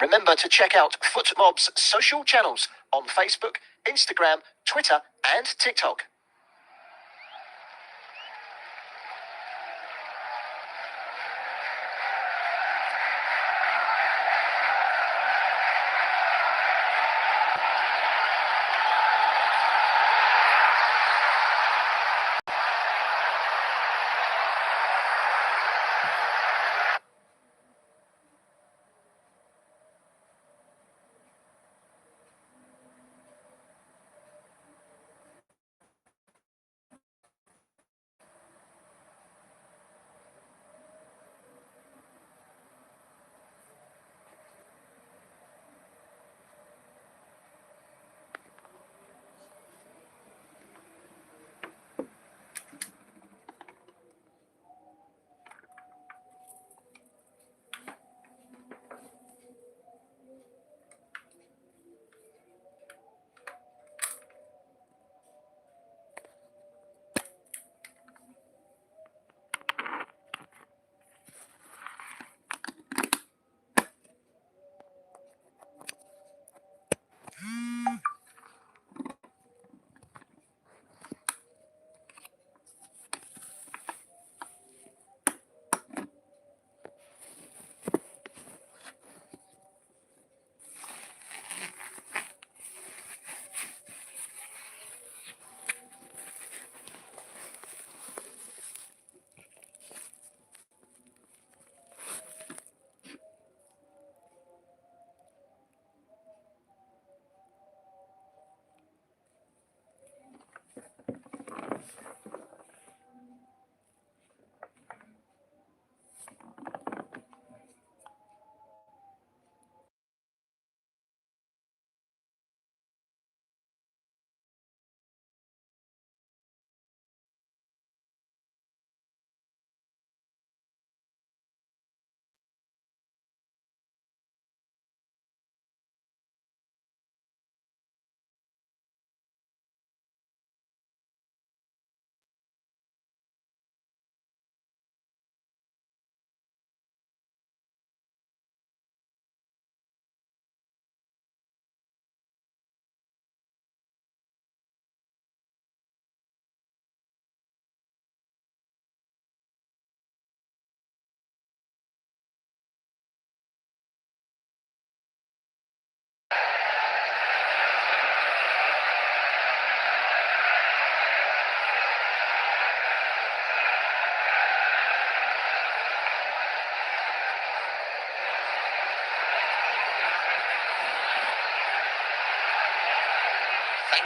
Remember to check out FootMob's social channels on Facebook, Instagram, Twitter and TikTok.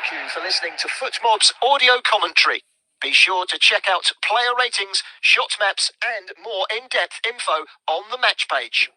Thank you for listening to FootMob's audio commentary. Be sure to check out player ratings, shot maps and more in-depth info on the match page.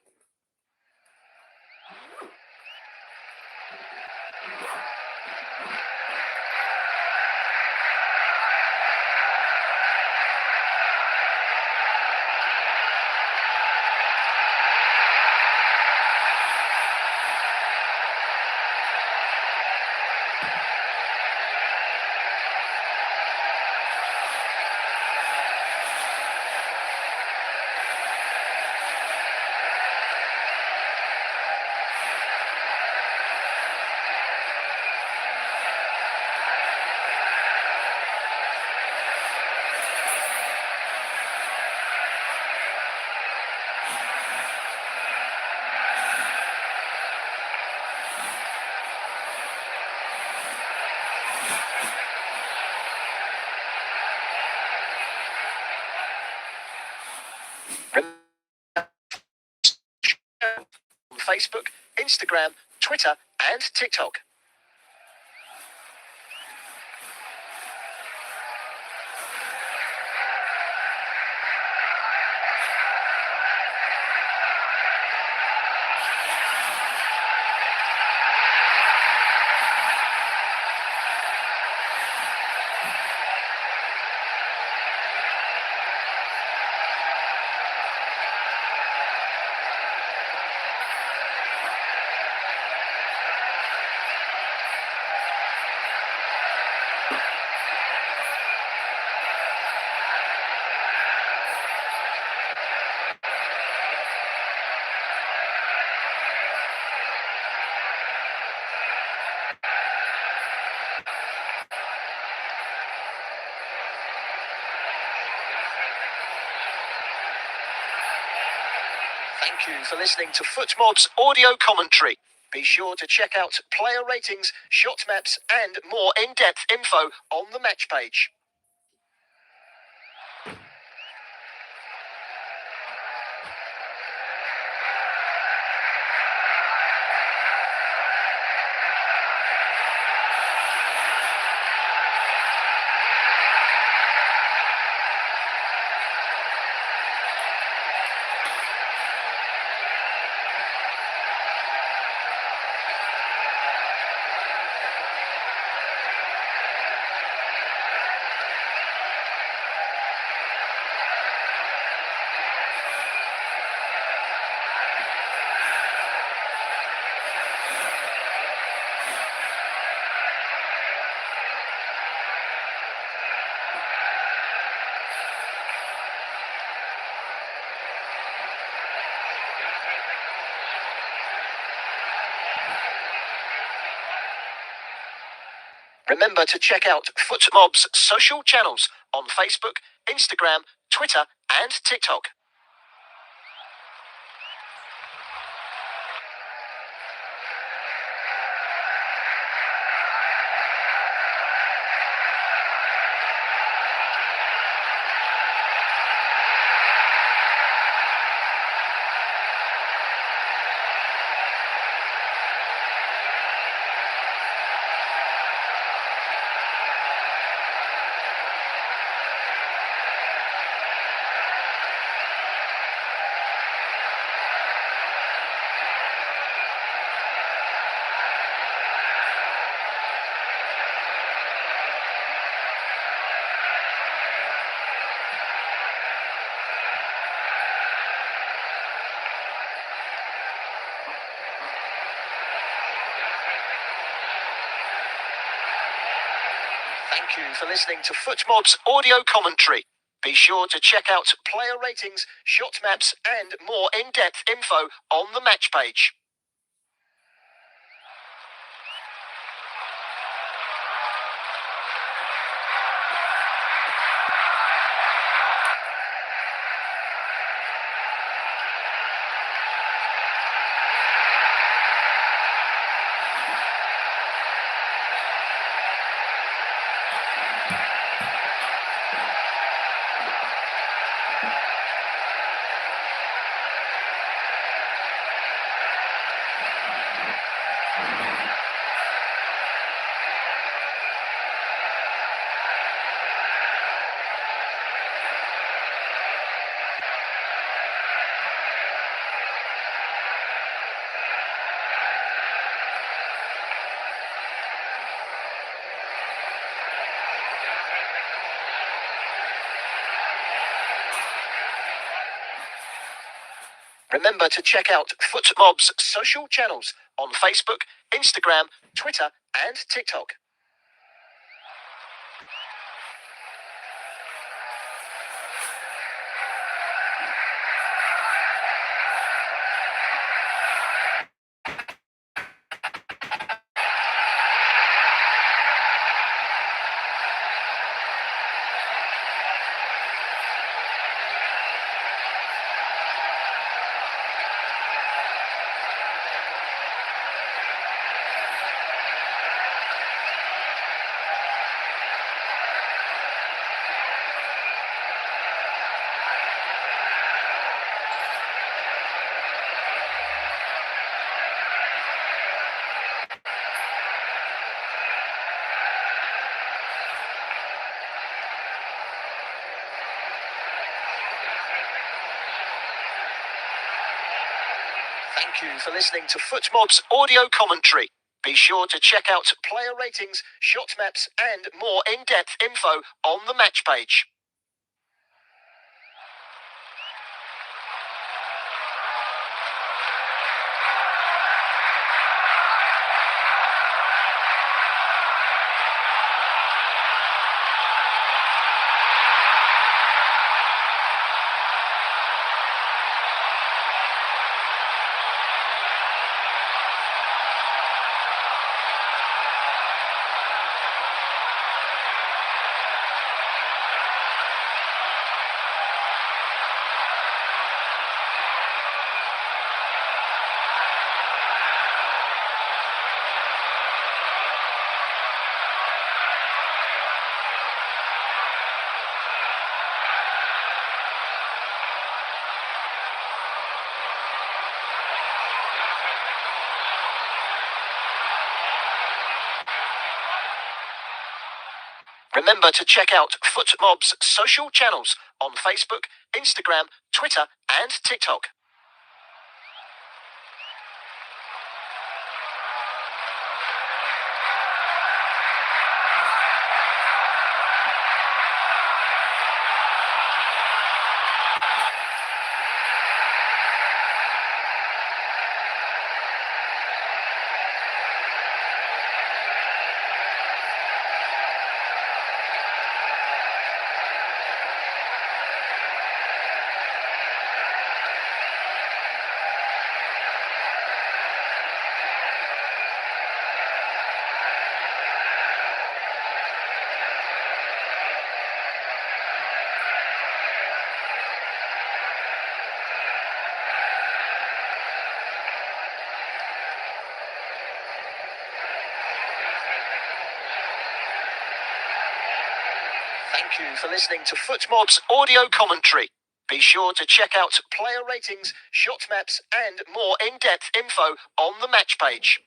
Facebook, Instagram, Twitter and TikTok. Thank you for listening to FootMob's audio commentary. Be sure to check out player ratings, shot maps, and more in-depth info on the match page. Remember to check out FootMob's social channels on Facebook, Instagram, Twitter, and TikTok. Thank you for listening to FootMob's audio commentary. Be sure to check out player ratings, shot maps, and more in-depth info on the match page. Remember to check out FootMob's social channels on Facebook, Instagram, Twitter, and TikTok. Thank you for listening to FootMob's audio commentary. Be sure to check out player ratings, shot maps, and more in-depth info on the match page. Remember to check out FootMob's social channels on Facebook, Instagram, Twitter, and TikTok. Thank you for listening to FootMob's audio commentary. Be sure to check out player ratings, shot maps, and more in-depth info on the match page.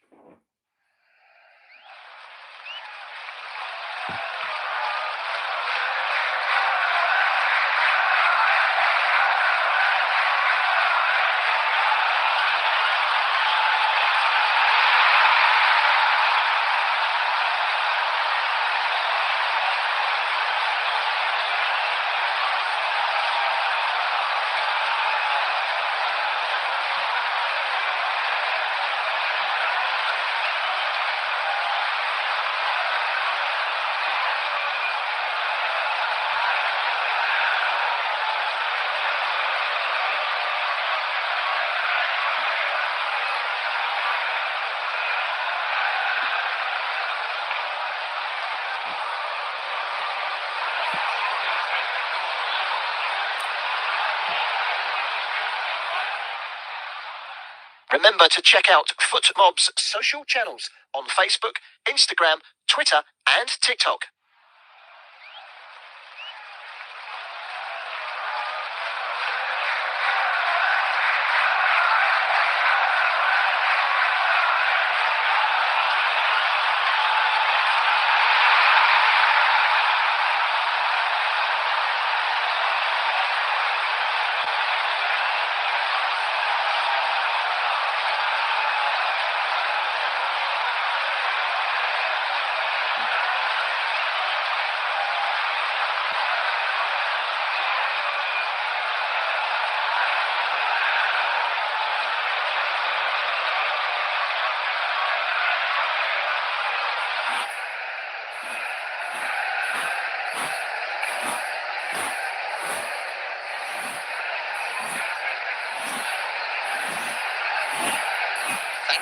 Remember to check out FootMob's social channels on Facebook, Instagram, Twitter, and TikTok.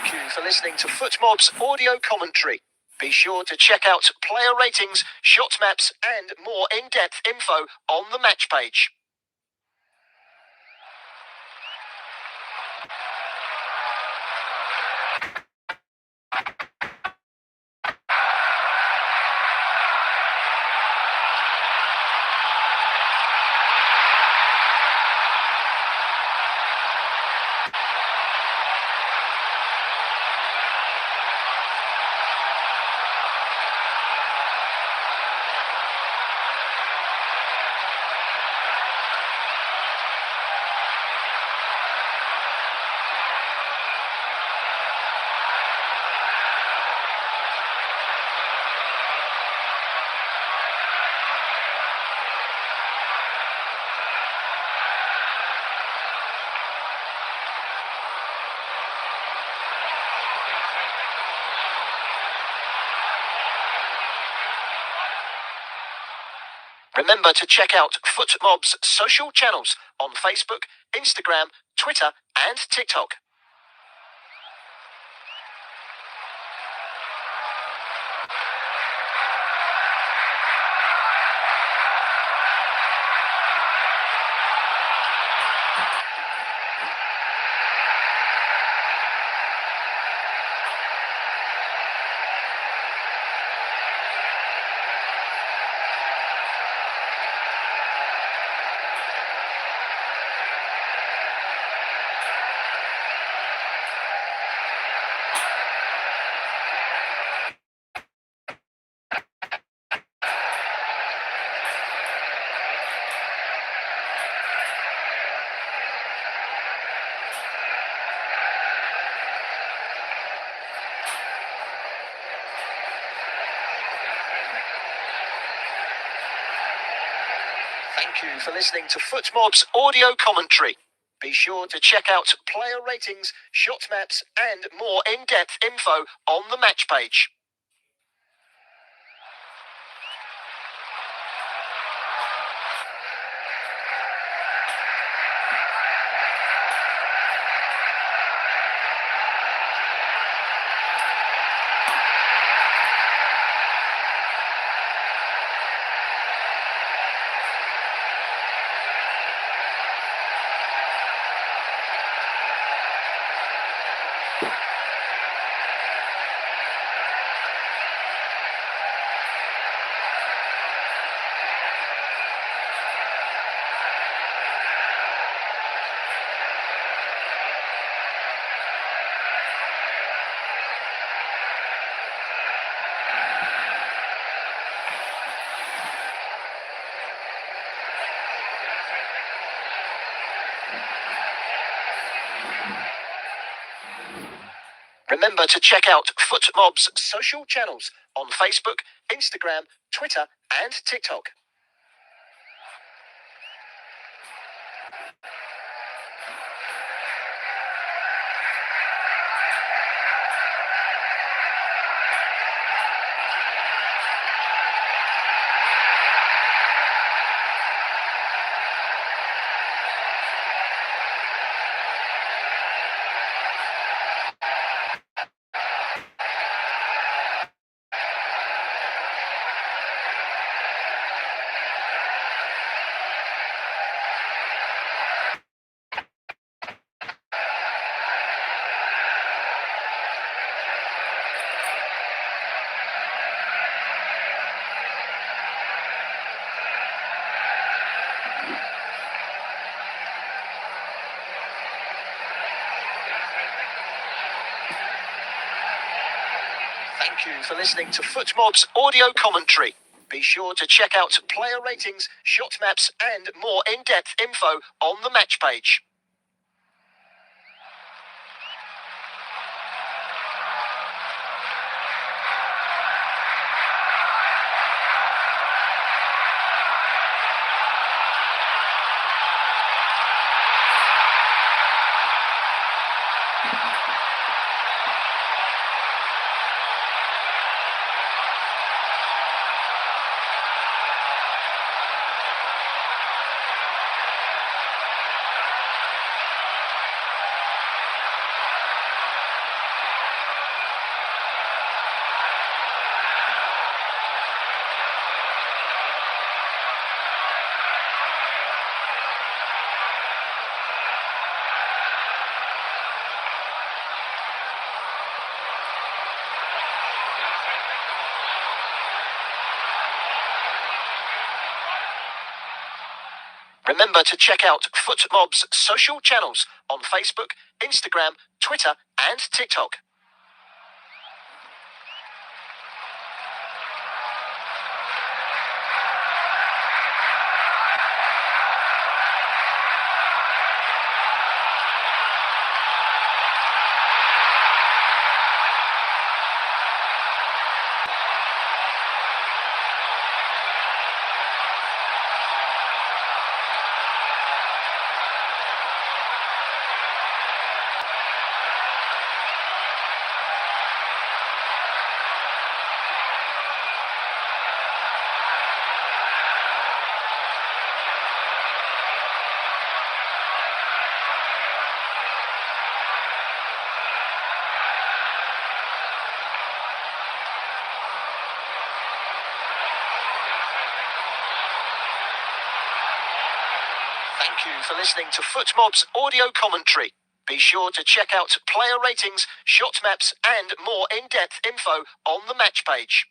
Thank you for listening to FootMob's audio commentary. Be sure to check out player ratings, shot maps, and more in-depth info on the match page. Remember to check out FootMob's social channels on Facebook, Instagram, Twitter, and TikTok. Thank you for listening to FootMob's audio commentary. Be sure to check out player ratings, shot maps, and more in-depth info on the match page. Remember to check out FootMob's social channels on Facebook, Instagram, Twitter, and TikTok. Thank you for listening to FootMob's audio commentary. Be sure to check out player ratings, shot maps, and more in-depth info on the match page. Remember to check out FootMob's social channels on Facebook, Instagram, Twitter, and TikTok. Thank you for listening to FootMob's audio commentary. Be sure to check out player ratings, shot maps, and more in-depth info on the match page.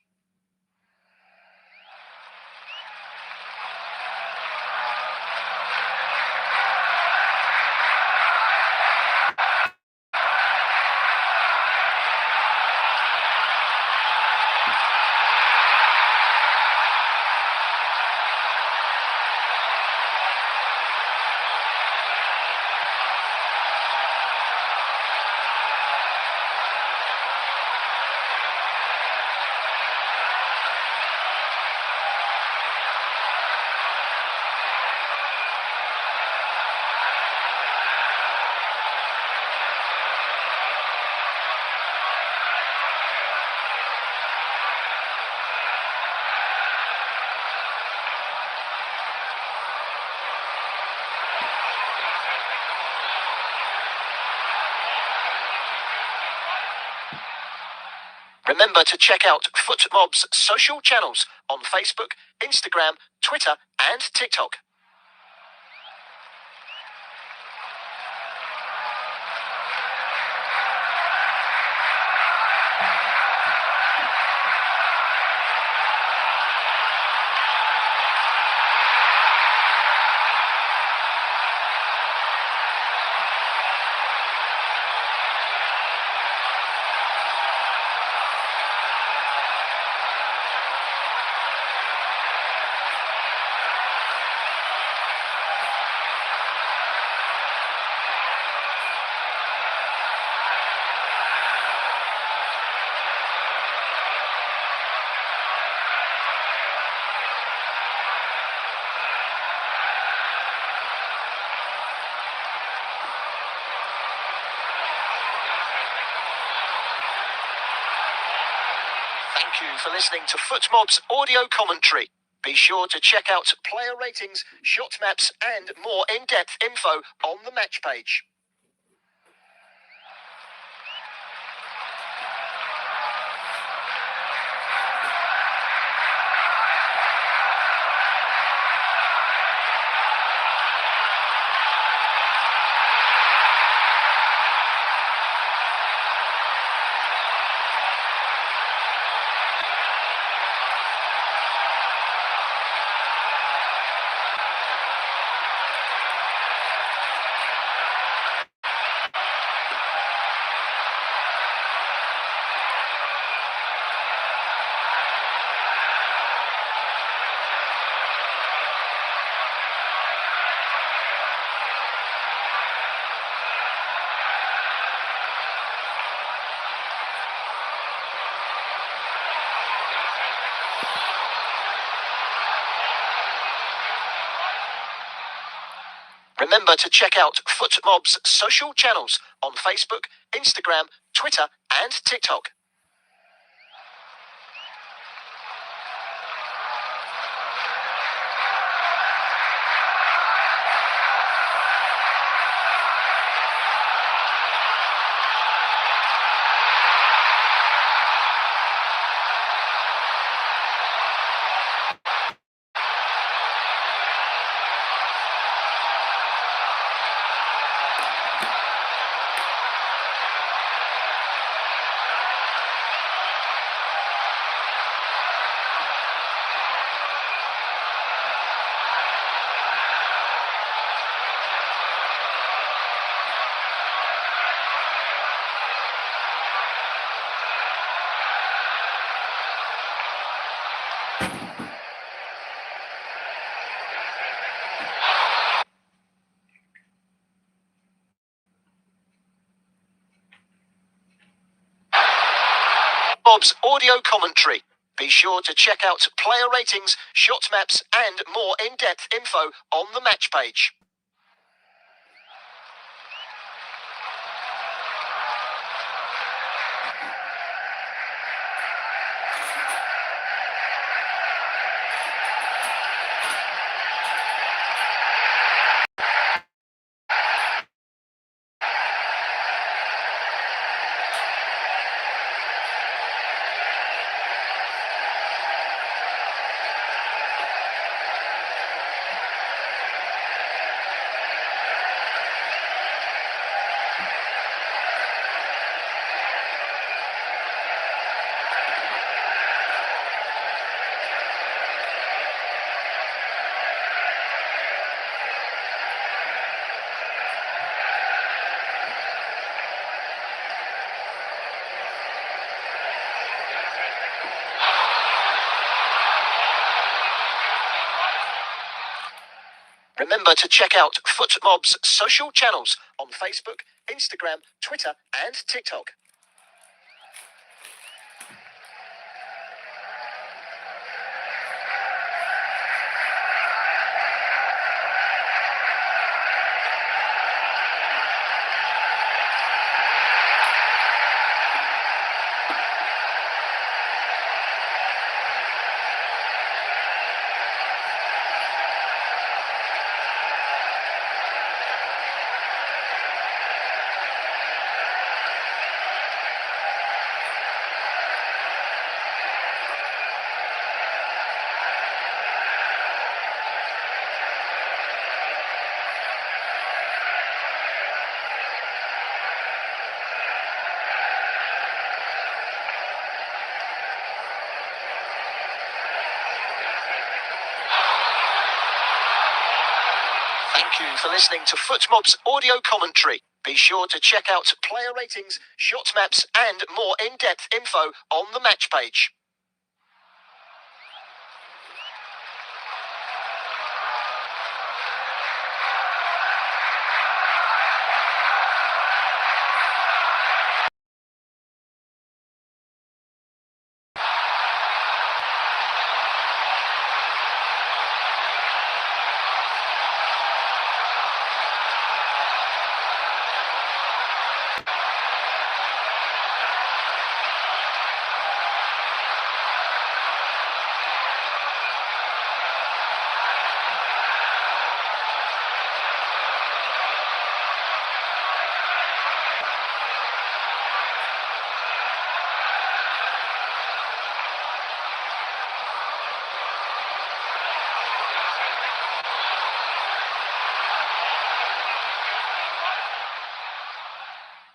Remember to check out FootMob's social channels on Facebook, Instagram, Twitter, and TikTok. Thank you for listening to FootMob's audio commentary. Be sure to check out player ratings, shot maps, and more in-depth info on the match page. Remember to check out FootMob's social channels on Facebook, Instagram, Twitter, and TikTok. Bob's audio commentary. Be sure to check out player ratings, shot maps, and more in-depth info on the match page. Remember to check out FootMob's social channels on Facebook, Instagram, Twitter, and TikTok. Thank you for listening to FootMob's audio commentary. Be sure to check out player ratings, shot maps, and more in-depth info on the match page.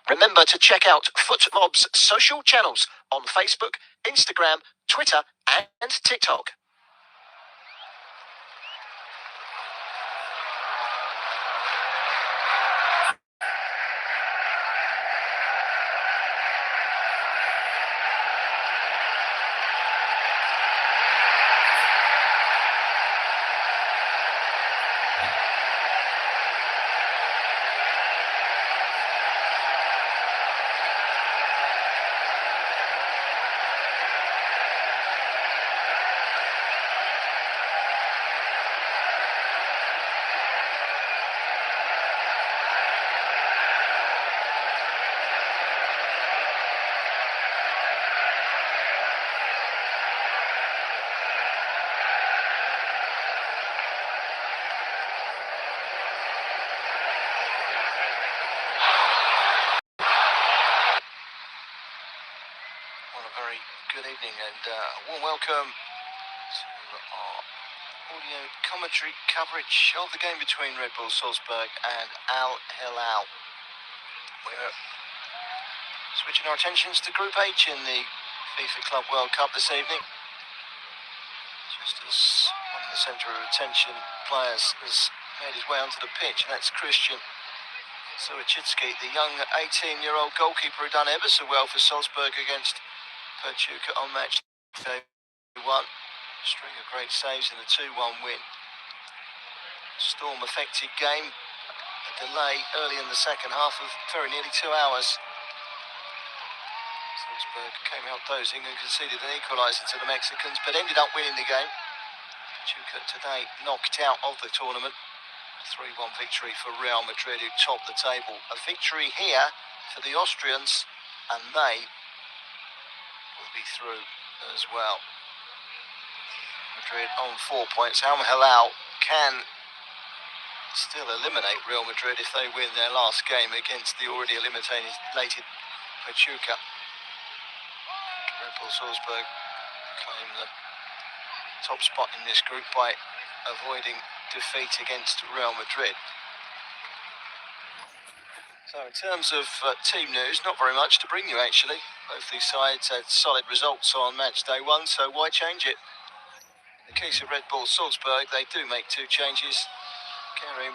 Remember to check out FootMob's social channels on Facebook, Instagram, Twitter, and TikTok. Well, a very good evening and a warm welcome to our audio commentary coverage of the game between Red Bull Salzburg and Al-Hilal. We're switching our attentions to Group H in the FIFA Club World Cup this evening. Just as one of the centre of attention players has made his way onto the pitch, and that's Christian Suachitsky, the young 18-year-old goalkeeper who done ever so well for Salzburg against Pachuca on match day 1. String of great saves in a 2-1 win. Storm-affected game. A delay early in the second half of very nearly 2 hours. Salzburg came out dozing and conceded an equaliser to the Mexicans, but ended up winning the game. Pachuca today knocked out of the tournament. A 3-1 victory for Real Madrid, who topped the table. A victory here for the Austrians, and they will be through as well. Madrid on 4 points. Al-Hilal can still eliminate Real Madrid if they win their last game against the already eliminated Pachuca. Red Bull Salzburg claim the top spot in this group by avoiding defeat against Real Madrid. So in terms of team news, not very much to bring you actually. Both these sides had solid results on match day 1, so why change it? In the case of Red Bull Salzburg, they do make 2 changes. Karim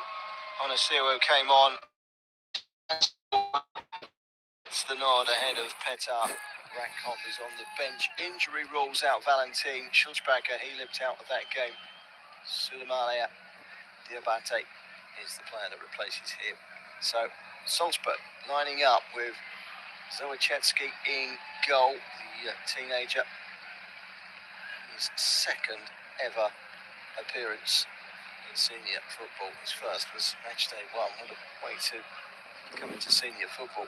Onasiro came on. It's the nod ahead of Petar. Ratkov is on the bench. Injury rules out Valentin Schulzbacher. He limped out of that game. Sulemania Diabate is the player that replaces him. So Salzburg lining up with Zawachetsky in goal, the teenager. His second ever appearance in senior football. His first was match day 1. What a way to come into senior football.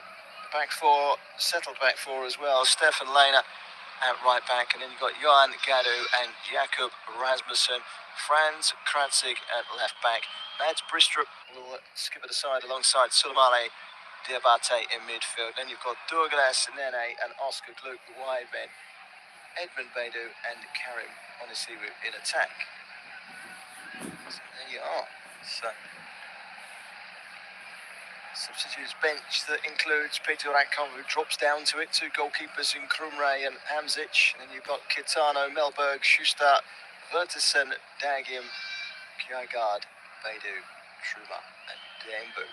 Back four, settled back four as well. Stefan Lehner at right back, and then you've got Johan Gadu and Jakub Rasmussen. Franz Kratzig at left back. Mads Bristrup will skip it aside alongside Sulemane Diabate in midfield. Then you've got Douglas Nene and Oscar Gluck wide men. Edmund Beidou and Karim Onisiru in attack. So there you are. So substitutes bench that includes Peter Ratkov, who drops down to it. 2 goalkeepers in Krumre and Hamzic. And then you've got Kitano, Melberg, Schuster, Vertesen, Dagim, Kjærgaard, Beidou, Truma and Dembu.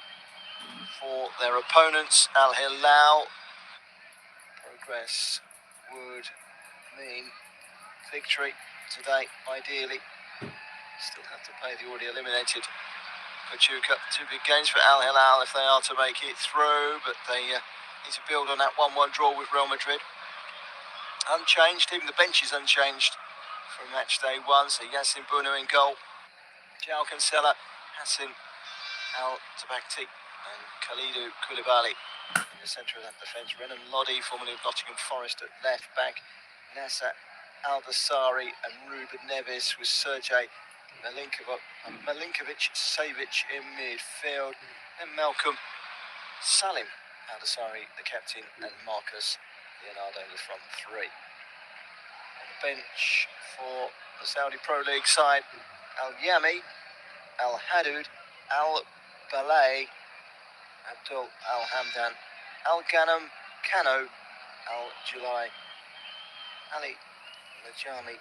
For their opponents, Al-Hilal, progress would mean victory today, ideally. Still have to play the already eliminated Pachuca. 2 big games for Al-Hilal if they are to make it through, but they need to build on that 1-1 draw with Real Madrid. Unchanged, even the bench is unchanged from match day 1. So Yassin Bunu in goal, João Cancelo, Hassan Al-Tabakti and Khalidou Koulibaly in the centre of that defence. Renan Lodi, formerly of Nottingham Forest, at left back. Nasser Al-Dasari and Ruben Neves with Sergej Milinkovic-Savic in midfield. And Malcolm Salim Al-Dasari, the captain, and Marcus Leonardo, the front three. On the bench for the Saudi Pro League side, Al-Yami, Al-Hadoud, Al-Balay, Abdul Al-Hamdan, Al-Ghanam, Kano, Al-Julai, Ali Najami,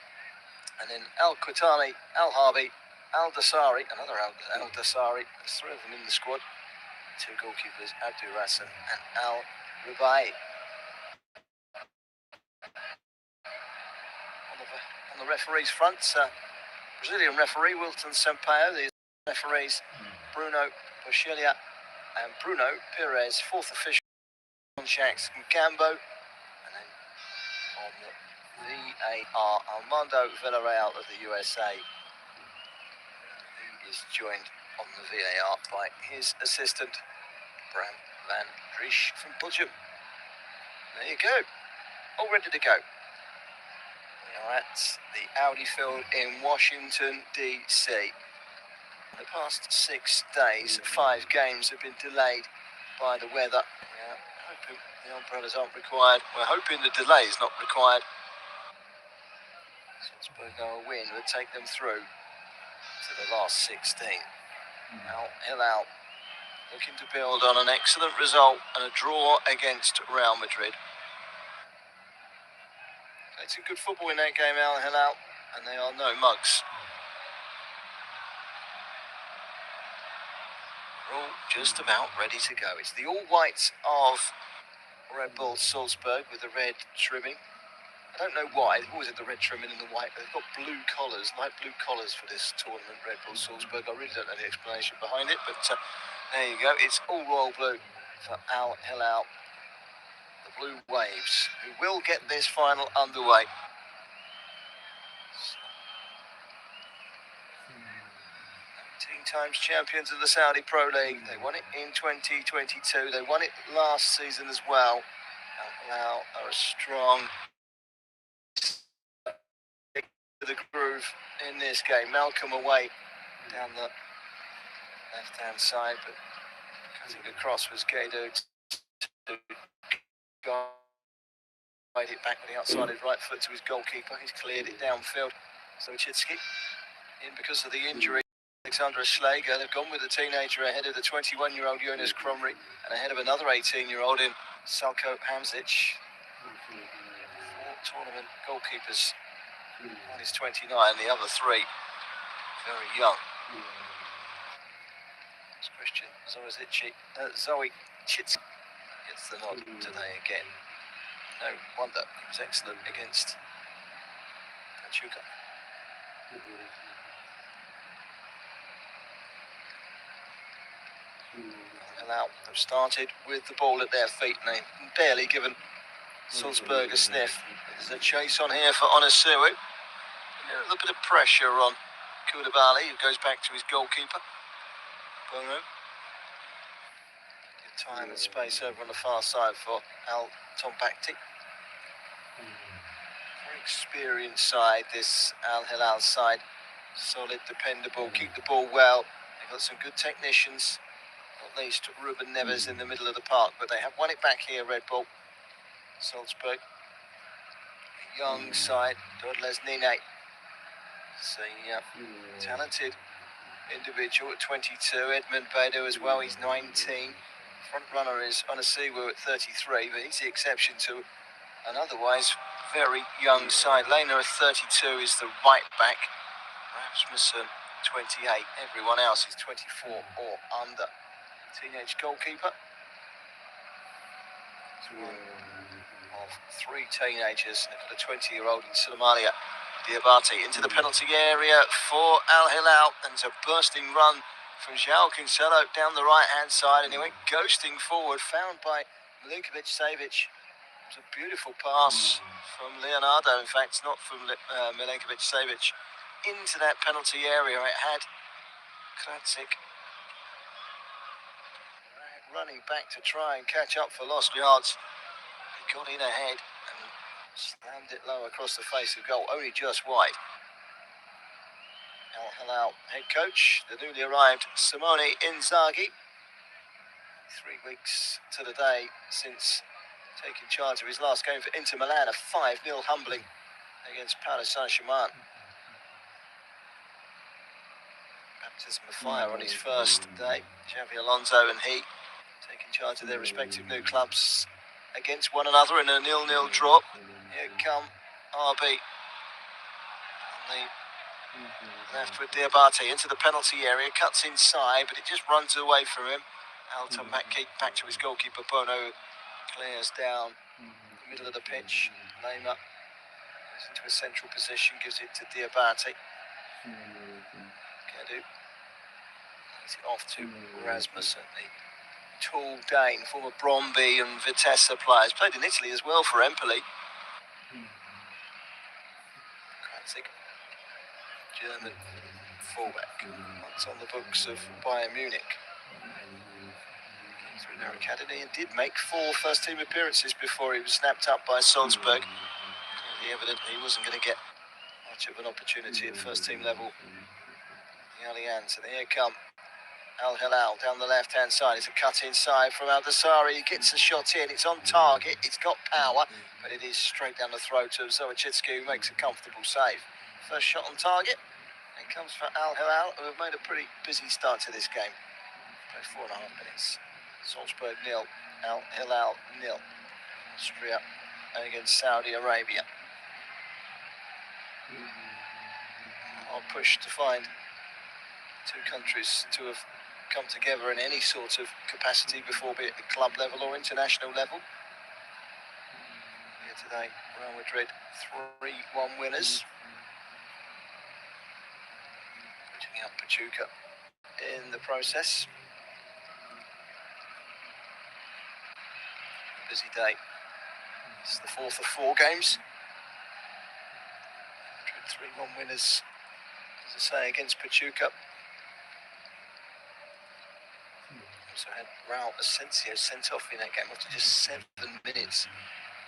and then Al-Qutani, Al-Harbi, Al-Dasari, another Al-Dasari. There's 3 of them in the squad. 2 goalkeepers, Abdul Rassan and Al-Rubai. On the referees front, Brazilian referee Wilton Sampaio, the referees Bruno Bochelia and Bruno Pires, 4th official Jacques Gambo, and then on the VAR Armando Villarreal of the USA. He is joined on the VAR by his assistant Bram van Driesch from Belgium. There you go, all ready to go. We are at the Audi Field in Washington, D.C. In the past 6 days, 5 games have been delayed by the weather. Yeah, hoping the umbrellas aren't required. We're hoping the delay is not required. Salzburg a win would take them through to the last 16. Al-Hilal looking to build on an excellent result and a draw against Real Madrid. It's a good football in that game, Al-Hilal, and they are no mugs. We're all just about ready to go. It's the all-whites of Red Bull Salzburg with the red trimming. I don't know why, they've always had the red trimming and the white, but they've got blue collars, light blue collars for this tournament, Red Bull Salzburg. I really don't know the explanation behind it, but there you go. It's all royal blue for Al-Hilal, the Blue Waves, who will get this final underway. 19 times champions of the Saudi Pro League. They won it in 2022. They won it last season as well. Al-Hilal are a strong the groove in this game. Malcolm away down the left-hand side, but cutting across was Gaido to guide it back with the outside his right foot to his goalkeeper. He's cleared it downfield. So Chitsky in because of the injury. Alexandra Schlegel, they've gone with the teenager ahead of the 21-year-old Jonas Kromri and ahead of another 18-year-old in Salko Hamzic. 4 tournament goalkeepers. One is 29, the other 3 very young. It's Christian Zoe Chitsky gets the nod today again. No wonder he was excellent against Pachuca. Al-Hilal have started with the ball at their feet and they've barely given Salzburg a sniff. There's a chase on here for Onisiwu. A little bit of pressure on Koulibaly, who goes back to his goalkeeper. Bono. Good time and space over on the far side for Al-Tombakti. Very experienced side, this Al-Hilal side. Solid, dependable, keep the ball well. They've got some good technicians. At least Ruben Neves in the middle of the park, but they have won it back here, Red Bull Salzburg. A young side, Dodles Nine. It's a talented individual at 22. Edmund Bedo as well, he's 19. Front runner is Onisiwu at 33, but he's the exception to an otherwise very young side. Lena at 32 is the right back. Rasmussen 28. Everyone else is 24 or under. Teenage goalkeeper. It's one of three teenagers. They've got a 20-year-old in Somalia. Diabate into the penalty area for Al-Hilal, and it's a bursting run from João Cancelo down the right-hand side, and he went ghosting forward, found by Milinkovic-Savic. It was a beautiful pass from Leonardo, in fact, not from Milinkovic-Savic, into that penalty area. It had Kracic running back to try and catch up for lost yards. He got in ahead and slammed it low across the face of goal, only just wide. Al-Hilal head coach, the newly arrived Simone Inzaghi. 3 weeks to the day since taking charge of his last game for Inter Milan, a 5-0 humbling against Paris Saint-Germain. Baptism of fire on his first day. Xavi Alonso and he taking charge of their respective new clubs against one another in a 0-0 draw. Here come RB. And the left with Diabate into the penalty area, cuts inside, but it just runs away from him. Alton Mackey back to his goalkeeper, Bono clears down the middle of the pitch. Neymar goes into a central position, gives it to Diabate. Gadu takes it off to Rasmussen, the tall Dane, former Bromby and Vitesse players. Played in Italy as well for Empoli. Kracic, German fullback, once on the books of Bayern Munich. Through their academy, and did make 4 first-team appearances before he was snapped up by Salzburg. Clearly evident he wasn't going to get much of an opportunity at first-team level. The Allianz, and here come Al-Hilal down the left-hand side. It's a cut inside from Al-Dasari. He gets the shot in. It's on target. It's got power, but it is straight down the throat of Zoachitsky, who makes a comfortable save. First shot on target. It comes for Al-Hilal, who have made a pretty busy start to this game. Played 4.5 minutes. Salzburg 0, Al-Hilal 0. Austria against Saudi Arabia. I'll push to find 2 countries to have come together in any sort of capacity before, be it at club level or international level. Here today, Real Madrid 3-1 winners. Putting out Pachuca in the process. Busy day. It's the 4th of 4 games. 3-1 winners, as I say, against Pachuca. Also had Raul Asensio sent off in that game after just 7 minutes.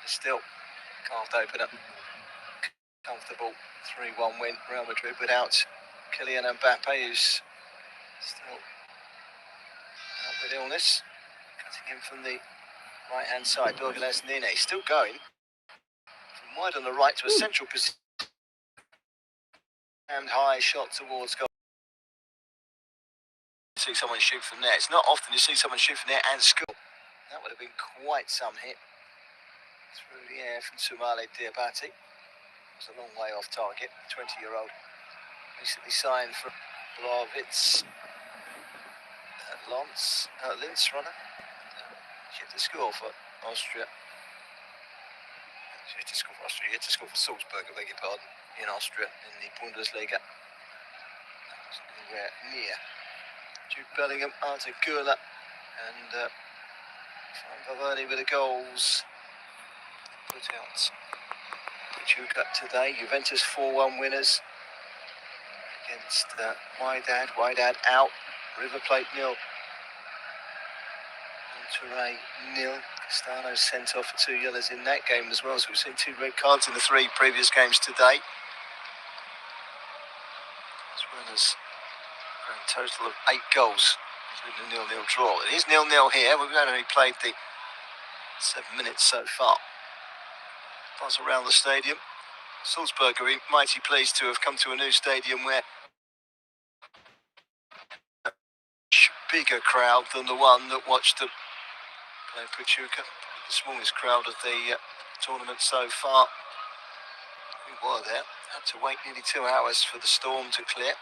Still carved open a comfortable 3-1 win. Real Madrid without Kylian Mbappe, who's still out with illness. Cutting in from the right-hand side, Douglas Nene still going from wide on the right to a central position. And high shot towards goal. You see someone shoot from there. It's not often you see someone shoot from there and score. That would have been quite some hit. Through the air from Soumare Diabate. It was a long way off target. 20-year-old recently signed from Blavitz Linz runner. Yet to score for Austria. Yet to score for Salzburg, I beg your pardon, in Austria, in the Bundesliga. Anywhere near. Jude Bellingham, Arthur Gula, and Valverde with the goals. Put out Pachuca today. Juventus 4-1 winners against Wydad out. River Plate 0. Monterrey 0. Castano sent off for 2 yellows in that game as well. So we've seen 2 red cards in the 3 previous games today. As well as a total of 8 goals in a 0-0 draw. It is 0-0 here. We've only played the 7 minutes so far. Buzz around the stadium. Salzburg are mighty pleased to have come to a new stadium where a bigger crowd than the one that watched them play Pachuca. The smallest crowd of the tournament so far. We were there. Had to wait nearly 2 hours for the storm to clear.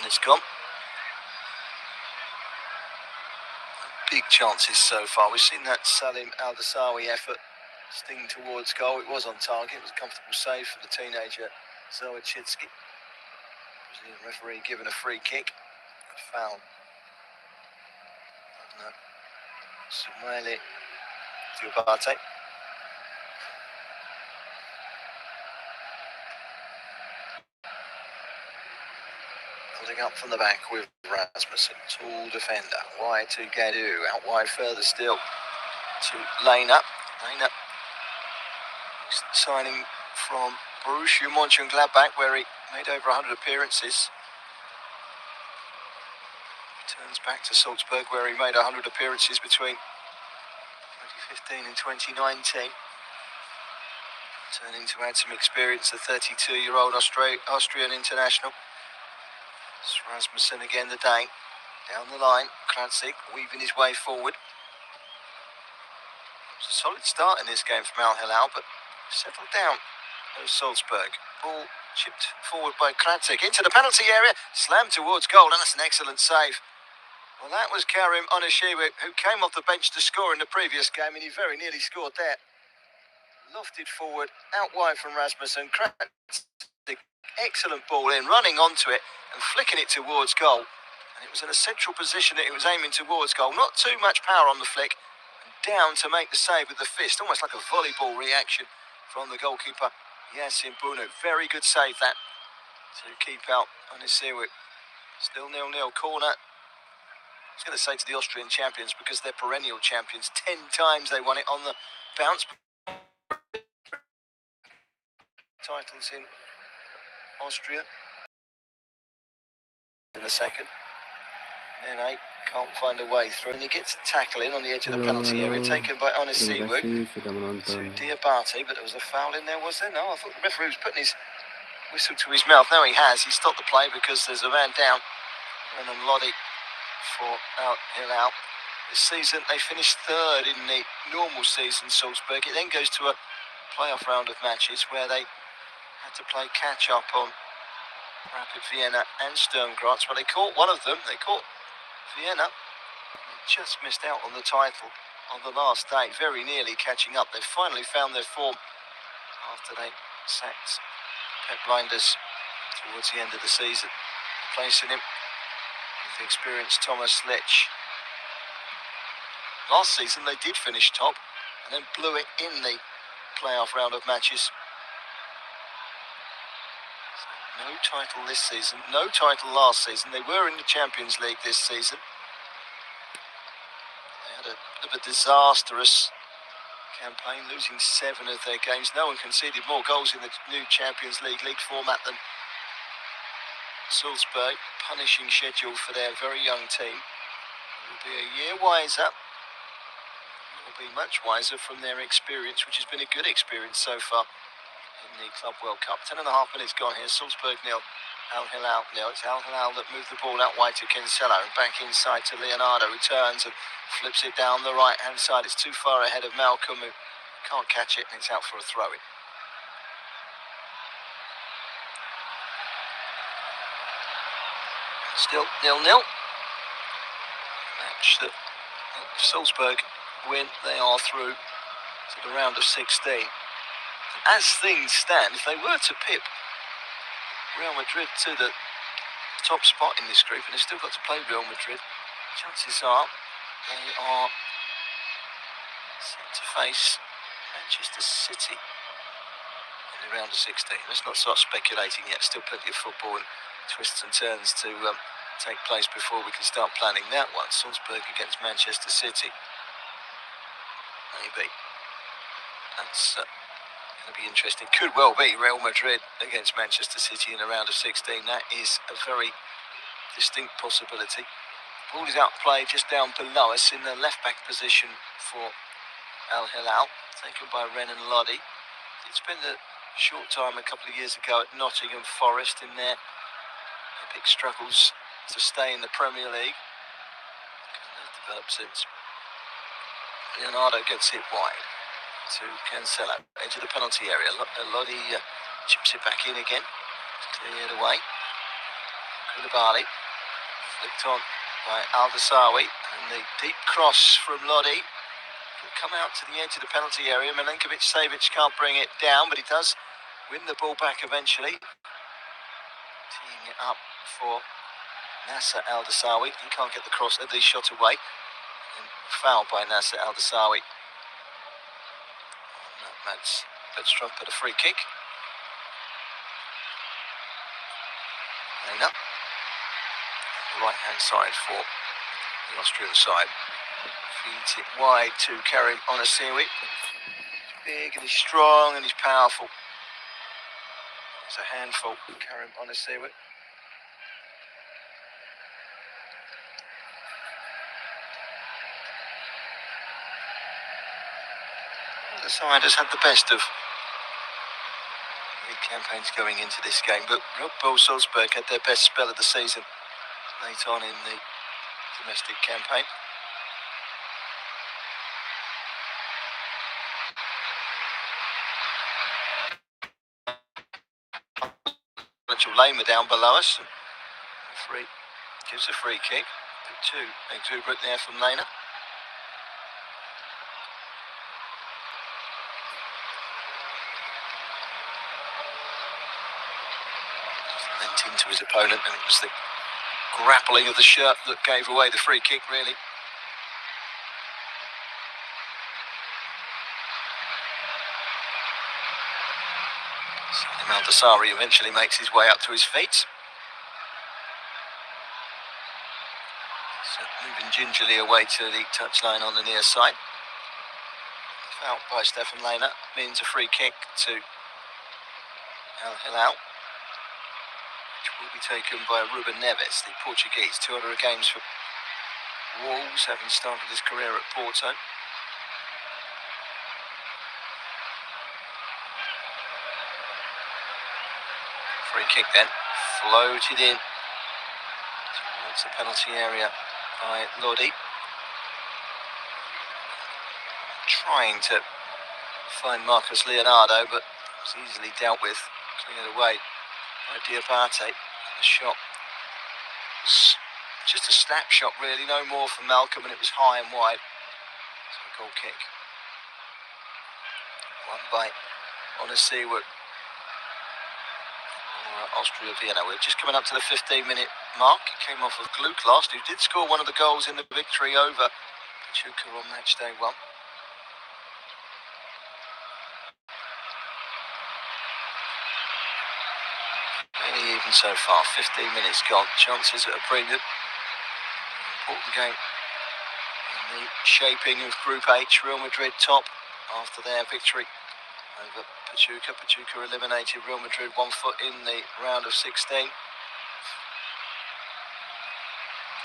it's gone. Big chances so far. We've seen that Salim Al-Dasawi effort sting towards goal. It was on target. It was a comfortable save for the teenager Zawadzki. Brazilian referee given a free kick. A foul. Sumaili Diabate. Building up from the back with Rasmussen. Tall defender. Wide to Gadu. Out wide further still to Lena. Lena signing from Borussia Mönchengladbach, where he made over 100 appearances. Turns back to Salzburg, where he made 100 appearances between 2015 and 2019. Turning to add some experience, the 32-year-old Austrian international. It's Rasmussen again, the Dane. Down the line, Kranjčík weaving his way forward. It was a solid start in this game from Al-Hilal, but settled down. There's Salzburg. Ball chipped forward by Kranjčík into the penalty area, slammed towards goal, and that's an excellent save. Well, that was Karim Onishiwa, who came off the bench to score in the previous game, and he very nearly scored there. Lofted forward, out wide from Rasmussen. Kranjčík, excellent ball in, running onto it and flicking it towards goal. And it was in a central position that it was aiming towards goal. Not too much power on the flick. And down to make the save with the fist, almost like a volleyball reaction from the goalkeeper, Yasin Bunu. Very good save that to keep out Onishiwa. Still 0-0 corner. I was going to say to the Austrian champions, because they're perennial champions. 10 times they won it on the bounce. Titles in Austria. In the second. Then 8 can't find a way through. And he gets a tackle in on the edge of the penalty area, taken by Onishiwa to Diabate, but there was a foul in there, was there? No, I thought the referee was putting his whistle to his mouth. No, he has. He stopped the play because there's a man down. And then Lodi for Al-Hilal. This season they finished third in the normal season, Salzburg. It then goes to a playoff round of matches where they had to play catch-up on Rapid Vienna and Sturm Graz. Well, they caught one of them. They caught Vienna. They just missed out on the title on the last day, very nearly catching up. They finally found their form after they sacked Pep Blinders towards the end of the season, replacing him with the experienced Thomas Lich. Last season they did finish top and then blew it in the playoff round of matches. So no title this season, no title last season. They were in the Champions League this season. They had a bit of a disastrous campaign, losing 7 of their games. No one conceded more goals in the new Champions League format than Salzburg. Punishing schedule for their very young team. Will be a year wiser. Will be much wiser from their experience, which has been a good experience so far in the Club World Cup. 10.5 minutes gone here. Salzburg 0, Al-Hilal 0. It's Al-Hilal that moved the ball out wide to Cancelo and back inside to Leonardo, who turns and flips it down the right hand side. It's too far ahead of Malcolm, who can't catch it, and it's out for a throw-in. Still 0-0. Match that if Salzburg win, they are through to the round of 16. As things stand, if they were to pip Real Madrid to the top spot in this group, and they've still got to play Real Madrid, chances are they are set to face Manchester City in the round of 16. Let's not start speculating yet. Still plenty of football and twists and turns to take place before we can start planning that one. Salzburg against Manchester City. Maybe. That's going to be interesting. Could well be Real Madrid against Manchester City in the round of 16. That is a very distinct possibility. Ball is outplayed just down below us in the left-back position for Al-Hilal, taken by Renan Lodi. Did spend a short time a couple of years ago at Nottingham Forest in their epic struggles to stay in the Premier League. They've developed since. Leonardo gets it wide to Cancelo, edge of the penalty area. Lodi chips it back in again, cleared away. Koulibaly, flicked on by Al-Dasawi, and the deep cross from Lodi will come out to the edge of the penalty area. Milinkovic-Savic can't bring it down, but he does win the ball back eventually. Teeing it up for Nasser Al-Dasawi. He can't get the shot away. And fouled by Nasser Al-Dasawi. That's Bedstrup at a free kick. Lena. Right hand side for the Austrian side. Feeds it wide to Karim Onisiwi. He's big and he's strong and he's powerful. It's a handful, Karim Onisiwi. The side has had the best of league campaigns going into this game, but Red Bull Salzburg had their best spell of the season late on in the domestic campaign. Lema down below us. Free gives a free kick. Too exuberant there from Lena. Lent into his opponent, and it was the grappling of the shirt that gave away the free kick, really. Al-Dasawi eventually makes his way up to his feet. So moving gingerly away to the touchline on the near side. Foul by Stefan Lehner means a free kick to Al-Hilal, which will be taken by Ruben Neves, the Portuguese. 200 games for Wolves, having started his career at Porto. Free kick then, floated in towards the penalty area by Lodi. Trying to find Marcus Leonardo, but was easily dealt with, cleared away by Diabate. The shot was just a snapshot, really, no more from Malcolm, and it was high and wide. So a goal kick. Won by Onisiwi. Austria Vienna. We're just coming up to the 15-minute mark. He came off of Gluck last, who did score one of the goals in the victory over Pachuca on match day 1. Really even so far. 15 minutes gone. Chances at a premium. Important game in the shaping of Group H. Real Madrid top after their victory over Pachuca. Pachuca eliminated Real Madrid 1 foot in the round of 16.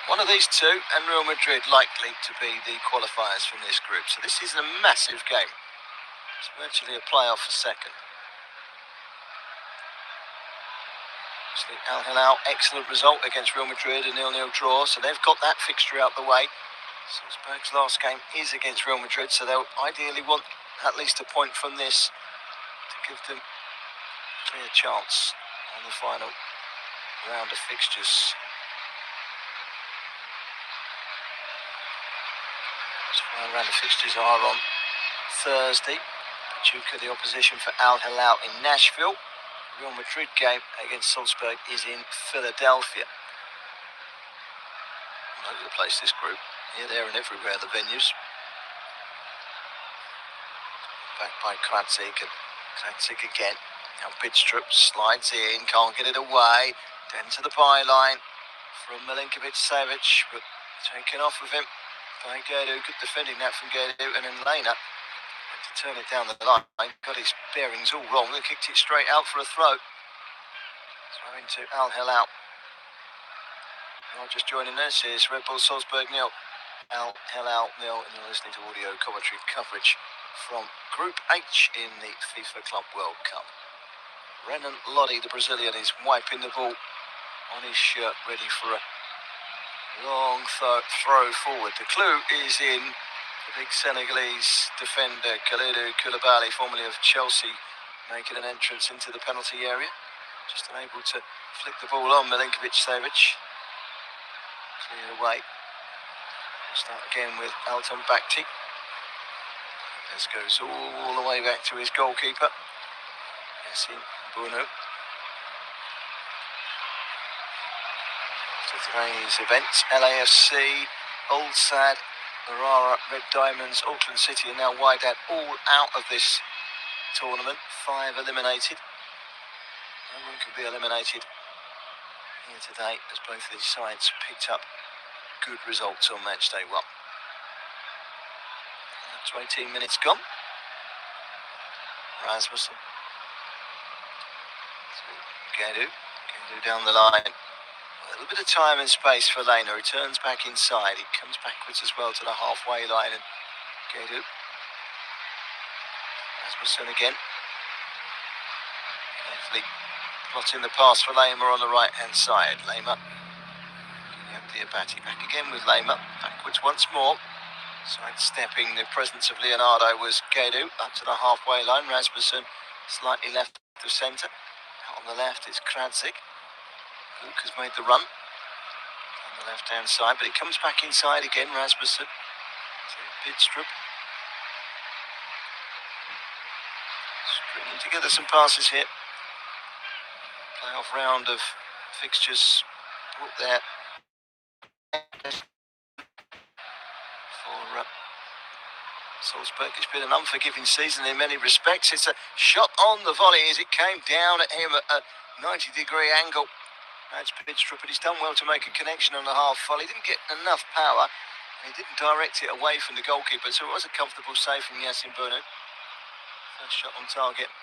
One of these two and Real Madrid likely to be the qualifiers from this group. So this is a massive game. It's virtually a playoff for second. Obviously Al-Hilal, excellent result against Real Madrid, a 0-0 draw. So they've got that fixture out the way. Salzburg's last game is against Real Madrid, so they'll ideally want at least a point from this to give them a clear chance on the final round of fixtures. The final round of fixtures are on Thursday. Pachuca, the opposition for Al-Hilal in Nashville. The Real Madrid game against Salzburg is in Philadelphia. All over the place, this group. Here, there and everywhere, the venues. Back by Kratzik, and Kratzik again. Now Bedstrup slides in, can't get it away. Down to the byline from Milinkovic-Savic, but taken off of him by Gaidu. Good defending that from Gaidu, and then Lena had to turn it down the line. Got his bearings all wrong and kicked it straight out for a throw. Throw into Al-Hilal. Not just joining us, is Red Bull Salzburg 0. Al-Hilal 0, and you're listening to audio commentary coverage from Group H in the FIFA Club World Cup. Renan Lodi, the Brazilian, is wiping the ball on his shirt, ready for a long throw forward. The clue is in the big Senegalese defender, Kalidou Koulibaly, formerly of Chelsea, making an entrance into the penalty area. just unable to flick the ball on. Milinkovic-Savic cleared away. We'll start again with Alton Bakti. This goes all the way back to his goalkeeper, Yasin Bunu. To today's events, LAFC, Old Sad, Marara, Red Diamonds, Auckland City and now Wydad all out of this tournament. 5 eliminated. No one can be eliminated here today as both these sides picked up good results on match day 1. That's 18 minutes gone. Rasmussen. Gedu down the line. A little bit of time and space for Lena. He turns back inside. He comes backwards as well to the halfway line. And Gedu. Rasmussen again. Carefully plotting the pass for Lema on the right hand side. Lema. Diabate back again with Lema. Backwards once more. Sidestepping the presence of Leonardo was Gedu up to the halfway line. Rasmussen slightly left of centre. Out on the left is Kradzik. Luke has made the run on the left hand side, but he comes back inside again. Rasmussen to Bidstrup. Stringing together some passes here. Playoff round of fixtures up there for Salzburg. It's been an unforgiving season in many respects. It's a shot on the volley as it came down at him at a 90-degree angle. That's Bidstrup, but he's done well to make a connection on the half volley. He didn't get enough power, and he didn't direct it away from the goalkeeper, so it was a comfortable save from Yasin Bunu. First shot on target.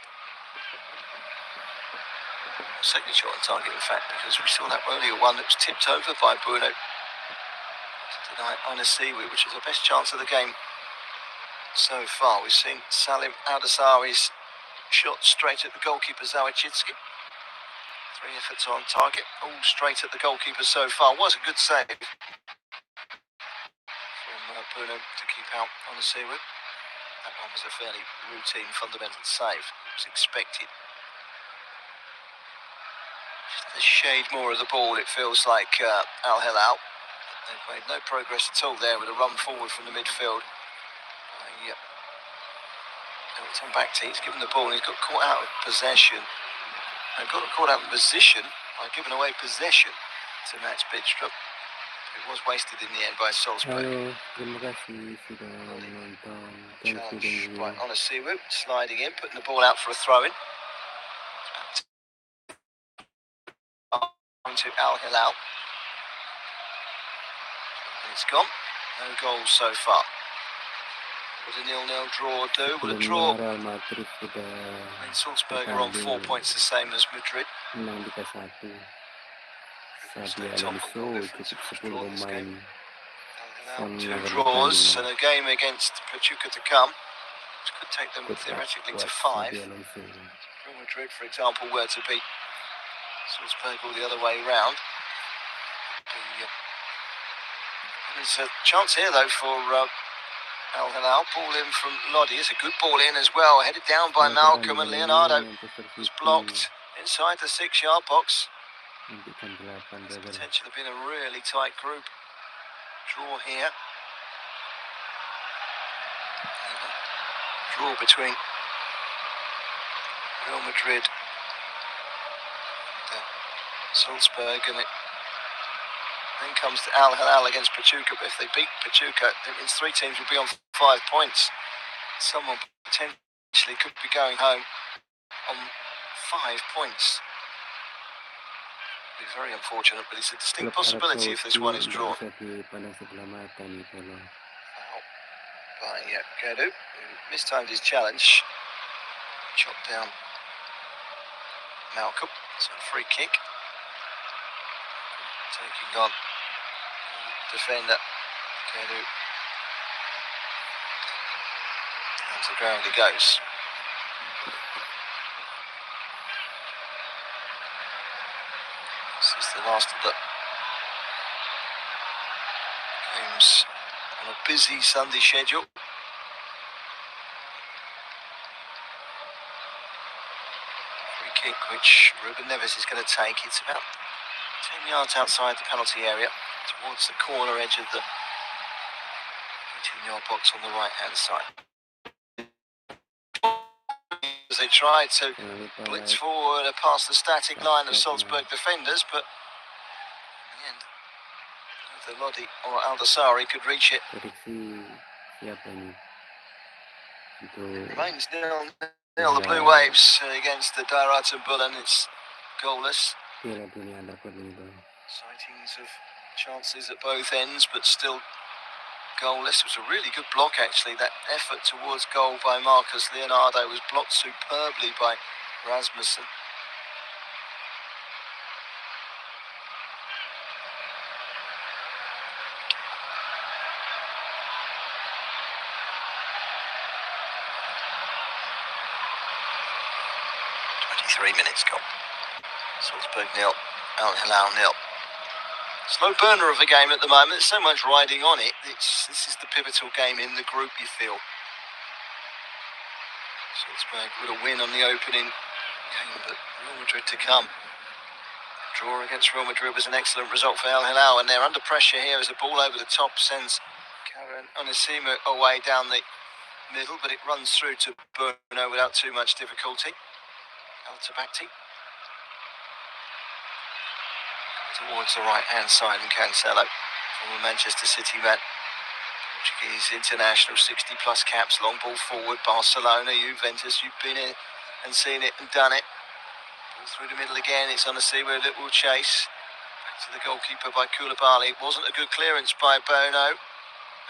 Second shot on target, in fact, because we saw that earlier one that was tipped over by Bunu. Tonight, Anasiwi, which was the best chance of the game so far. We've seen Salim Aldasari's shot straight at the goalkeeper, Zawachitsky. 3 efforts on target, all straight at the goalkeeper so far. Was a good save from Bunu to keep out Anasiwi. That one was a fairly routine, fundamental save. It was expected. Just a shade more of the ball, it feels like Al-Hilal. They've made no progress at all there with a run forward from the midfield. Elton Bakti, he's given the ball and he's got caught out of possession. And got caught out of position by giving away possession to Mats Bidstrup. It was wasted in the end by Salzburg. Halo, terima kasih sudah menonton. Thank you, Challenge by Onasiwu, sliding in, putting the ball out for a throw-in. To Al-Hilal. And it's gone. No goals so far. Would a 0-0 draw do? Will a draw? Real Madrid sudah And Salzburg are on 4 points, the same as Madrid. menang 3-1. Sabi Alonso cukup 10 pemain. Two draws and a game against Pachuca to come, which could take them theoretically to 5. Real Madrid, for example, were to beat Salzburg all the other way round. There's a chance here, though, for Al-Hilal. Ball in from Lodi. It's a good ball in as well. Headed down by Malcolm, and Leonardo was blocked inside the 6-yard box. It's potentially been a really tight group draw here. Draw between Real Madrid and Salzburg, and it then comes to Al-Hilal against Pachuca. But if they beat Pachuca, that means 3 teams will be on 5 points. Someone potentially could be going home on 5 points. Be very unfortunate, but it's a distinct possibility if this one is drawn. Foul by Gedu, who mistimed his challenge. Chopped down Malcolm. It's a free kick. Taking on defender Gedu. Down to the ground he goes. This is the last of the games on a busy Sunday schedule. Free kick which Ruben Neves is going to take. It's about 10 yards outside the penalty area, towards the corner edge of the 18-yard box on the right-hand side. As they try to blitz forward past the static line of Salzburg defenders, but in the end, either Lodi or Al-Dasari could reach it. Prediksi siapa ini untuk Remains 0-0. The Blue Waves against the Darat and Bullen. It's goalless. Piala Dunia Antarklub ini, Bang? Sightings of chances at both ends, but still goalless. It was a really good block, actually. That effort towards goal by Marcus Leonardo was blocked superbly by Rasmussen. Minutes gone. Salzburg 0, Al-Hilal 0. Slow burner of the game at the moment. There's so much riding on it. This is the pivotal game in the group, you feel. Salzburg with a win on the opening game, but Real Madrid to come. Draw against Real Madrid was an excellent result for Al-Hilal, and they're under pressure here as the ball over the top sends Karen Onisimu away down the middle, but it runs through to Bruno without too much difficulty. Al-Tabakti towards the right-hand side, and Cancelo, former Manchester City man, Portuguese international, 60-plus caps, long ball forward, Barcelona, Juventus, you've been in and seen it and done it. Ball through the middle again, it's on the sea where it will chase. Back to the goalkeeper by Koulibaly. It wasn't a good clearance by Bono.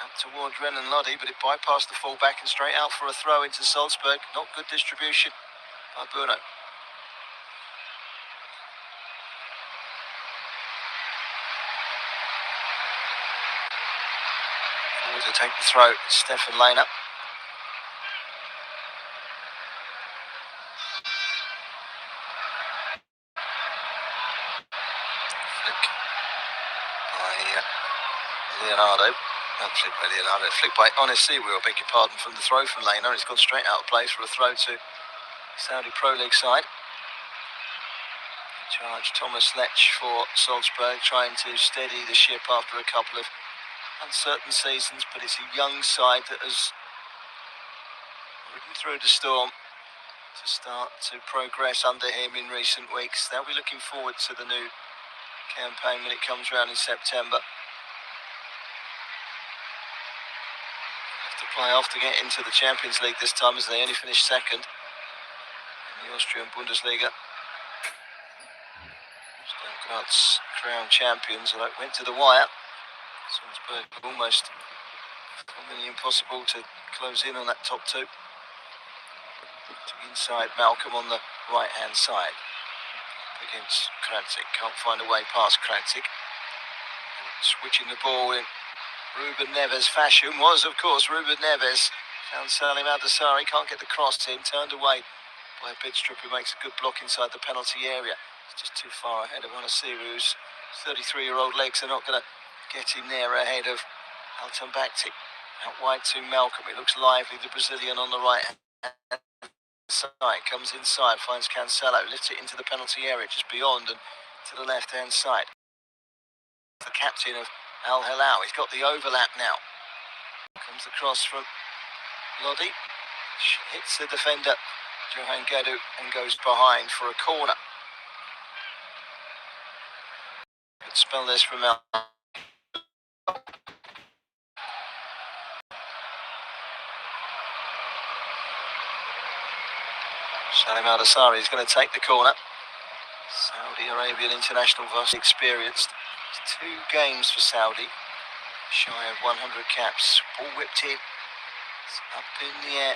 Out towards Renan Lodi, but it bypassed the fullback and straight out for a throw into Salzburg. Not good distribution by Bono. To take the throw, Stefan Lehner. Flick by Leonardo. Not flick by Leonardo. Flick by Onisimu, I beg your pardon, from the throw from Lehner. He's gone straight out of play for a throw to Saudi Pro League side. Charge Thomas Lech for Salzburg, trying to steady the ship after a couple of uncertain seasons, but it's a young side that has ridden through the storm to start to progress under him in recent weeks. They'll be looking forward to the new campaign when it comes around in September. Have to play off to get into the Champions League this time, as they only finished second in the Austrian Bundesliga. Stuttgart's crowned champions, although it went to the wire. Salzburg almost nearly impossible to close in on that top two. To inside Malcolm on the right-hand side. Against Krantic, can't find a way past Krantic. Switching the ball in Ruben Neves fashion was, of course, Ruben Neves. Found Salim Al-Dasari, can't get the cross in, turned away by Bidstrup, who makes a good block inside the penalty area. It's just too far ahead of Onisimu's 33-year-old legs are not going to get in there ahead of Al-Tabakti. Out wide to Malcolm. It looks lively, the Brazilian on the right side. Comes inside, finds Cancelo, lifts it into the penalty area just beyond and to the left-hand side. The captain of Al-Hilal, he's got the overlap now. Comes across from Lodi. Hits the defender, Johan Gedu, and goes behind for a corner. Good spell this from Al. Salim Al-Dasari is going to take the corner. Saudi Arabian international, vastly experienced. 2 games for Saudi, shy of 100 caps. Ball whipped in. It's up in the air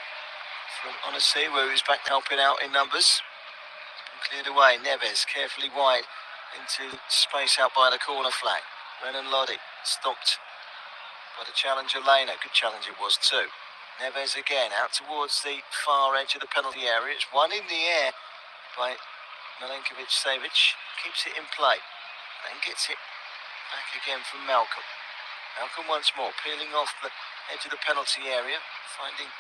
from Onisimu, who's back helping out in numbers. It's been cleared away. Neves carefully wide into space out by the corner flag. Renan Lodi stopped by the challenger Lehner. Good challenge it was too. Neves again out towards the far edge of the penalty area. It's one in the air by Milenkovic-Savic. Keeps it in play. Then gets it back again from Malcolm. Malcolm once more, peeling off the edge of the penalty area. Finding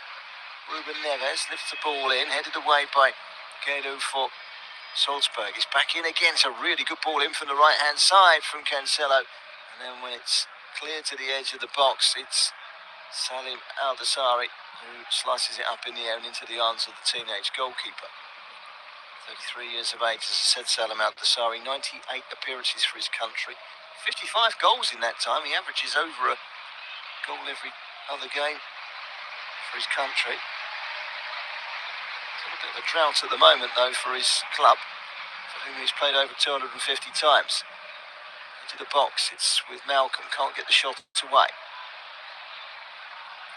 Ruben Neves. Lifts the ball in. Headed away by Gedu for Salzburg is back in again. It's a really good ball in from the right-hand side from Cancelo. And then when it's cleared to the edge of the box, it's Salim Al-Dasari who slices it up in the air and into the arms of the teenage goalkeeper. 33 years of age, as I said, Salim Al-Dasari, 98 appearances for his country, 55 goals in that time. He averages over a goal every other game for his country. It's a bit of a drought at the moment, though, for his club, for whom he's played over 250 times. Into the box, it's with Malcolm, can't get the shot away.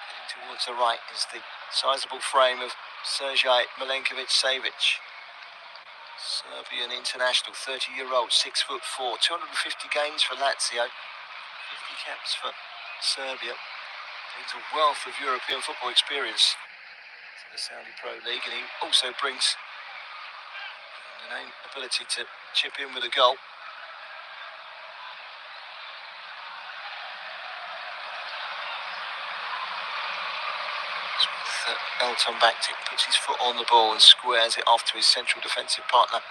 Heading towards the right is the sizable frame of Sergej Milenkovic-Savic. Serbian international, 30-year-old, 6'4", 250 games for Lazio, 50 caps for Serbia. Brings a wealth of European football experience to the Saudi Pro League, and he also brings an ability to chip in with a goal. Elton Baktic puts his foot on the ball and squares it off to his central defensive partner,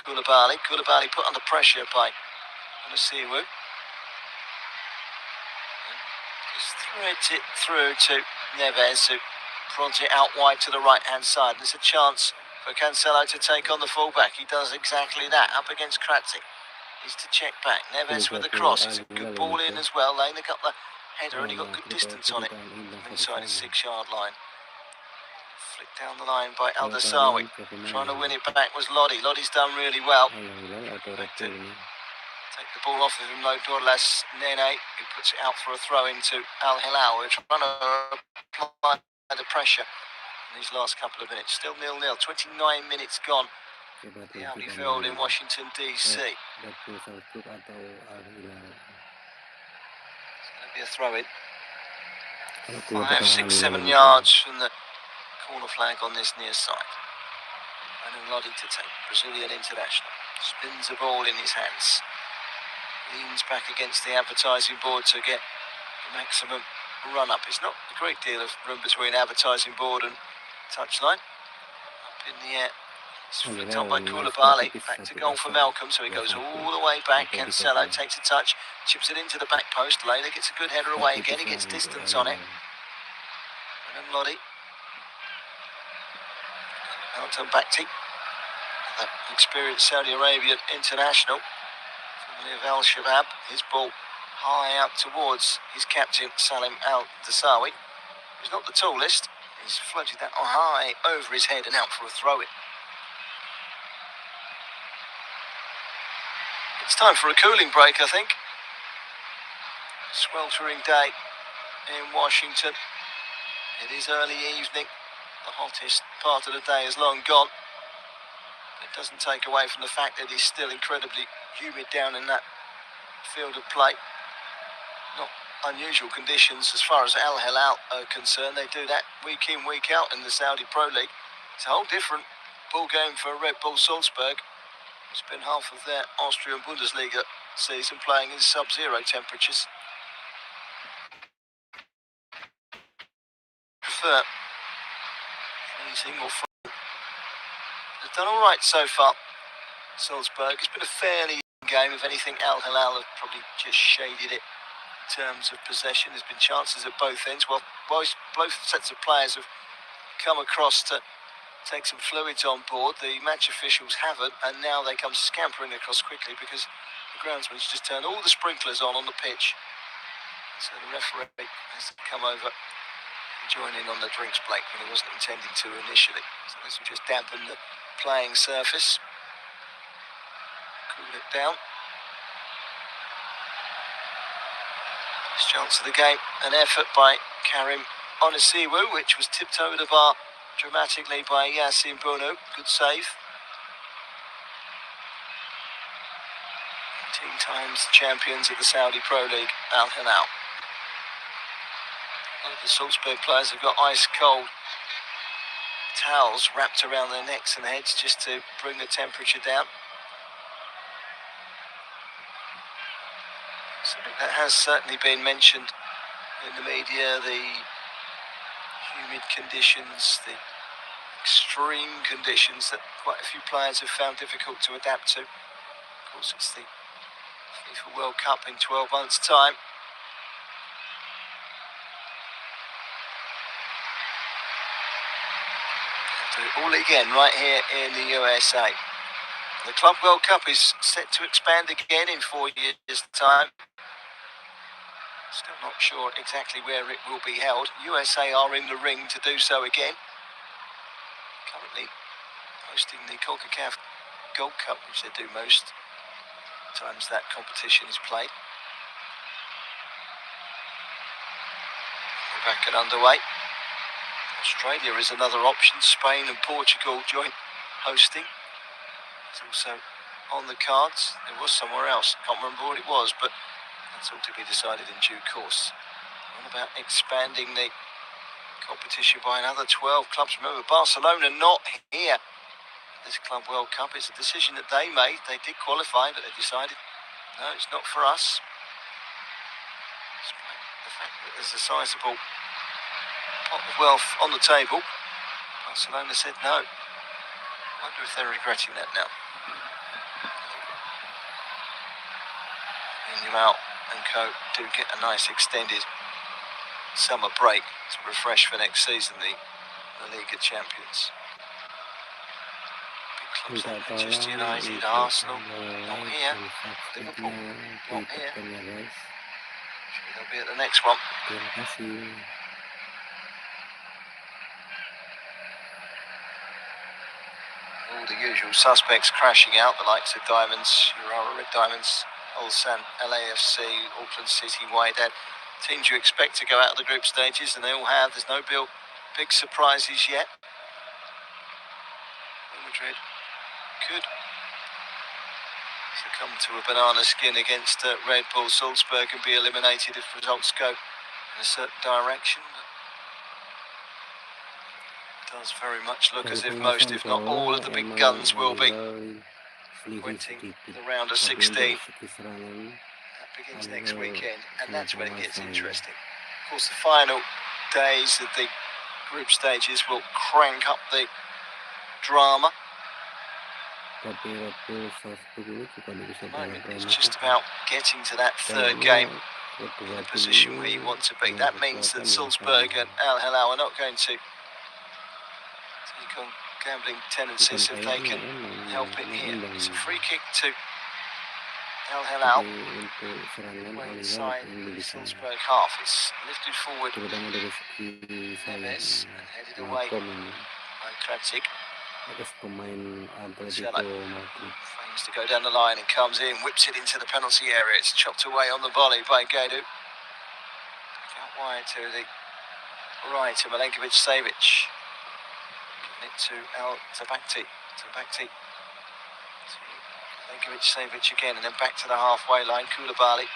Koulibaly. Koulibaly put under pressure by Onisiwu. Just threads it through to Neves, who prods it out wide to the right-hand side. There's a chance for Cancelo to take on the fullback. He does exactly that, up against Kratzy. He's to check back. Neves with the cross. It's a good ball in as well. Lane got the header and he got good distance on it from inside his 6-yard line. Flicked down the line by Al-Dassawi. Trying to win it back was Lodi. Lodi's done really well. Take the ball off of him, Dorlas Nene, who puts it out for a throw into Al-Hilal. We're trying to apply the pressure in these last couple of minutes. Still 0-0, 29 minutes gone. The Audi Field in Washington, D.C. It's going to be a throw-in. 5, 6, 7 yards from the corner flag on this near side. And Lodi to take, Brazilian international. Spins the ball in his hands. Leans back against the advertising board to get the maximum run-up. It's not a great deal of room between advertising board and touchline. Up in the air. It's flicked on by Koulibaly. Back to goal for Malcolm, so he goes all the way back. Cancelo takes a touch, chips it into the back post. Layla gets a good header away again. He gets distance on it. And then Lodi. Elton Baktic, the experienced Saudi Arabian international, formerly of Al-Shabaab. His ball high out towards his captain, Salim Al-Dassawi, who's not the tallest. He's floated that high over his head and out for a throw-in. It's time for a cooling break, I think. Sweltering day in Washington. It is early evening. The hottest part of the day is long gone. It doesn't take away from the fact that it's still incredibly humid down in that field of play. Not unusual conditions as far as Al-Hilal are concerned. They do that week in, week out in the Saudi Pro League. It's a whole different ball game for Red Bull Salzburg. It's been half of their Austrian Bundesliga season playing in sub-zero temperatures. Prefer freezing or fun. They've done all right so far. Salzburg. It's been a fairly even game. If anything, Al-Hilal have probably just shaded it in terms of possession. There's been chances at both ends. Well, both sets of players have come across to take some fluids on board. The match officials haven't, and now they come scampering across quickly because the groundsman's just turned all the sprinklers on the pitch. So the referee has to come over and join in on the drinks break when he wasn't intending to initially. So this will just dampen the playing surface, cool it down. First chance of the game, an effort by Karim Onisiwu, which was tipped over the bar dramatically by Yassine Bounou. Good save. 18 times champions of the Saudi Pro League, Al-Hilal. The Salzburg players have got ice cold towels wrapped around their necks and heads just to bring the temperature down. Something that has certainly been mentioned in the media, the humid conditions, the extreme conditions that quite a few players have found difficult to adapt to. Of course, it's the FIFA World Cup in 12 months' time. Do it all again right here in the USA. The Club World Cup is set to expand again in 4 years' time. Still not sure exactly where it will be held. USA are in the ring to do so again. Currently hosting the CONCACAF Gold Cup, which they do most times that competition is played. We're back and underway. Australia is another option. Spain and Portugal joint hosting. It's also on the cards. There was somewhere else. Can't remember what it was, but that's all to be decided in due course. What about expanding the competition by another 12 clubs? Remember, Barcelona not here. This Club World Cup is a decision that they made. They did qualify, but they decided, no, it's not for us. Despite the fact that there's a sizable pot of wealth on the table, Barcelona said no. I wonder if they're regretting that now. Out and co do get a nice extended summer break to refresh for next season, the League of Champions. Big clubs like Manchester United, Arsenal, not here. Liverpool, not here. Sure they'll be at the next one. Terima kasih. All the usual suspects crashing out, the likes of Diamonds, Urara Red Diamonds, Ulsan, LAFC, Auckland City, Wydad. Teams you expect to go out of the group stages, and they all have. There's no big surprises yet. Real Madrid could succumb to a banana skin against Red Bull Salzburg and be eliminated if results go in a certain direction. It does very much look as if most, if not all, of the big guns will be winning the round of 16. That begins next weekend, and that's when it gets interesting. Of course, the final days of the group stages will crank up the drama. At the moment, it's just about getting to that third game in the position where you want to be. That means that Salzburg and Al-Hilal are not going to take on gambling tendencies if they can help it here. It's a free kick to Al-Hilal. Way inside the Salzburg half. It's lifted forward Neves and headed away by Kravcik. Frames to go down the line and comes in, whips it into the penalty area. It's chopped away on the volley by Gaidu. Out wide to the right to Milenkovic-Savic. It to Al-Tabakti. Milenkovic-Savic again, and then back to the halfway line. Koulibaly.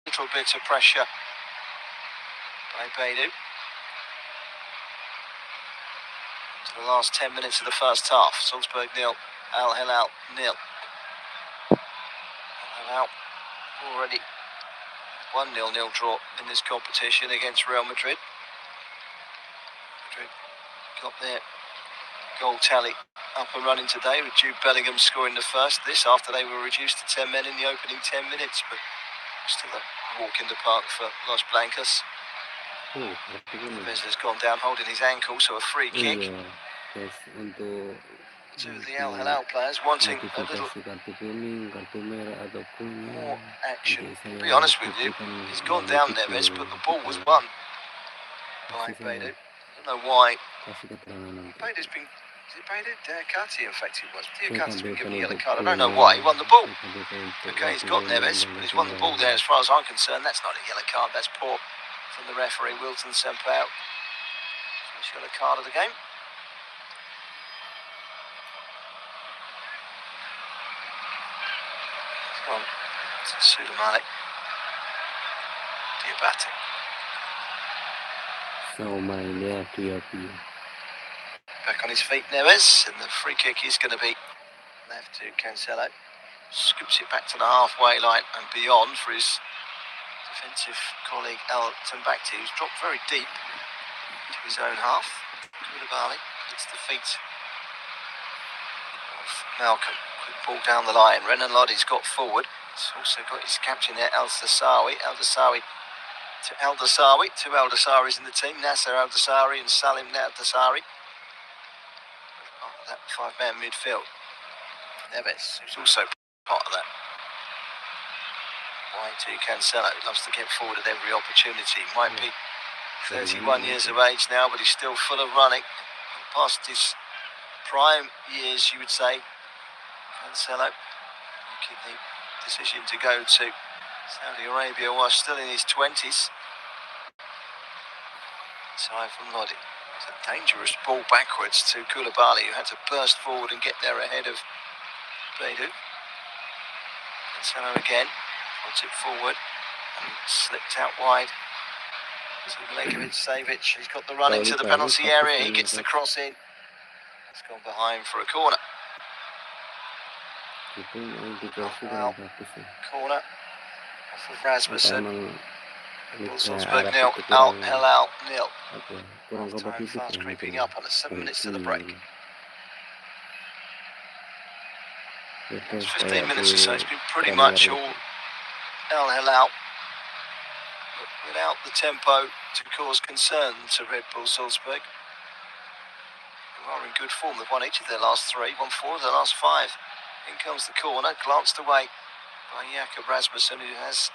Little bit of pressure by Gaidu. To the last 10 minutes of the first half. Salzburg 0, Al-Hilal 0. Al-Hilal already 1-0 draw in this competition against Real Madrid. Madrid got their goal tally up and running today with Jude Bellingham scoring the first. This after they were reduced to 10 men in the opening 10 minutes, but still a walk in the park for Los Blancos. Neves has gone down holding his ankle, so a free kick to the Al-Hilal players wanting a little more action. To be honest with you, he's gone down Neves, but the ball was won by Baidu. I don't know why. Baidu's been... Is it Baidu? Diakati, in fact, it was. Diakati's been given a yellow card. I don't know why. He won the ball. Okay, he's got Neves, but he's won the ball there. As far as I'm concerned, that's not a yellow card. That's poor from the referee, Wilton Sampaio. First yellow card of the game. On to Sudamale. Diabate. Back on his feet, Neves, and the free kick is going to be left to Cancelo. Scoops it back to the halfway line and beyond for his defensive colleague Al-Tambakti, who's dropped very deep. to his own half. Koulibaly hits the feet of Malcolm. Quick ball down the line. Renan Lodi's got forward. He's also got his captain there, Al-Dassawi. Two Al-Dassaris in the team, Nasser Al-Dassari and Salim Al-Dassari. Part of that five-man midfield. Neves, who's also part of that. Wide to Cancelo, loves to get forward at every opportunity. Might be 31 years of age now, but he's still full of running. Past his prime years, you would say. Cancelo making the decision to go to Saudi Arabia while still in his 20s. Inside from Lodi. It's a dangerous ball backwards to Koulibaly, who had to burst forward and get there ahead of Beidou. Cancelo again. Puts it forward and slipped out wide to Milinkovic-Savic. He's got the run into the penalty area. He gets the cross in. It's gone behind for a corner. Corner off of Rasmussen. Salzburg nil, Al-Hilal nil. Time fast creeping up on 7 minutes to the break. It's 15 minutes or so. It's been pretty much all Al-Hilal, but without the tempo to cause concern to Red Bull Salzburg, who are in good form. They've won each of their last three, won 4 of their last 5. In comes the corner, glanced away by Jakob Rasmussen, who has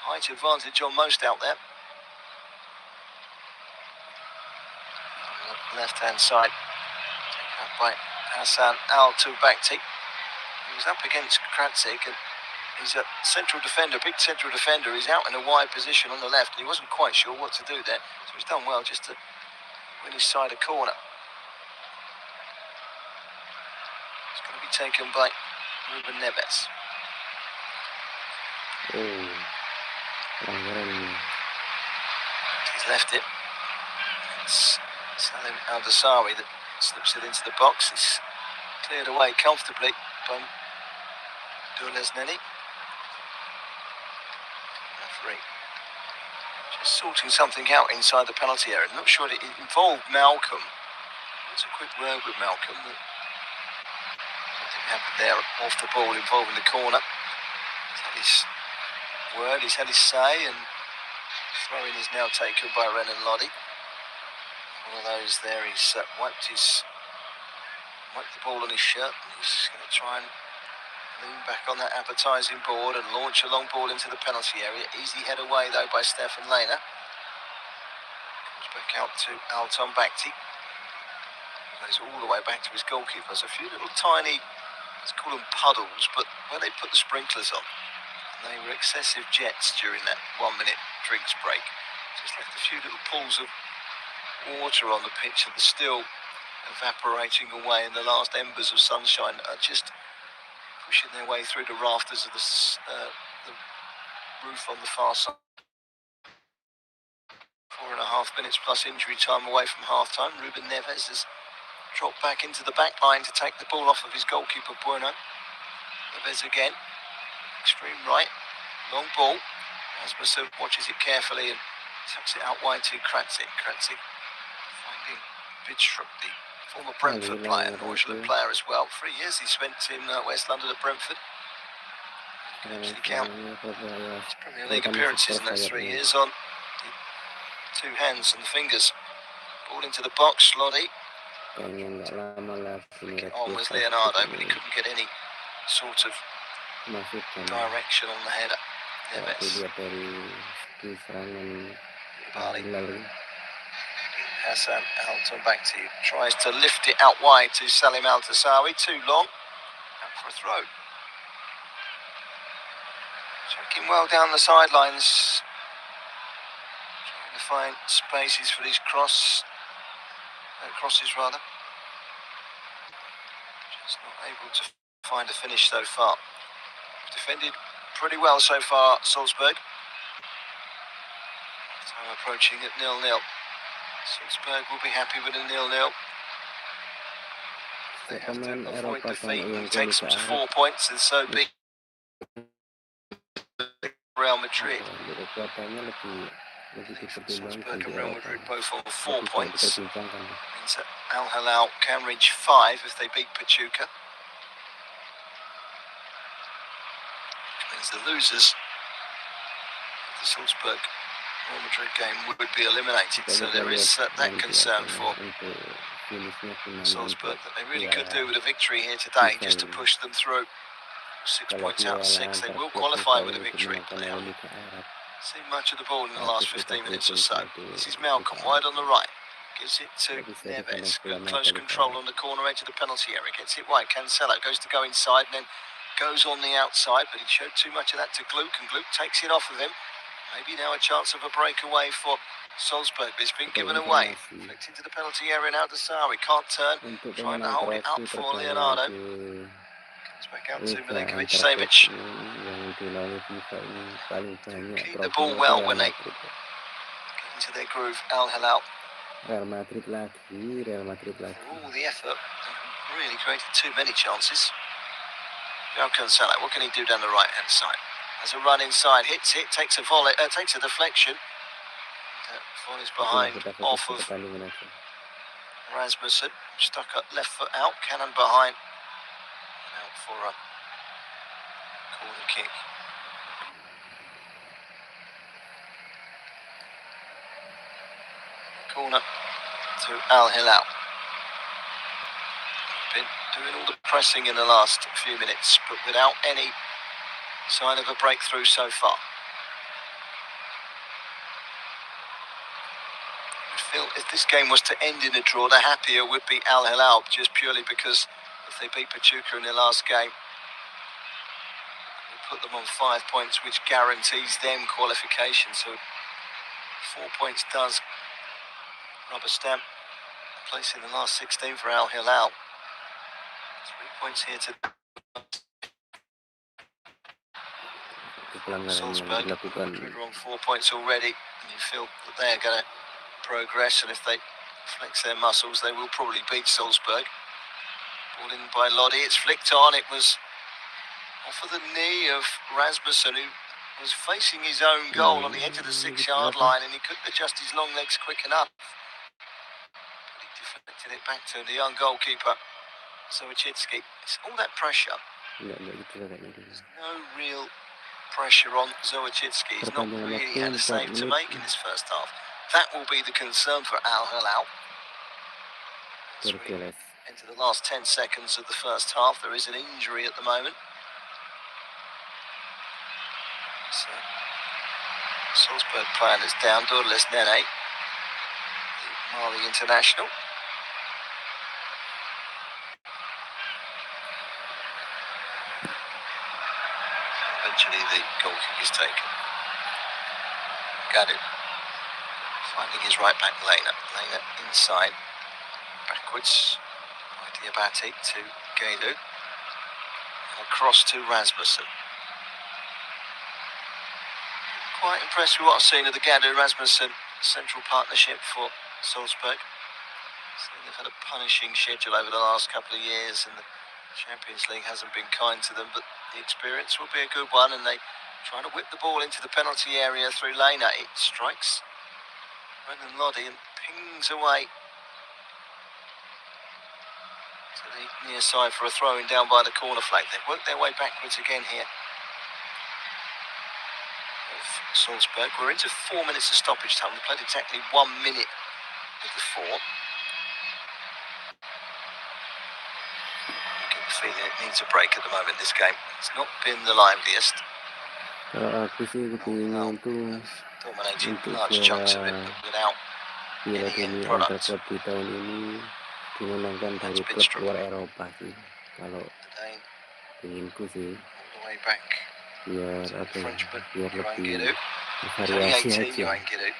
height advantage on most out there. On the left-hand side, taken up by Hassan Al-Tubakti. He was up against Kratzik, and he's a central defender, big central defender. He's out in a wide position on the left, and he wasn't quite sure what to do there. So he's done well just to win his side a corner. It's going to be taken by Ruben Neves. He's left it. It's Salim Al-Dassari that slips it into the box. It's cleared away comfortably by Dulesneni. Referee just sorting something out inside the penalty area. I'm not sure it involved Malcolm. It's a quick word with Malcolm. Something happened there off the ball involving the corner. He's had his word, he's had his say, and throwing is now taken by Renan Lodi. One of those there, he's wiped the ball on his shirt, and he's going to try and lean back on that appetising board and launch a long ball into the penalty area. Easy head away though by Stefan Lehner. Comes back out to Alton Bakti. Goes all the way back to his goalkeeper. There's a few little tiny, let's call them puddles, but where they put the sprinklers on, and they were excessive jets during that 1 minute drinks break. Just left a few little pools of water on the pitch that are still evaporating away in the last embers of sunshine, are just pushing their way through the rafters of the roof on the far side. 4.5 minutes plus injury time away from half-time. Ruben Neves has dropped back into the back line to take the ball off of his goalkeeper, Bueno. Neves again, extreme right, long ball. Rasmussen watches it carefully and tucks it out wide to Kratzik. Kratzik finding Bidstrup, the former Brentford player, an Norwich player as well. 3 years he spent in West London at Brentford. Can actually count his Premier League appearances in those 3 years on the 2 hands and the fingers. Ball into the box, Lodi. It on was Leonardo, but he couldn't get any sort of direction on the header. Neves. Koulibaly. Hassan Al-Tubakti tries to lift it out wide to Salim Al-Dassari. Too long. Out for a throw. Checking well down the sidelines. Trying to find spaces for these crosses rather. Just not able to find a finish so far. Defended pretty well so far, Salzburg. Time approaching at 0-0. Salzburg will be happy with a 0-0. They have to avoid defeat and takes them to 4 points, and so be Real Madrid. lebih Salzburg dipertimbangkan di and Real Eropa. Madrid both on 4 Lebih points. dipertimbangkan. Means that Al-Hilal can reach 5 if they beat Pachuca. Means the losers of the Salzburg Real Madrid game would be eliminated. So there is that concern for untuk finishnya final Salzburg that they really could Piala do with a victory here today just to FIFA ini. push them through. 6 Kalau points out of Piala 6, they will Antarklub qualify FIFA with a ini victory. digunakan They oleh haven't Liga Arab. seen much of the ball in the Patut last kita 15 minutes or perhitung so. sebagai This is Liga Malcolm Arab. wide on the right. Gives it to Tapi saya dipandang Neves. sebelah Good mata close Liga control Arab. on the corner edge of the penalty area. Gets it wide. Cancelo goes to go inside and then goes on the outside, but he showed too much of that to Gluck, and Gluck takes it off of him. Maybe now a chance of a breakaway for Salzburg, but it's been given away. Flicked into the penalty area now to Sarri. Can't turn. Untuk Trying to pemenang hold it up trofi for terbanyak Leonardo. di Comes back out to Liga Milinkovic Antarklub Savic. ini yang dilalui FIFA ini paling banyak Keep the ball trofinya well Real when they Madrid. get into their groove. Al-Hilal. Real Madrid lagi. For all the effort, really created too many chances. Now Cancelo, what can he do down the right-hand side? Has a run inside, hits it, takes a volley, takes a deflection. Volleys behind, off of Rasmussen. Stuck up left foot out, cannon behind. And out for a corner kick. Corner to Al-Hilal. Been doing all the pressing in the last few minutes, but without any sign of a breakthrough so far. I feel if this game was to end in a draw, the happier would be Al-Hilal, just purely because if they beat Pachuca in their last game, it put them on 5 points, which guarantees them qualification. So 4 points does rubber stamp place in the last 16 for Al-Hilal. 3 points here to Salzburg. Madrid are on 4 points already, and you feel that they're going to progress, and if they flex their muscles, they will probably beat Salzburg. Ball in by Lodi, it's flicked on. It was off of the knee of Rasmussen, who was facing his own goal on the edge of the 6-yard line, and he couldn't adjust his long legs quick enough. But he deflected it back to the young goalkeeper, Zoachitsky. It's all that pressure. There's no real pressure on Zoachitsky. He's not really had a save to make in this first half. That will be the concern for Al-Hilal. As we enter the last 10 seconds of the first half, there is an injury at the moment. So, Salzburg player is down, Dorles Nene, the Mali international. Eventually the goal kick is taken. Gadu finding his right back Lena inside, backwards by Diabate to Gadu, and across to Rasmussen. Quite impressed with what I've seen of the Gadu-Rasmussen central partnership for Salzburg. So they've had a punishing schedule over the last couple of years, and the Champions League hasn't been kind to them, but the experience will be a good one, and they trying to whip the ball into the penalty area through Lena. It strikes Brendan Lodi and pings away to the near side for a throw-in down by the corner flag. They've worked their way backwards again here. Salzburg. We're into 4 minutes of stoppage time. We played exactly 1 minute of the 4. I get the feeling it needs a break at the moment, this game. It's not been the liveliest. Kalau aku sih kepinginnya itu Dominating untuk large chunks of it, but without Piala any end Dunia product. Antarklub di tahun ini dimenangkan dari klub luar Eropa sih. Kalau inginku sih All the way back biar to the apa ya, Frenchman, biar Yohan lebih Giroud. bervariasi 18, aja. Yohan Giroud.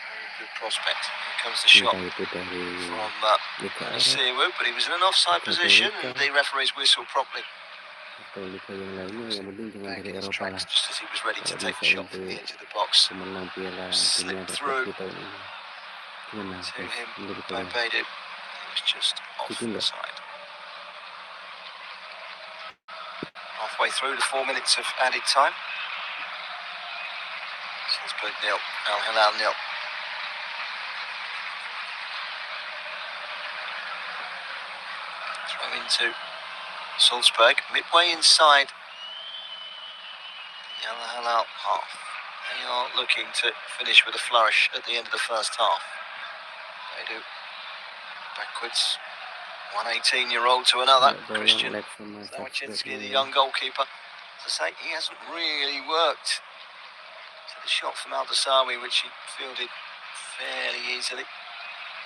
Very good prospect. Here comes the shot Entah itu dari from Liga Arab Seawood, but he was in an offside Liga position, Amerika, and the referee's whistle promptly. atau liga yang lainnya, yang penting jangan Back dari in his Eropa lah. tracks just as he was ready to Kalau take bisa the shot from the untuk edge of the box. pemenang Piala Dunia Slipped Antarklub through di tahun ini. Gimana to guys him menurut by kalian? Beidou. He was just off Setuju the nggak? side. Halfway through the 4 minutes of added time. Salzburg 0, Al-Hilal 0. Throw into Salzburg, midway inside the Al-Hilal half. They are looking to finish with a flourish at the end of the first half. They do. Backwards. One 18-year-old to another. Christian Zawachinski, the young goalkeeper. As I say, he hasn't really worked to the shot from Al-Dasawi, which he fielded fairly easily.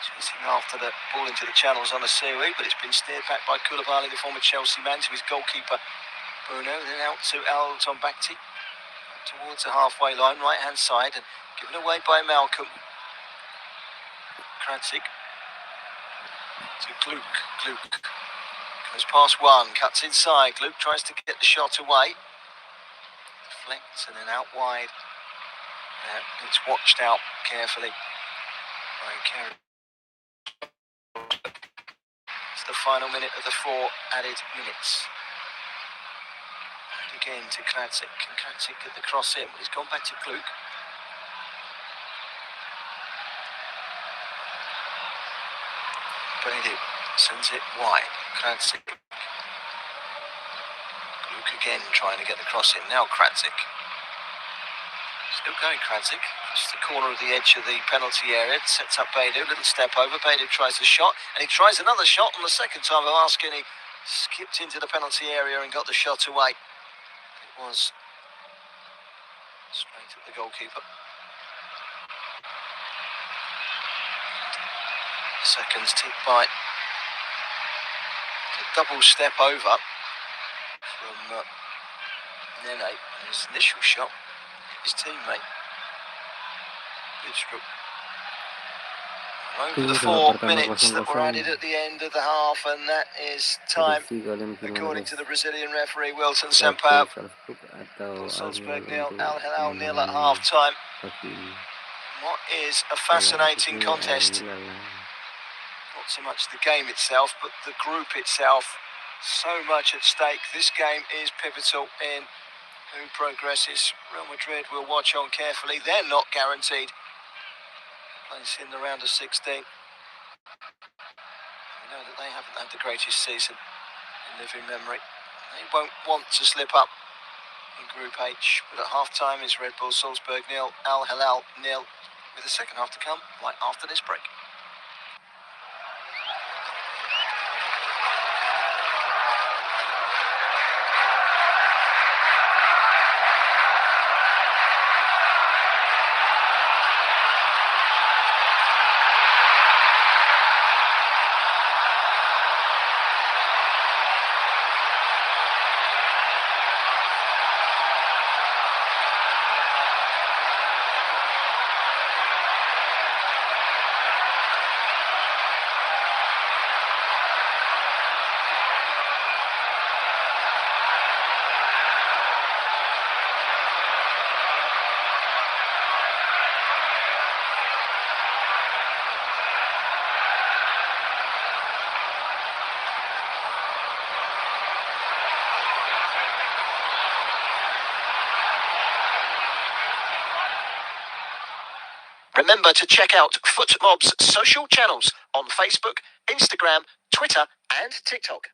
Chasing after the ball into the channels on a seaweed, but it's been steered back by Koulibaly, the former Chelsea man, to his goalkeeper Bruno, then out to Al-Tombakti towards the halfway line, right-hand side, and given away by Malcolm. Kradzik to Gluk goes past one, cuts inside. Gluk tries to get the shot away, deflects and then out wide. It's watched out carefully by Kerry. It's the final minute of the 4 added minutes. And again to Kradzik. Can Kradzik get the cross in? Well, he's gone back to Gluk. Brady sends it wide. Kradzik. Gluk again trying to get the cross in. Now Kradzik. Still going Kradzik. Just the corner of the edge of the penalty area. Sets up Beidou. Little step over. Beidou tries a shot. And he tries another shot on the second time of asking. He skipped into the penalty area and got the shot away. It was straight at the goalkeeper. Seconds ticked by. A double step over from Nene. And his initial shot, his teammate Buildup. Over the 4 minutes that were added at the end of the half, and that is time, according to the Brazilian referee Wilton Sampaio. Salzburg 0, Al-Hilal 0 at half time. What is a fascinating contest. Not so much the game itself, but the group itself. So much at stake. This game is pivotal in who progresses. Real Madrid will watch on carefully. They're not guaranteed place in the round of 16. We know that they haven't had the greatest season in living memory. They won't want to slip up in Group H, but at half-time is Red Bull Salzburg 0, Al-Hilal 0, with the second half to come right after this break. Remember to check out FootMob's social channels on Facebook, Instagram, Twitter and TikTok.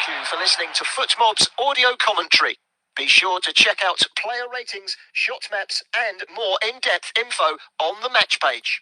Thank you for listening to FootMob's audio commentary. Be sure to check out player ratings, shot maps and more in-depth info on the match page.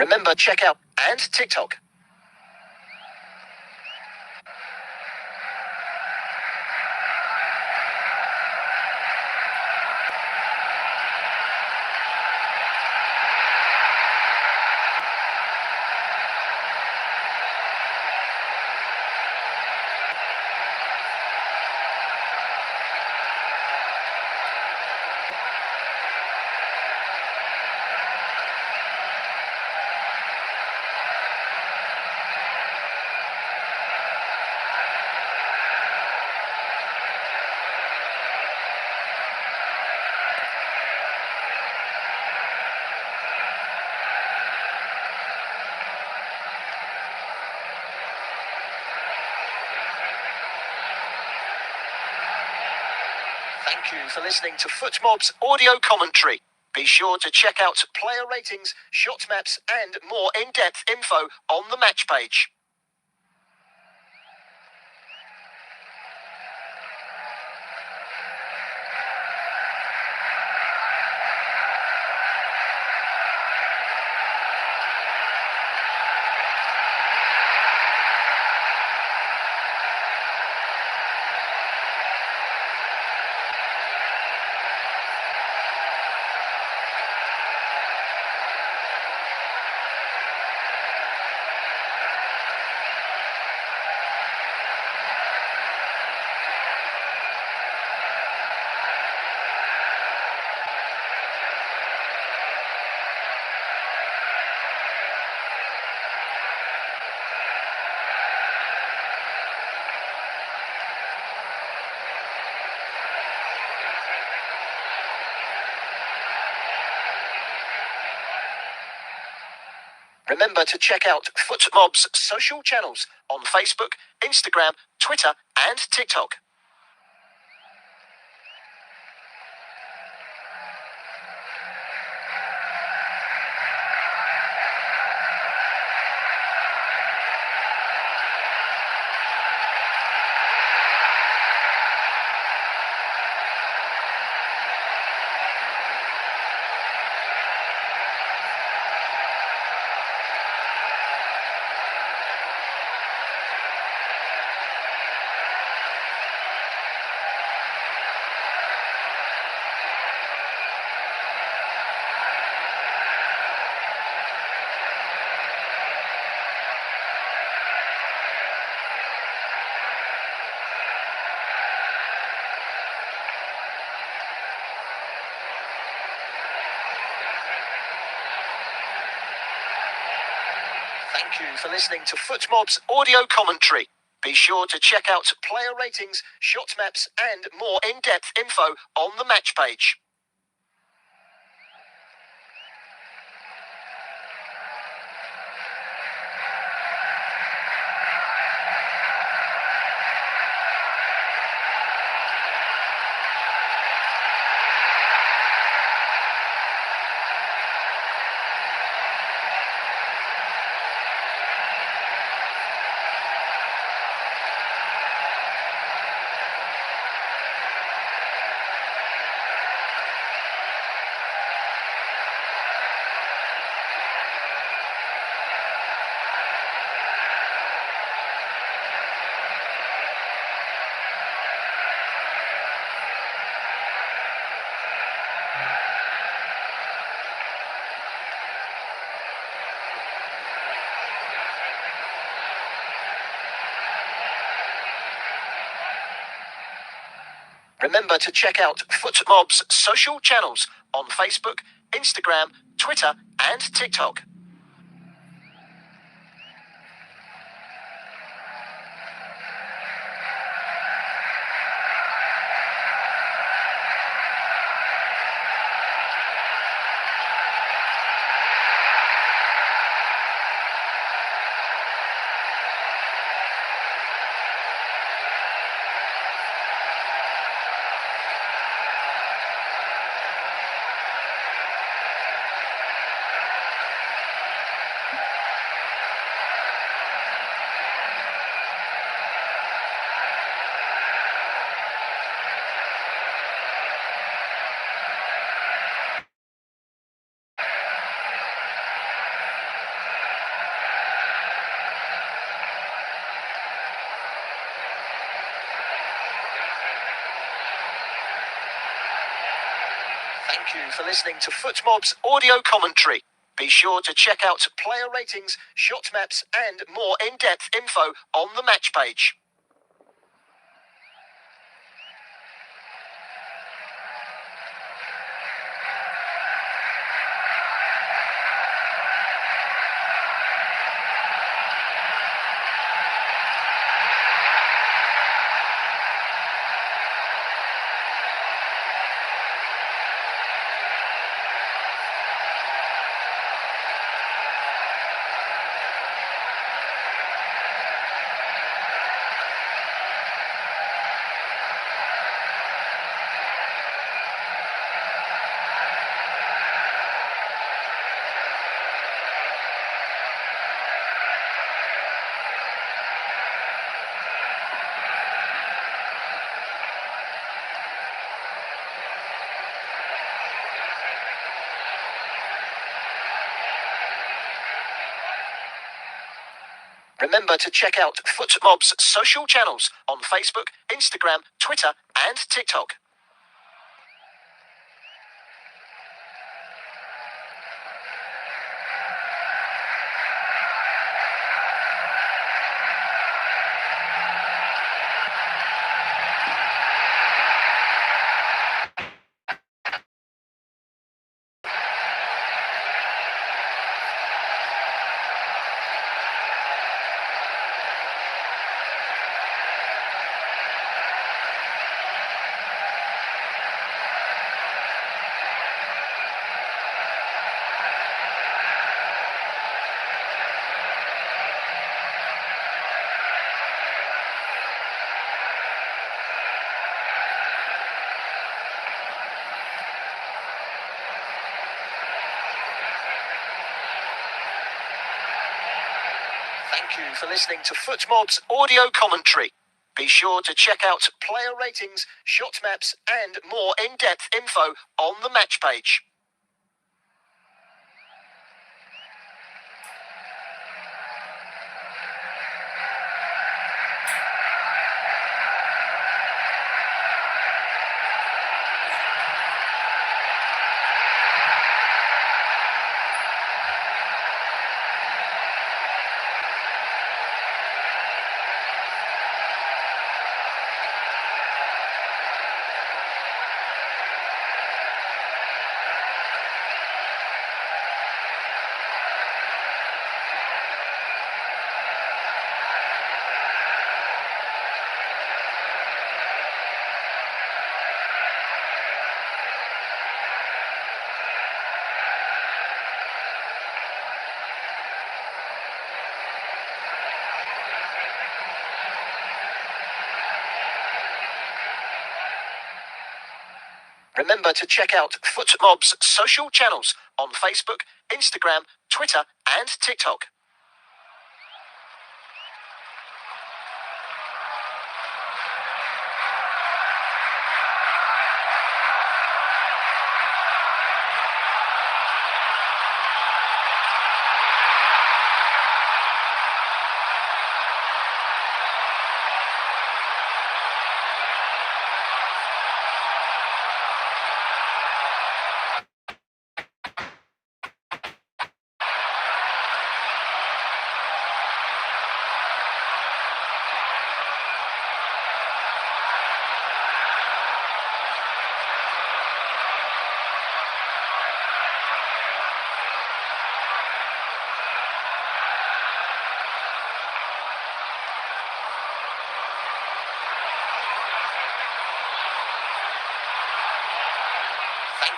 Remember, check out and TikTok. Thank you for listening to FootMob's audio commentary. Be sure to check out player ratings, shot maps, and more in-depth info on the match page. Remember to check out FootMob's social channels on Facebook, Instagram, Twitter, and TikTok. Thank you for listening to FootMob's audio commentary. Be sure to check out player ratings, shot maps, and more in-depth info on the match page. Remember to check out FootMob's social channels on Facebook, Instagram, Twitter, and TikTok. Thank you for listening to FootMob's audio commentary. Be sure to check out player ratings, shot maps, and more in-depth info on the match page. Remember to check out FootMob's social channels on Facebook, Instagram, Twitter, and TikTok. Thank you for listening to FootMob's audio commentary. Be sure to check out player ratings, shot maps, and more in-depth info on the match page. Remember to check out FootMob's social channels on Facebook, Instagram, Twitter, and TikTok.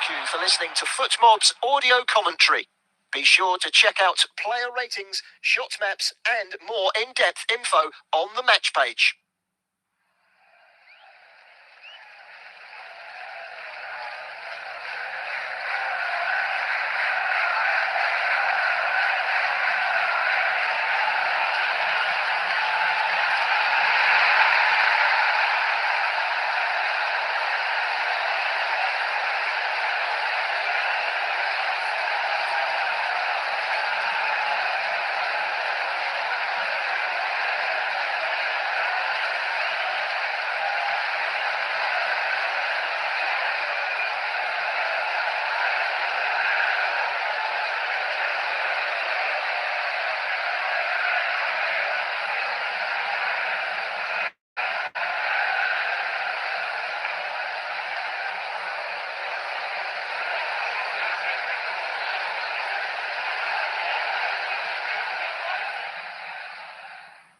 Thank you for listening to FootMob's audio commentary. Be sure to check out player ratings, shot maps, and more in-depth info on the match page.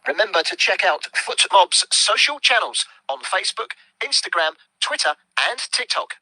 Remember to check out FootMob's social channels on Facebook, Instagram, Twitter and TikTok.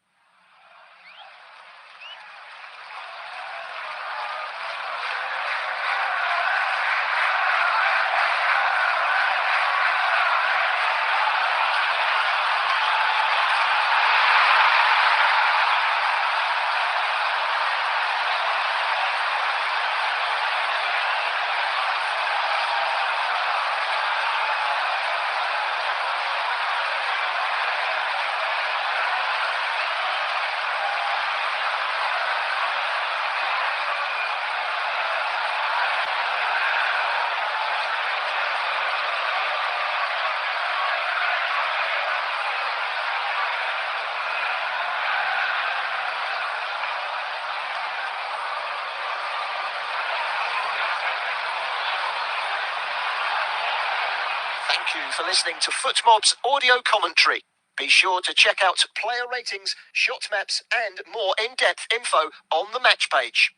Thank you for listening to FootMob's audio commentary. Be sure to check out player ratings, shot maps and more in-depth info on the match page.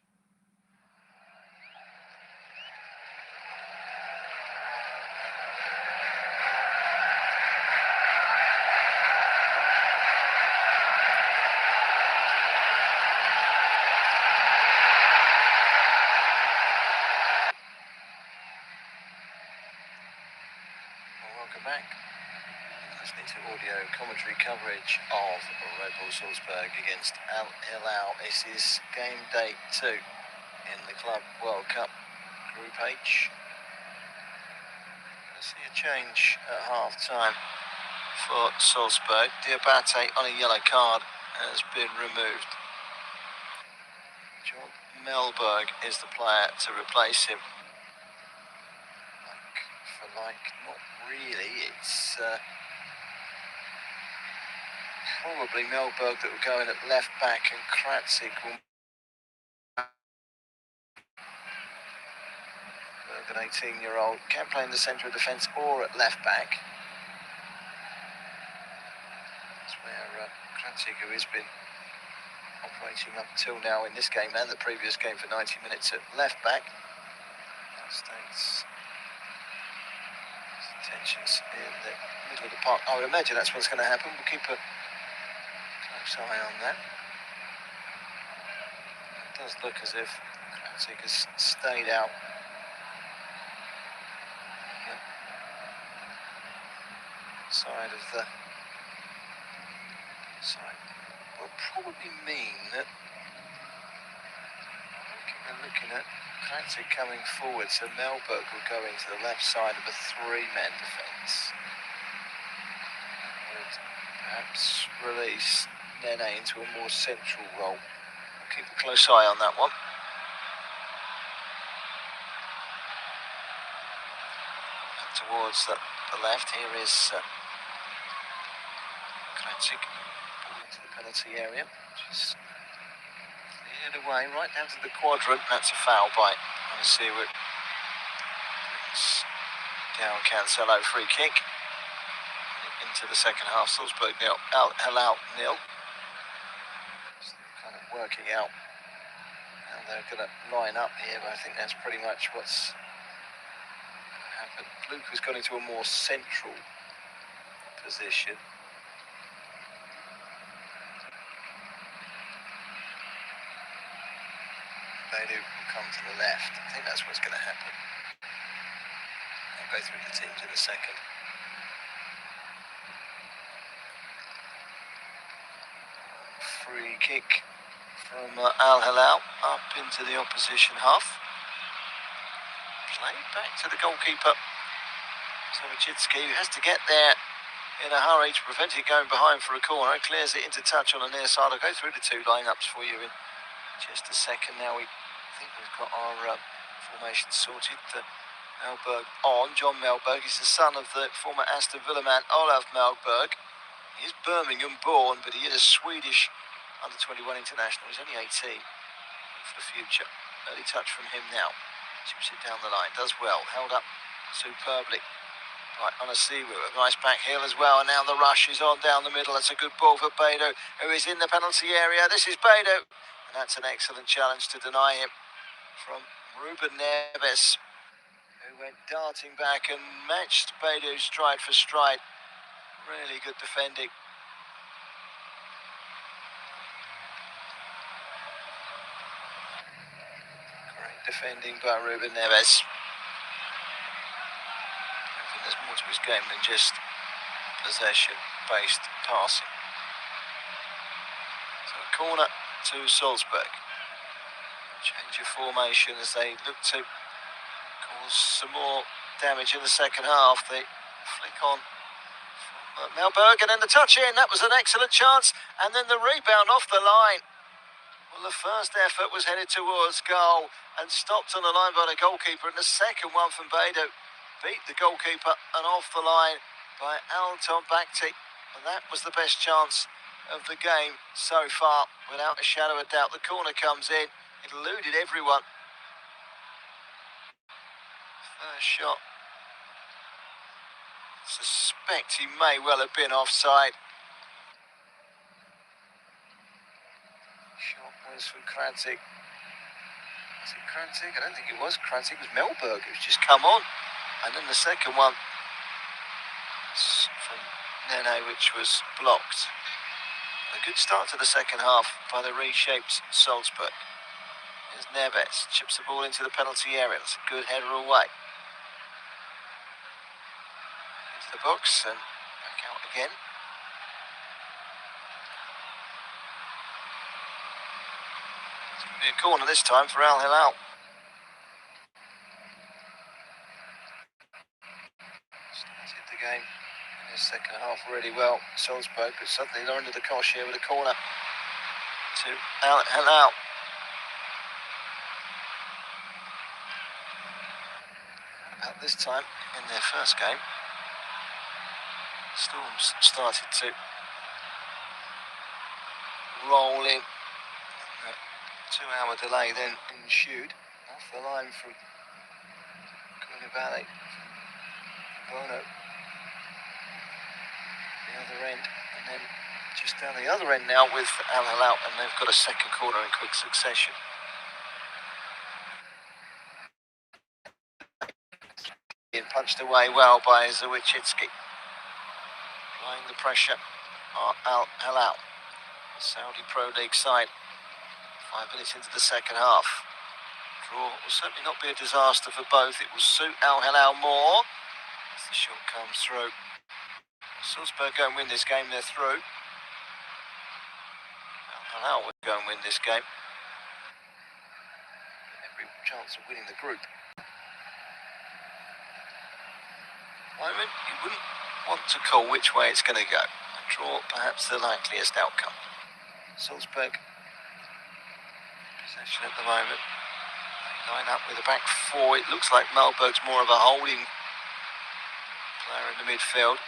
Welcome back. Listening to audio commentary coverage of Red Bull Salzburg against Al-Hilal. This is game day 2 in the Club World Cup Group H. I see a change at half-time for Salzburg. Diabate on a yellow card has been removed. John Melberg is the player to replace him. Like for like, not really. It's probably Melberg that will go in at left back and Kratzig will an 18-year-old can play in the centre of defence or at left back. That's where Kratzig, who has been operating up until now in this game and the previous game for 90 minutes at left back. States tensions in the middle of the park. I would imagine that's what's going to happen. We'll keep a close eye on that. It does look as if Kratzig has stayed out. Side of the side will probably mean that looking at Kratzig coming forward, so Melberg will go into the left side of a 3-man defence. Would perhaps release Nene into a more central role. We'll keep a close eye on that one. And towards the left, here is Kratzig into the penalty area, which is cleared away right down to the quadrant. That's a foul by Al-Hilal. Down Cancelo, free kick into the second half. Salzburg 0, Al-Hilal 0. Still kind of working out how they're going to line up here, but I think that's pretty much what's happened. Luke has gone into a more central position. Baydu will come to the left. I think that's what's going to happen. I'll go through the teams in a second. Free kick from Al-Hilal up into the opposition half. Played back to the goalkeeper, Savachitsky, who has to get there in a hurry to prevent it going behind for a corner. Clears it into touch on the near side. I'll go through the two lineups for you in just a second. Now we think we've got our formation sorted. Melberg on. John Melberg is the son of the former Aston Villa man Olaf Melberg. He is Birmingham born, but he is a Swedish under-21 international. He's only 18 for the future. Early touch from him now. Chips it down the line. Does well. Held up superbly. Right, on a Seawoo, a nice back heel as well, and now the rush is on down the middle. That's a good ball for Baydu, who is in the penalty area. This is Baydu, and that's an excellent challenge to deny him from Ruben Neves, who went darting back and matched Beidou stride for stride. Really good defending. Great defending by Ruben Neves. I think there's more to his game than just possession-based passing. So a corner to Salzburg. Change of formation as they look to cause some more damage in the second half. They flick on from Melberg, and then the touch in. That was an excellent chance, and then the rebound off the line. Well, the first effort was headed towards goal and stopped on the line by the goalkeeper, and the second one from Beidou beat the goalkeeper and off the line by Al-Hilal. And that was the best chance of the game so far, without a shadow of doubt. The corner comes in, it eluded everyone. First shot. Suspect he may well have been offside. Shot was from Krantic. Was it Krantic? I don't think it was Krantic. It was Melberg who's just come on. And then the second one from Nene, which was blocked. A good start to the second half by the reshaped Salzburg. Here's Neves, chips the ball into the penalty area. That's a good header away. Into the box and back out again. It's going to be a corner this time for Al-Hilal. Started the game in the second half really well, Salzburg, but suddenly they're under the cosh here with a corner to Al-Hilal. About this time in their first game, Storms started to roll in. A 2-hour delay then ensued. Off the line from Valley, Bono, the other end, and then just down the other end now with Al-Hilal, and they've got a second corner in quick succession. Punched away well by Zawicicki. Applying the pressure on Al-Hilal, Saudi Pro League side. 5 minutes into the second half. Draw will certainly not be a disaster for both. It will suit Al-Hilal more as the shot comes through. Salzburg go and win this game, they're through. Al-Hilal will go and win this game. Every chance of winning the group. Moment, you wouldn't want to call which way it's going to go. A draw, perhaps the likeliest outcome. Salzburg possession at the moment. They line up with a back four. It looks like Melberg's more of a holding player in the midfield.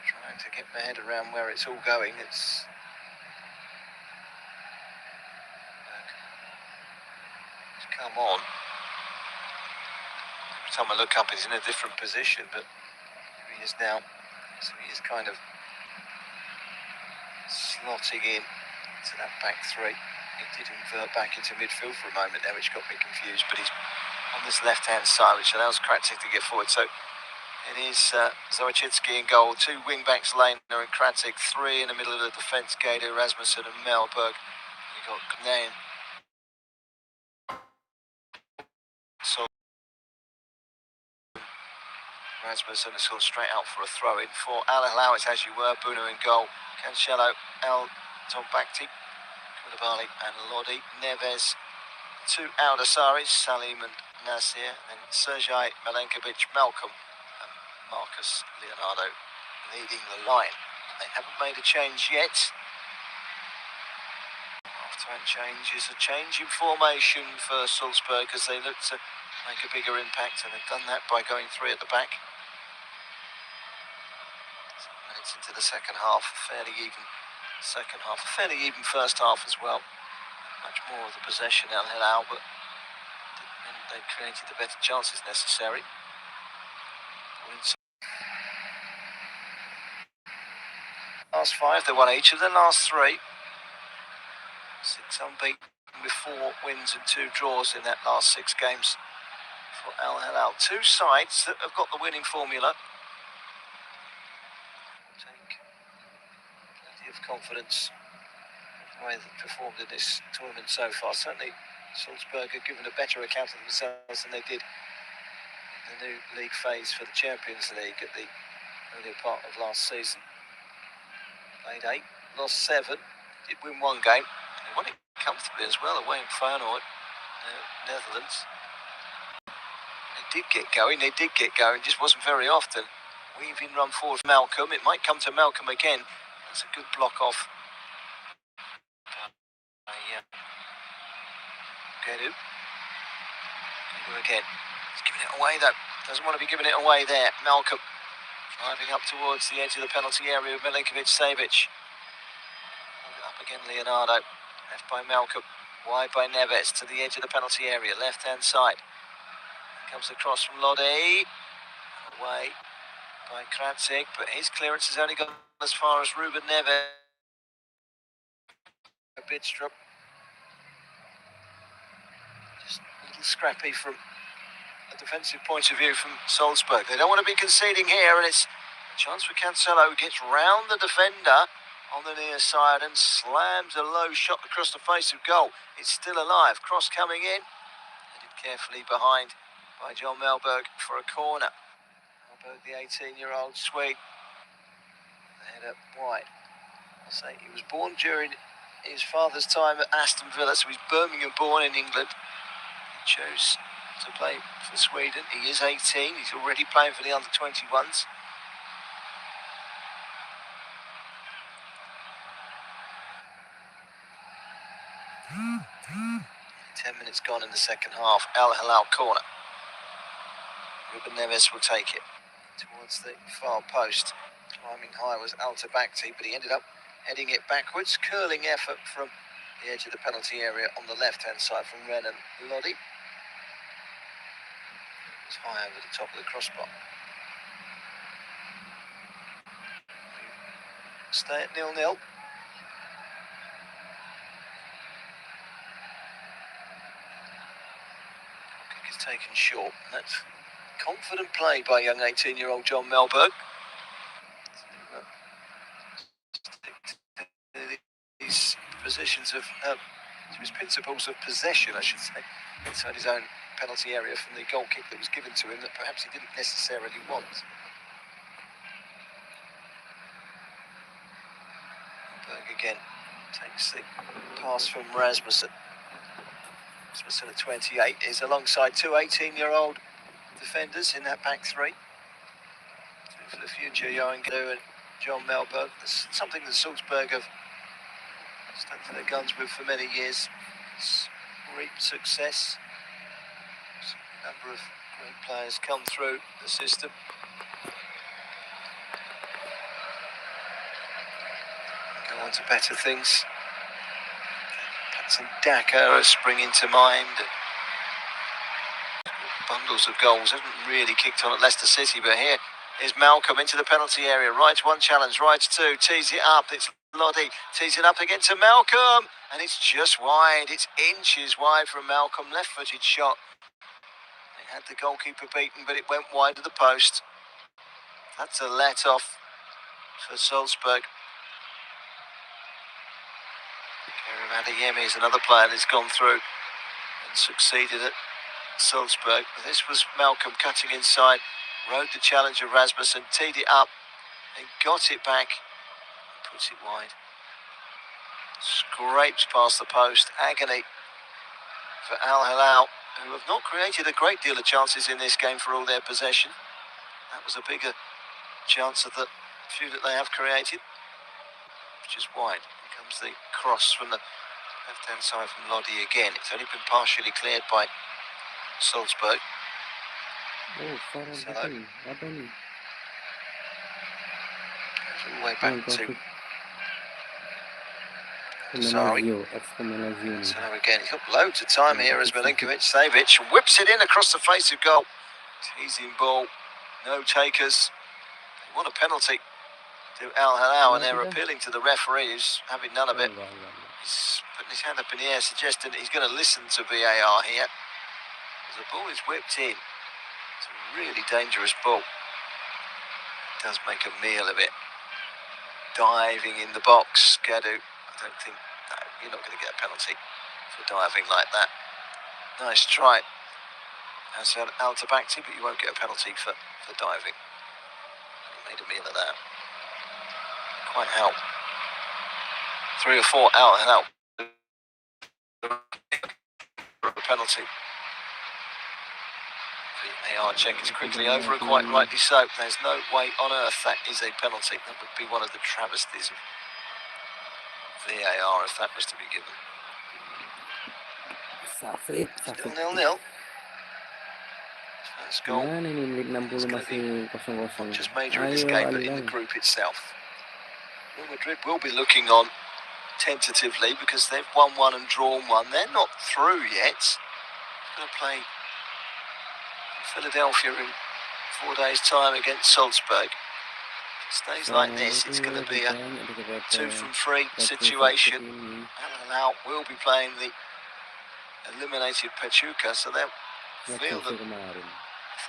Trying to get my head around where it's all going. It's come on. Every time I look up, he's in a different position, but here he is now. So he is kind of slotting in to that back three. He did invert back into midfield for a moment there, which got me confused, but he's on this left-hand side, which allows Krantic to get forward. So it is Zawicicki in goal, 2 wing-backs, Lehner and Krantic, 3 in the middle of the defence, Gato, Rasmussen and Melberg. You've got Gnain. So Rasmussen is sort of straight out for a throw-in. For Al-Hilal, it's as you were, Bruno in goal, Cancelo, Al-Hilal, Koulibaly and Lodi, Neves, 2 Aldasaris, Salim and Nasir, and then Sergej Milenkovic, Malcolm and Marcus Leonardo leading the line. They haven't made a change yet. Half-time change is a change in formation for Salzburg as they look to make a bigger impact, and they've done that by going 3 at the back. Minutes into the second half, fairly even second half, a fairly even first half as well. Much more of the possession Al-Hilal, but didn't mean they created the better chances necessary. Last 5, they won each of their last 3. 6 unbeaten with 4 wins and 2 draws in that last 6 games for Al-Hilal. 2 sides that have got the winning formula. Take plenty of confidence in the way they've performed in this tournament so far. Certainly Salzburg have given a better account of themselves than they did in the new league phase for the Champions League at the earlier part of last season. Played 8, lost 7, did win 1 game. They won it comfortably as well away in Feyenoord, Netherlands. They did get going, just wasn't very often. Weaving run forward for Malcolm, it might come to Malcolm again. That's a good block off. Gedu again. He's giving it away though. Doesn't want to be giving it away there. Malcolm driving up towards the edge of the penalty area with Milinkovic-Savic. Up again, Leonardo. Left by Malcolm. Wide by Neves to the edge of the penalty area. Left hand side. Comes across from Lodi. Away by Kranjčík, but his clearance has only gone as far as Ruben Neves. Bidstrup. Just a little scrappy from a defensive point of view from Salzburg. They don't want to be conceding here, and it's a chance for Cancelo, who gets round the defender on the near side and slams a low shot across the face of goal. It's still alive. Cross coming in. Headed carefully behind by John Melberg for a corner. Melberg, the 18-year-old Swede. Head up wide. I'll say he was born during his father's time at Aston Villa, so he's Birmingham born in England. He chose to play for Sweden. He is 18. He's already playing for the under-21s. 10 minutes gone in the second half. Al-Hilal corner. Ruben Neves will take it towards the far post. Climbing high was Al-Tabakti, but he ended up heading it backwards. Curling effort from the edge of the penalty area on the left-hand side from Renan Lodi. It's high over the top of the crossbar. Stay at 0-0. Kick is taken short. That's confident play by young 18-year-old John Melberg. These positions of his principles of possession, I should say, inside his own penalty area from the goal kick that was given to him that perhaps he didn't necessarily want. Berg again takes the pass from Rasmussen. Rasmussen at 28 is alongside 2 18-year-old defenders in that back three. Two for the future, Johan Gedu and John Melberg. That's something that Salzburg have stuck to their guns with for many years. It's reaped success. A number of great players come through the system. Go on to better things. Patson Daka springing to mind. Bundles of goals. Hasn't really kicked on at Leicester City, but here is Malcolm into the penalty area. Rides one challenge, rides two, tees it up. It's Lodi, tees it up again to Malcolm, and it's just wide. It's inches wide from Malcolm. Left-footed shot. It had the goalkeeper beaten, but it went wide of the post. That's a let-off for Salzburg. Kerim Adeyemi is another player that's gone through and succeeded at Salzburg. This was Malcolm cutting inside, rode the challenge of Rasmussen, teed it up, and got it back, and puts it wide. Scrapes past the post. Agony for Al-Hilal, who have not created a great deal of chances in this game for all their possession. That was a bigger chance of the few that they have created. Just wide. Here comes the cross from the left-hand side from Lodi again. It's only been partially cleared by Salzburg. Oh, parah begini. Apa ini? All the way back to Lazio. So again, he's got loads of time here as Milinkovic-Savic whips it in across the face of goal. Teasing ball, no takers. What a penalty. to Al-Hilal, and they're appealing to the referee, who's having none of it. He's putting his hand up in the air, suggesting that he's going to listen to VAR here. The ball is whipped in. It's a really dangerous ball. Does make a meal of it. Diving in the box, Gadu. I don't think, no, you're not going to get a penalty for diving like that. Nice try. As Al-Tabakti, but you won't get a penalty for diving. He made a meal of that. Quite out. 3 or 4 out and out. A penalty. The AR check is quickly over, and quite rightly so. There's no way on earth that is a penalty. That would be one of the travesties of VAR if that was to be given. Still 0-0. First goal. It's going to be not just major in this game, but in the group itself. Real Madrid will be looking on tentatively because they've won 1 and drawn 1. They're not through yet. They're going to play Philadelphia in 4 days' time against Salzburg. If it stays like this, it's going to be a 2 from 3 situation. Al-Hilal will be playing the eliminated Pachuca, so they'll feel that if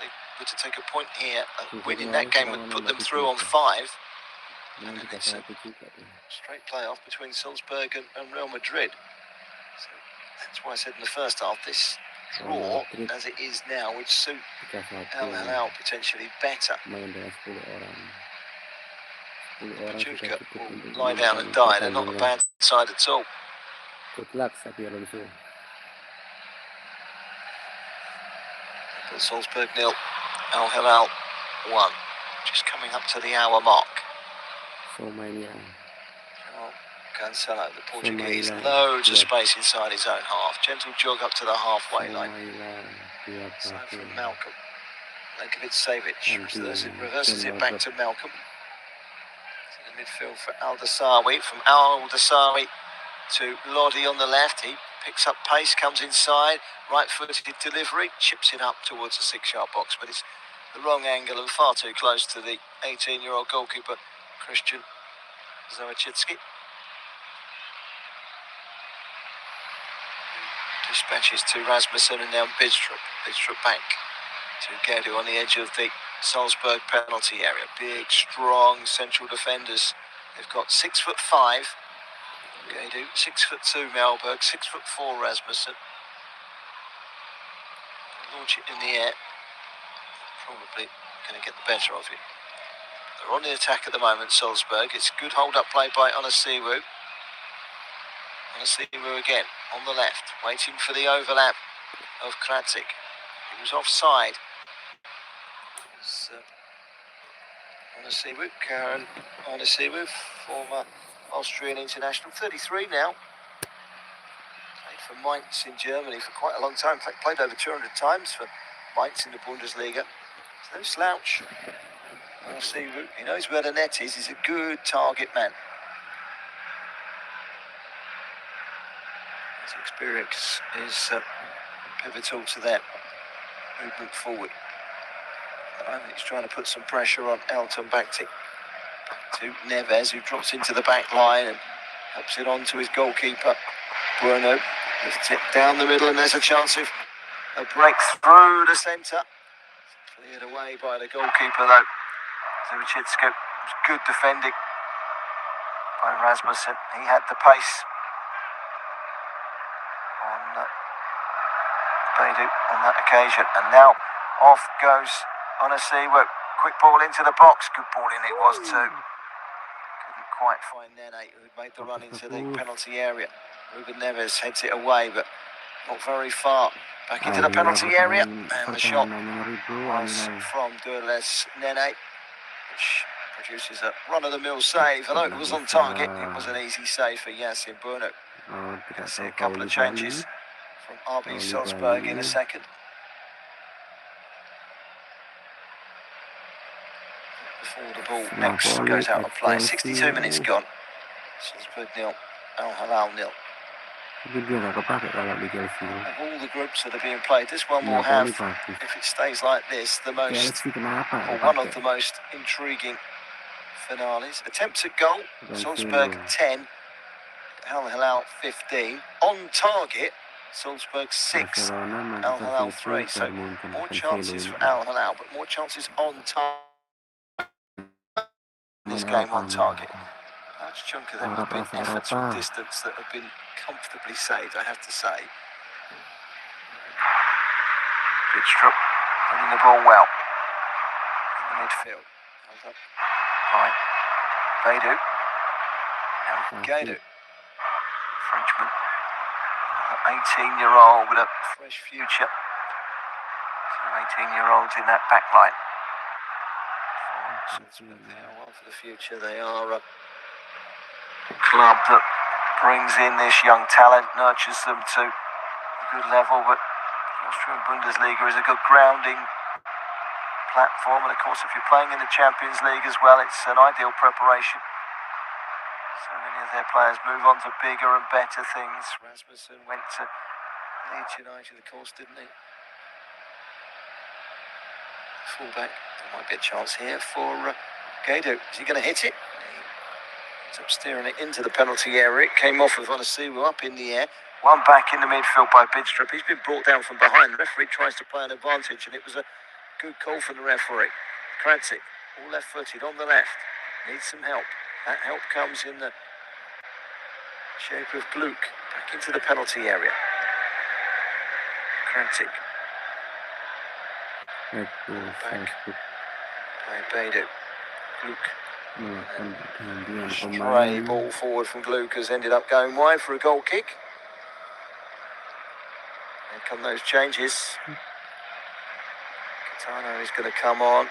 they were to take a point here, winning that game would put them through on 5. And it's a straight playoff between Salzburg and Real Madrid. So that's why I said in the first half, this draw, as it is now, would suit Al-Hilal potentially better. Pachuca will lie down and die. They're not a bad side at all. Good luck, Sapi Alonso. Salzburg 0, Al-Hilal 1. Just coming up to the hour mark. Cancelo, the Portuguese, loads of space inside his own half. Gentle jog up to the halfway line. So from Malcolm. Lenkovic reverses it back to Malcolm. To the midfield for Al-Dasawi. From Al-Dasawi to Lodi on the left. He picks up pace, comes inside. Right-footed delivery, chips it up towards the 6-yard box. But it's the wrong angle and far too close to the 18-year-old goalkeeper, Christian Zawachitsky. Dispatches to Rasmussen and now Bidstrup. Bidstrup back to Gadu on the edge of the Salzburg penalty area. Big, strong central defenders. They've got 6'5" Gadu, 6'2" Malberg, 6'4" Rasmussen. Launch it in the air. Probably going to get the better of it. They're on the attack at the moment, Salzburg. It's good hold-up play by Onisiwu. Onisiwu again, on the left, waiting for the overlap of Kratic. He was offside. Onisiwu, Karen Onisiwu, former Austrian international, 33 now. Played for Mainz in Germany for quite a long time. Played over 200 times for Mainz in the Bundesliga. No slouch. Onisiwu, he knows where the net is. He's a good target man. His experience is pivotal to their movement forward. At the moment, he's trying to put some pressure on Al-Tabakti. To Neves, who drops into the back line and helps it on to his goalkeeper, Bruno. Lifts it down the middle, and there's a chance of a break through the centre. Cleared away by the goalkeeper, though. Zawachitsky. Good defending by Rasmussen. He had the pace on Beidou on that occasion. And now off goes Onisiwu. Quick ball into the box. Good ball in it was too. Couldn't quite find Nene, who had made the run into the penalty area. Ruben Neves heads it away, but not very far. Back into the penalty area, and the shot was from Durles Nene, which produces a run-of-the-mill save. Although it was on target, it was an easy save for Yasin Bruno. Can see a couple of changes from RB Salzburg in a second. Before the ball next goes out of play. 62 minutes gone. Salzburg 0, Al-Hilal 0. Of all the groups that are being played, this one will have, if it stays like this, the most, or one of the most intriguing finales. Attempts at goal, Salzburg 10, Al-Hilal 15. On target, Salzburg 6, Al-Hilal 3. So more chances for Al-Hilal, but more chances on target. This game on target. A large chunk of them have been efforts from distance that have been comfortably saved, I have to say. Bidstrup running the ball well in the midfield. Held up by Beidou. Now Gaidu, Frenchman, 18-year-old with a fresh future. 18-year-olds in that back line. They are one for the future. They are a club that brings in this young talent, nurtures them to a good level, but the Austrian Bundesliga is a good grounding platform, and of course if you're playing in the Champions League as well, it's an ideal preparation. So many of their players move on to bigger and better things. Rasmussen went to Leeds United, of course, didn't he? Fullback, there might be a chance here for Gaidu. Is he going to hit it? He's up steering it into the penalty area. It came off with Onisiwu up in the air. One back in the midfield by Bidstrup. He's been brought down from behind. The referee tries to play an advantage, and it was a good call from the referee. Krantic, all left-footed on the left. Needs some help. That help comes in the shape of Gluck. Back into the penalty area. Krantic. Back by Beidou. Gluck. Stray ball forward from Gluck has ended up going wide for a goal kick. Here come those changes. Catano is going to come on.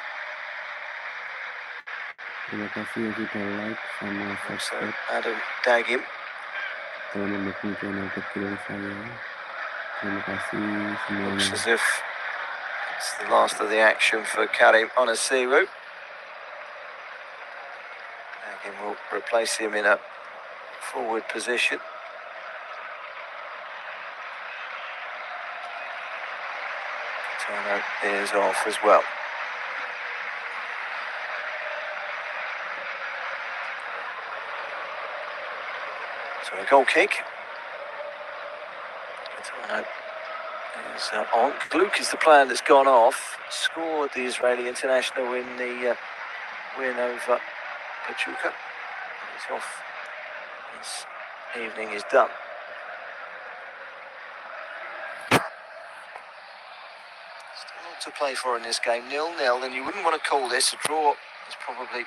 Terima kasih yang sudah like sama subscribe. Adam Dagim. Telah mendukung channel kecil saya. Terima kasih semuanya. Looks as if it's the last of the action for Karim Onisiwu. Dagim will replace him in a forward position. Catano is off as well. So a goal kick. Is on. Gluck is the player that's gone off. Scored the Israeli international in the win over Pachuca. He's off. This evening is done. Still a lot to play for in this game. 0-0, and you wouldn't want to call this a draw. It's probably a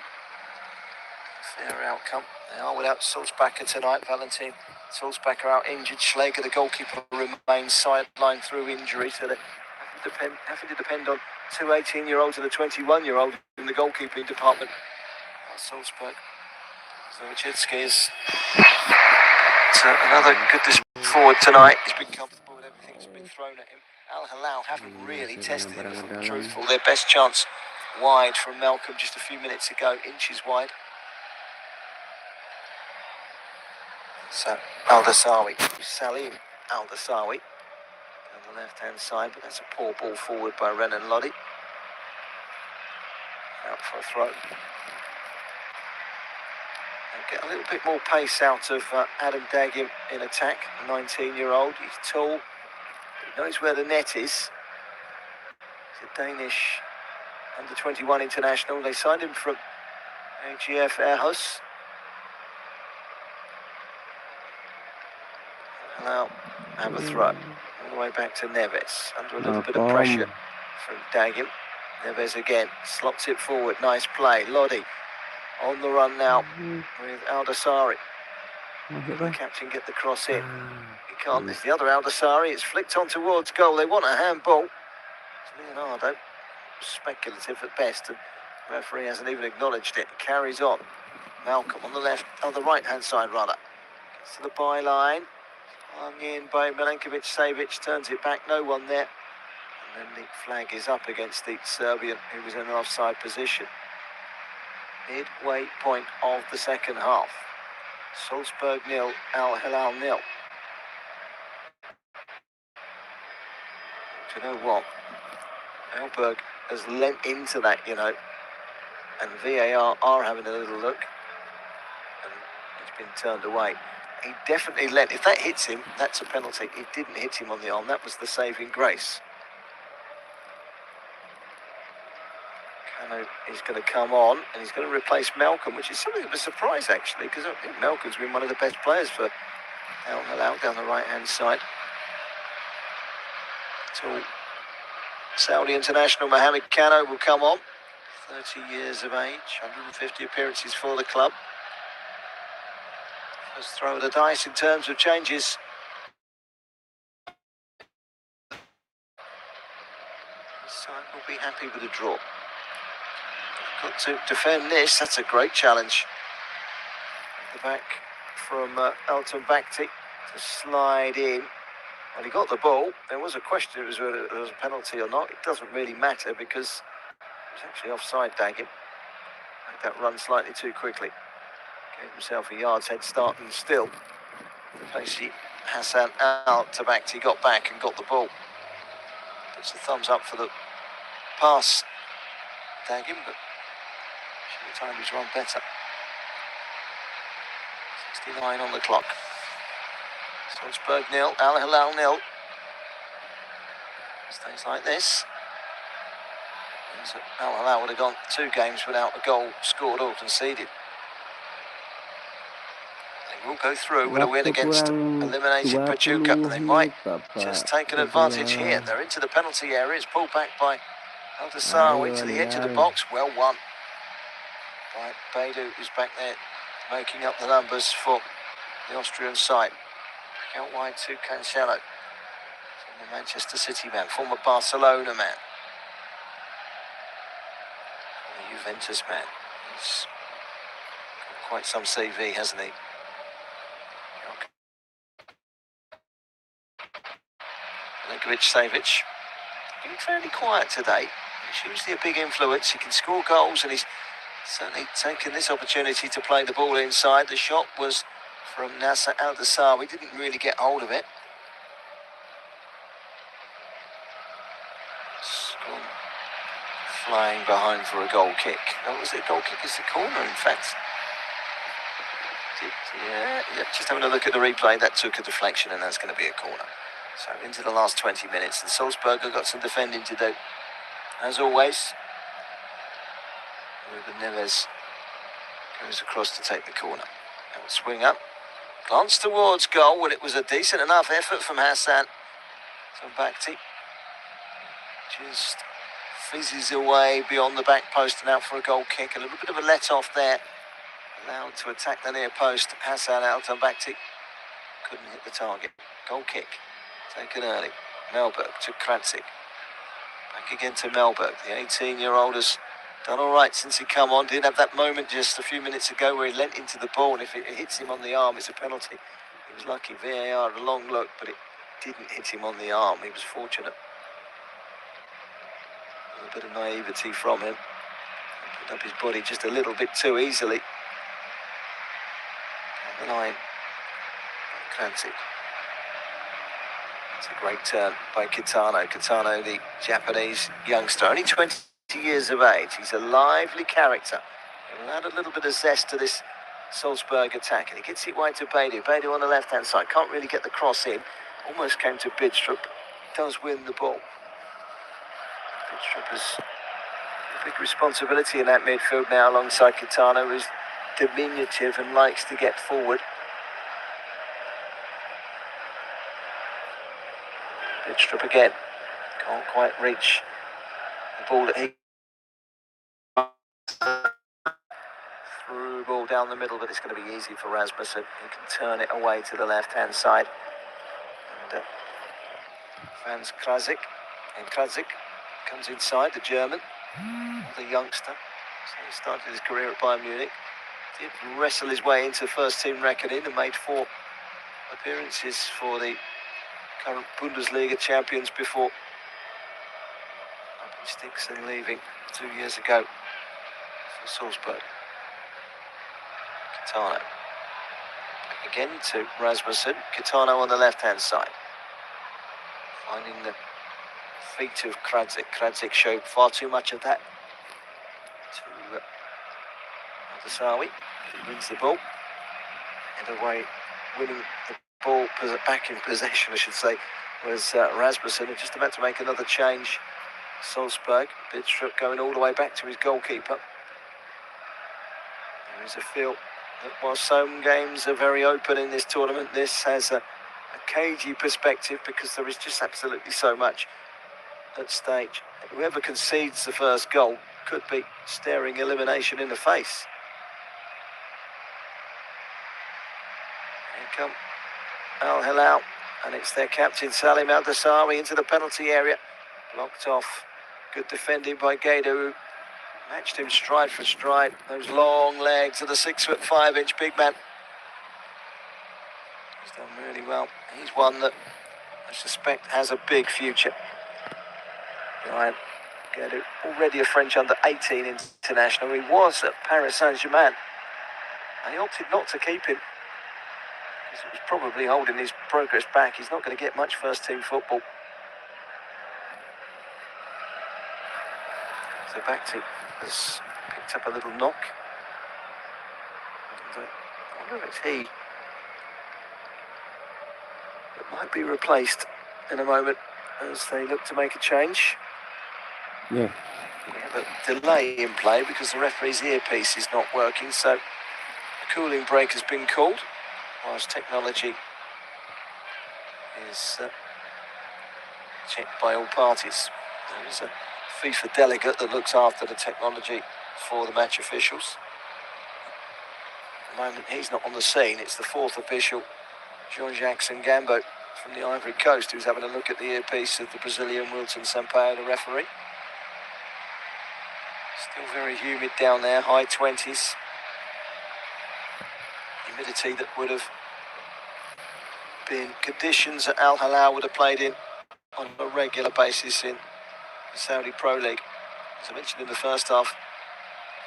fair outcome. They are without Salzbacher tonight. Valentin Salzbacher out injured. Schläger, the goalkeeper, remains sidelined through injury, so they're having to depend on two 18-year-olds and a 21-year-old in the goalkeeping department. Salzburg. Zawadzki is another good forward tonight. He's been comfortable with everything that's been thrown at him. Al-Hilal haven't really tested him, if I'm truthful. Their best chance wide from Malcolm just a few minutes ago, inches wide. So Al-Dasawi, Salim Al-Dasawi on the left-hand side, but that's a poor ball forward by Renan Lodi. Out for a throw. And get a little bit more pace out of Adam Dagim in attack, a 19-year-old. He's tall, he knows where the net is. He's a Danish under-21 international. They signed him from AGF Aarhus. Now, have a throw. All the way back to Neves. Under a little bit of pressure from Dagim. Neves again. Slots it forward. Nice play. Lodi on the run now with Al-Dasawi. The captain get the cross in. He can't. There's the other Al-Dasawi. It's flicked on towards goal. They want a handball. It's Leonardo. Speculative at best. And the referee hasn't even acknowledged it. It carries on. Malcolm on the left, on the right-hand side rather. Gets to the byline. Hung in by Milenkovic-Savic, turns it back, no one there. And then the flag is up against the Serbian, who was in an offside position. Midway point of the second half. Salzburg 0, Al-Hilal 0. Do you know what? Elberg has lent into that, you know. And VAR are having a little look. And it's been turned away. He definitely let, if that hits him, that's a penalty. It didn't hit him on the arm. That was the saving grace. Kano is going to come on, and he's going to replace Malcolm, which is something of a surprise, actually, because I think Malcolm's been one of the best players for Al-Hilal down the right-hand side. So Saudi international Mohamed Kano will come on. 30 years of age, 150 appearances for the club. First throw of the dice in terms of changes. This side will be happy with a draw. Got to defend this. That's a great challenge. At the back from Al-Hilal to slide in. Well, he got the ball. There was a question whether it was a penalty or not. It doesn't really matter because it was actually offside, Dagim. Made that run slightly too quickly. Gave himself a yard's head start, and still Placey Hassan Al-Hilal got back and got the ball. Puts a thumbs up for the pass, Dagim, but should have timed his run better. 69 on the clock. Salzburg 0, Al-Hilal 0. Stays like this. So Al-Hilal would have gone 2 games without a goal scored or conceded. They will go through with a win against eliminated Pachuca, and they might just take an advantage here. They're into the penalty area. It's pulled back by Al-Hilal to the edge of the box. Well won by Baidu, who's back there making up the numbers for the Austrian side. Out wide to Cancelo, the Manchester City man, former Barcelona man, the Juventus man. He's got quite some CV, hasn't he? Milinkovic-Savic, been fairly quiet today. He's usually a big influence. He can score goals, and he's certainly taken this opportunity to play the ball inside. The shot was from Nasser Al-Hilal. We didn't really get hold of it. It's gone flying behind for a goal kick. Oh, was it a goal kick? It's a corner, in fact. Yeah, just having a look at the replay, that took a deflection, and that's going to be a corner. So into the last 20 minutes, and Salzburg have got some defending to do. As always, Ruben Neves goes across to take the corner. And swing up. Glance towards goal when it was a decent enough effort from Hassan. So Bakti just fizzes away beyond the back post and out for a goal kick. A little bit of a let off there. Allowed to attack the near post. Hassan Bakti couldn't hit the target. Goal kick taken early. Melberg to Kranjic. Back again to Melberg. The 18-year-old has done all right since he come on. Did have that moment just a few minutes ago where he leant into the ball, and if it hits him on the arm, it's a penalty. He was lucky. VAR had a long look, but it didn't hit him on the arm. He was fortunate. A little bit of naivety from him. He put up his body just a little bit too easily. On the line, Kranjic. It's a great turn by Kitano. Kitano, the Japanese youngster, only 20 years of age. He's a lively character. He'll add a little bit of zest to this Salzburg attack, and he gets it wide to Baidu. Baidu on the left-hand side, can't really get the cross in. Almost came to Bidstrup. Does win the ball. Bidstrup has a big responsibility in that midfield now, alongside Kitano, who's diminutive and likes to get forward. Bidstrup again. Can't quite reach the ball that he... Through ball down the middle, but it's going to be easy for Rasmussen. He can turn it away to the left-hand side. And fans Kranjic. And Kranjic comes inside, the German, the youngster. So he started his career at Bayern Munich. Did wrestle his way into first-team reckoning and made 4 appearances for the current Bundesliga champions before up in sticks and leaving 2 years ago for Salzburg. Kitano. Back again to Rasmussen. Kitano on the left-hand side. Finding the feet of Kranjic. Kranjic showed far too much of that to Al-Dasawi wins the ball. And away, winning the ball back in possession, I should say, was Rasmussen, just about to make another change. Salzburg, Bidstrup going all the way back to his goalkeeper. There is a feel that while some games are very open in this tournament, this has a cagey perspective because there is just absolutely so much at stake. Whoever concedes the first goal could be staring elimination in the face. Here come Al-Hilal, and it's their captain Salim Al-Dasawi into the penalty area. Blocked off. Good defending by Gader, who matched him stride for stride. Those long legs of the 6'5" big man. He's done really well. He's one that I suspect has a big future. Ryan Gader, already a French under-18 international. He was at Paris Saint-Germain, and he opted not to keep him. It was probably holding his progress back. He's not going to get much first-team football. So Bakti has picked up a little knock. And, I wonder if it's he that might be replaced in a moment as they look to make a change. Yeah. We have a delay in play because the referee's earpiece is not working, so a cooling break has been called whilst technology is checked by all parties. There is a FIFA delegate that looks after the technology for the match officials. At the moment, he's not on the scene. It's the fourth official, Jean-Jacques Ngambo from the Ivory Coast, who's having a look at the earpiece of the Brazilian Wilton Sampaio, the referee. Still very humid down there, high 20s. Humidity that would have been conditions that Al-Hilal would have played in on a regular basis in the Saudi Pro League. As I mentioned in the first half,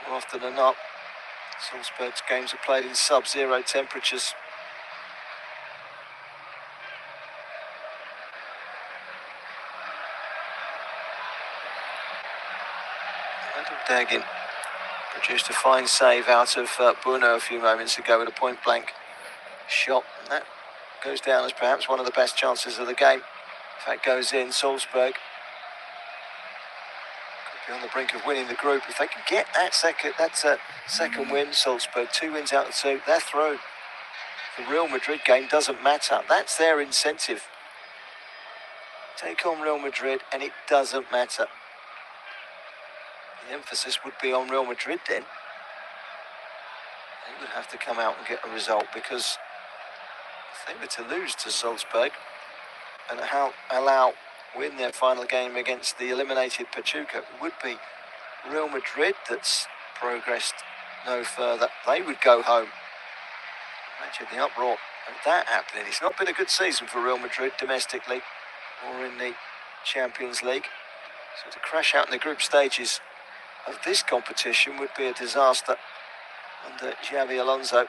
more often than not, Salzburg's games are played in sub-zero temperatures. Adam Dagin produced a fine save out of Bruno a few moments ago with a point-blank shot, and that goes down as perhaps one of the best chances of the game. If that goes in, Salzburg could be on the brink of winning the group. If they can get that second win, Salzburg, 2 wins out of 2, they're through. The Real Madrid game doesn't matter. That's their incentive. Take on Real Madrid and it doesn't matter. The emphasis would be on Real Madrid then. They would have to come out and get a result, because if they were to lose to Salzburg and allow win their final game against the eliminated Pachuca, it would be Real Madrid that's progressed no further. They would go home. Imagine the uproar of that happening. It's not been a good season for Real Madrid domestically or in the Champions League. So to crash out in the group stages of this competition would be a disaster under Xabi Alonso.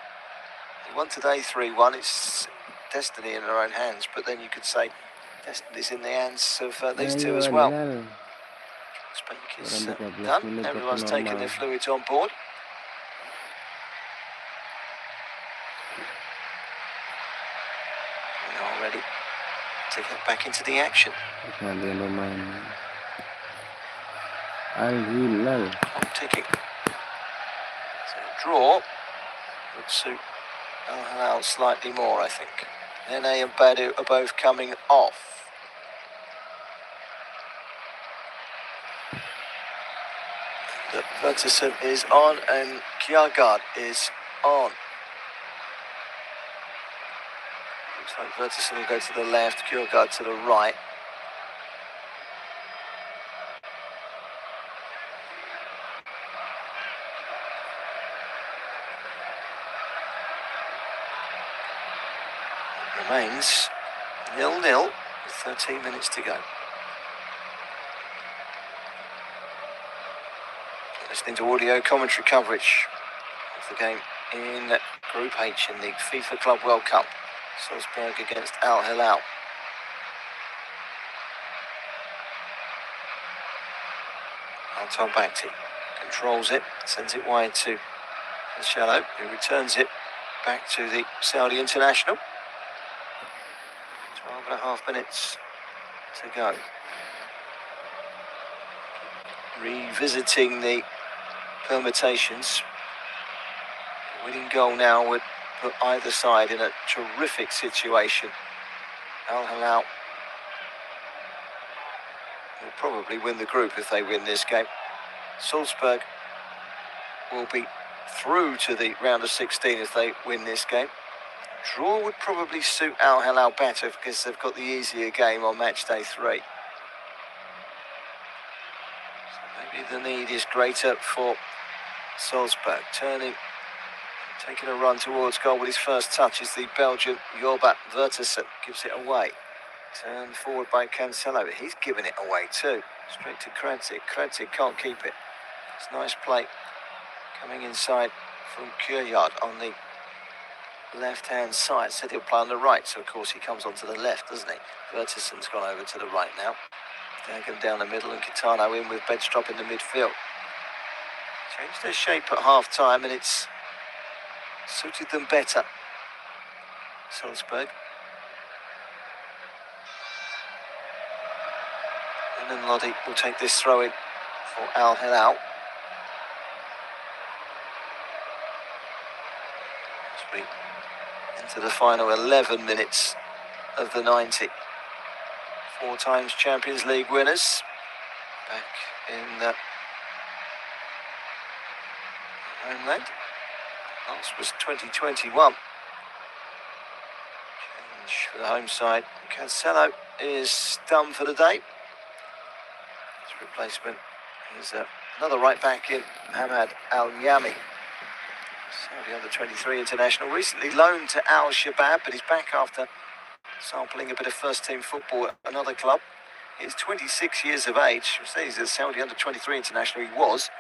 He won today 3-1. It's destiny in their own hands, but then you could say destiny's in the hands of these two as well. Spank is done. Everyone's taken their fluids on board. We are ready to get back into the action. Al-Hilal. Clock ticking. So draw would suit Al-Hilal slightly more, I think. Nene and Badu are both coming off. The Vertison is on and Kjaergaard is on. Looks like Vertison will go to the left, Kjaergaard to the right. Remains 0-0 with 13 minutes to go. Listening to audio commentary coverage of the game in Group H in the FIFA Club World Cup. Salzburg against Al-Hilal. Anton Bakti controls it, sends it wide to Cancelo, who returns it back to the Saudi international. 12.5 minutes to go. Revisiting the permutations. The winning goal now would put either side in a terrific situation. Al-Hilal will probably win the group if they win this game. Salzburg will be through to the round of 16 if they win this game. Draw would probably suit Al-Hilal better because they've got the easier game on match day 3. So maybe the need is greater for Salzburg. Taking a run towards goal with his first touch is the Belgian Jorba Vertessen. Gives it away. Turned forward by Cancelo. He's given it away too. Straight to Krantic. Krantic can't keep it. It's nice play. Coming inside from Kjærgaard on the left-hand side. Said he'll play on the right, so of course he comes onto the left, doesn't he? Vertessen's gone over to the right now. Dagen down the middle and Kitano in with Bedstrop in the midfield. Changed their shape at half-time and it's suited them better. Salzburg. And then Lodi will take this throw-in for Al-Hilal. As we into the final 11 minutes of the 90. 4 times Champions League winners. Back in homeland. Last was 2021. Change for the home side. Cancelo is done for the day. His replacement is another right back in Ahmad Al-Yami. Saudi under-23 international, recently loaned to Al-Shabaab, but he's back after sampling a bit of first-team football at another club. He's 26 years of age. I say he's a Saudi under-23 international. He was.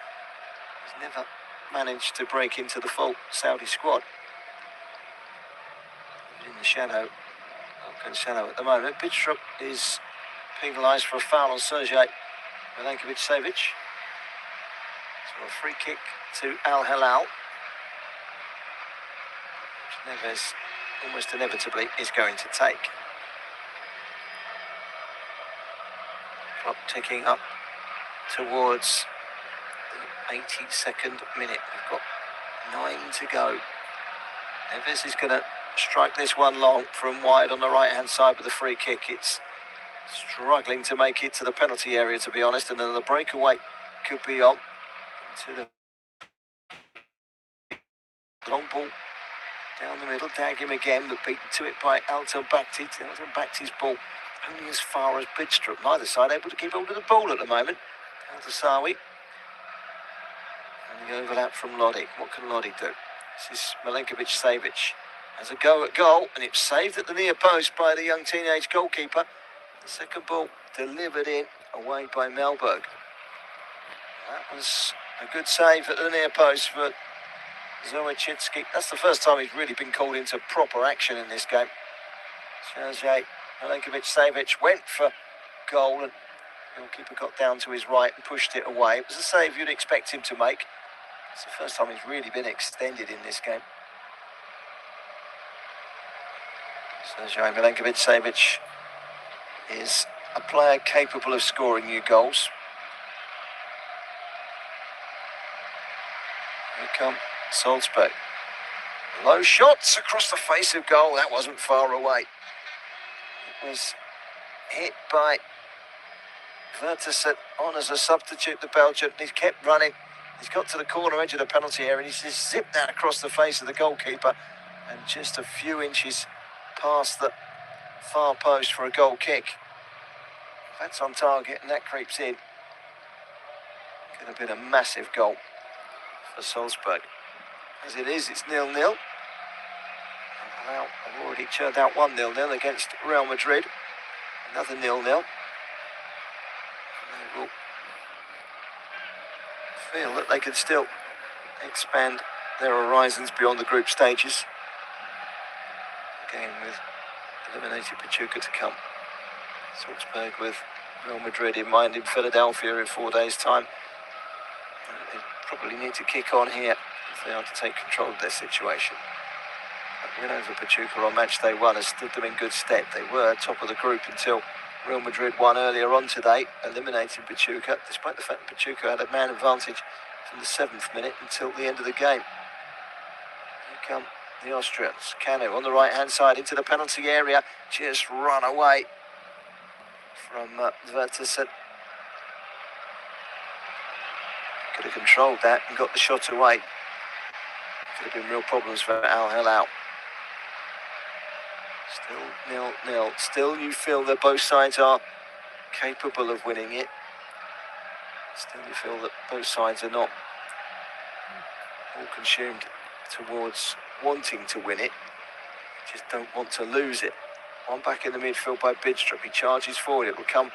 He's never managed to break into the full Saudi squad. In the shadow of Cancelo at the moment. Bedstrop is penalised for a foul on Sergej Milinkovic-Savic. So a free kick to Al-Hilal. Neves almost inevitably is going to take. Clock ticking up towards the 82nd minute. We've got 9 to go. Neves is going to strike this one long from wide on the right hand side with a free kick. It's struggling to make it to the penalty area, to be honest, and then the breakaway could be on to the long ball. Down the middle, tag him again, but beaten to it by Alton Bakti. Alton Bakti's ball only as far as Bedstrop. Neither side able to keep hold of the ball at the moment. Al-Tasawi. And the overlap from Lodi. What can Lodi do? This is Milinkovic-Savic. Has a go at goal, and it's saved at the near post by the young teenage goalkeeper. The second ball delivered in, away by Melberg. That was a good save at the near post for Zowachitsky. That's the first time he's really been called into proper action in this game. Sergej Milinkovic-Savic went for goal and the goalkeeper got down to his right and pushed it away. It was a save you'd expect him to make. It's the first time he's really been extended in this game. Sergej Milinkovic-Savic is a player capable of scoring new goals. Here come Salzburg. Low shots across the face of goal. That wasn't far away. It was hit by Vertessen on as a substitute, the Belgian. He's kept running. He's got to the corner edge of the penalty area and he's just zipped that across the face of the goalkeeper and just a few inches past the far post for a goal kick. That's on target and that creeps in. Could have been a massive goal for Salzburg. As it is, it's 0-0. I've already churned out 1 0-0 against Real Madrid. Another 0-0. They will feel that they can still expand their horizons beyond the group stages. Again with eliminated Pachuca to come. Salzburg with Real Madrid in mind in Philadelphia in 4 days' time. They probably need to kick on here if they are to take control of their situation. The win over Pachuca on match day 1 has stood them in good stead. They were top of the group until Real Madrid won earlier on today, eliminating Pachuca, despite the fact that Pachuca had a man advantage from the 7th minute until the end of the game. Here come the Austrians. Canu on the right-hand side into the penalty area, just run away from Vertesen. Could have controlled that and got the shot away. Could have been real problems for Al-Hilal. Still 0-0. Still you feel that both sides are capable of winning it. Still you feel that both sides are not all consumed towards wanting to win it. Just don't want to lose it. One back in the midfield by Bidstrup. He charges forward. It will come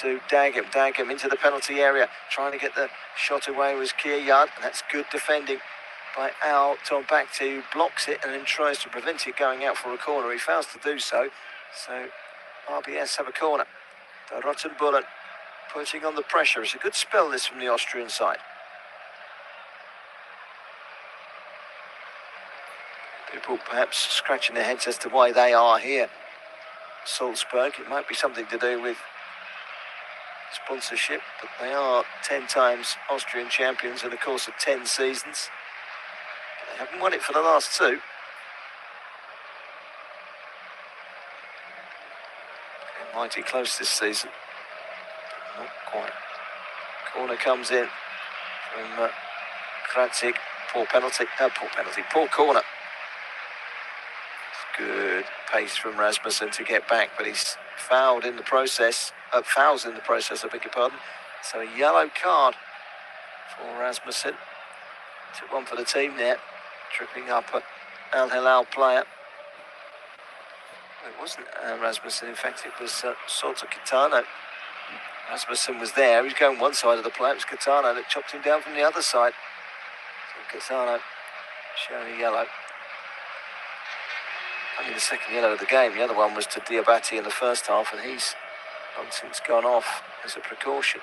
to Dagem. Dagem into the penalty area. Trying to get the shot away was Kiryad. And that's good defending by Al Tombakti, who blocks it and then tries to prevent it going out for a corner. He fails to do so. So RBS have a corner. The Rottenbullen putting on the pressure. It's a good spell this from the Austrian side. People perhaps scratching their heads as to why they are here. Salzburg, it might be something to do with sponsorship, but they are 10 times Austrian champions in the course of 10 seasons. They haven't won it for the last 2. Getting mighty close this season. Not quite. Corner comes in from Kratzik. Poor corner. Good pace from Rasmussen to get back, but he's fouls in the process, I beg your pardon. So a yellow card for Rasmussen. Took one for the team there, tripping up an Al-Hilal player. It wasn't Rasmussen, in fact it was Soto Kitano. Rasmussen was there, he was going one side of the play, it was Kitano that chopped him down from the other side. So Kitano showing a yellow. Only the second yellow of the game. The other one was to Diabate in the first half, and he's long since gone off as a precaution.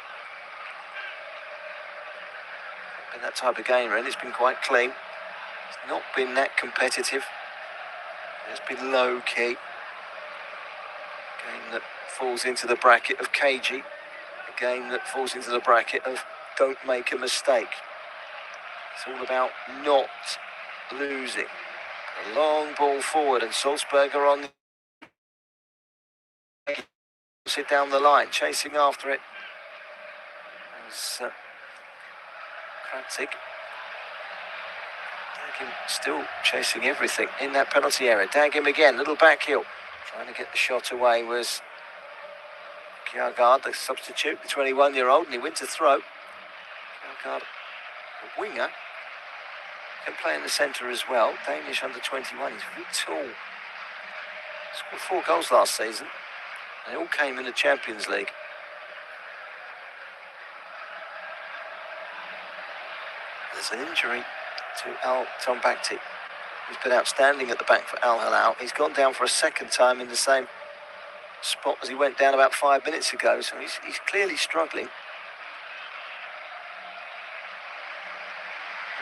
Been that type of game, really. It's been quite clean. It's not been that competitive. It's been low-key. Game that falls into the bracket of cagey. A game that falls into the bracket of don't make a mistake. It's all about not losing. A long ball forward, and Salzburg are on it down the line, chasing after it. As Kratzik. Dagem still chasing everything in that penalty area. Dagem again, little back heel. Trying to get the shot away was Kjærgaard, the substitute, the 21-year-old, and he wins a throw. Kjærgaard, a winger. Can play in the centre as well. Danish under 21. He's very tall. Scored 4 goals last season. They all came in the Champions League. There's an injury to Al Tombakti. He's been outstanding at the back for Al-Hilal. He's gone down for a second time in the same spot as he went down about 5 minutes ago. So he's clearly struggling.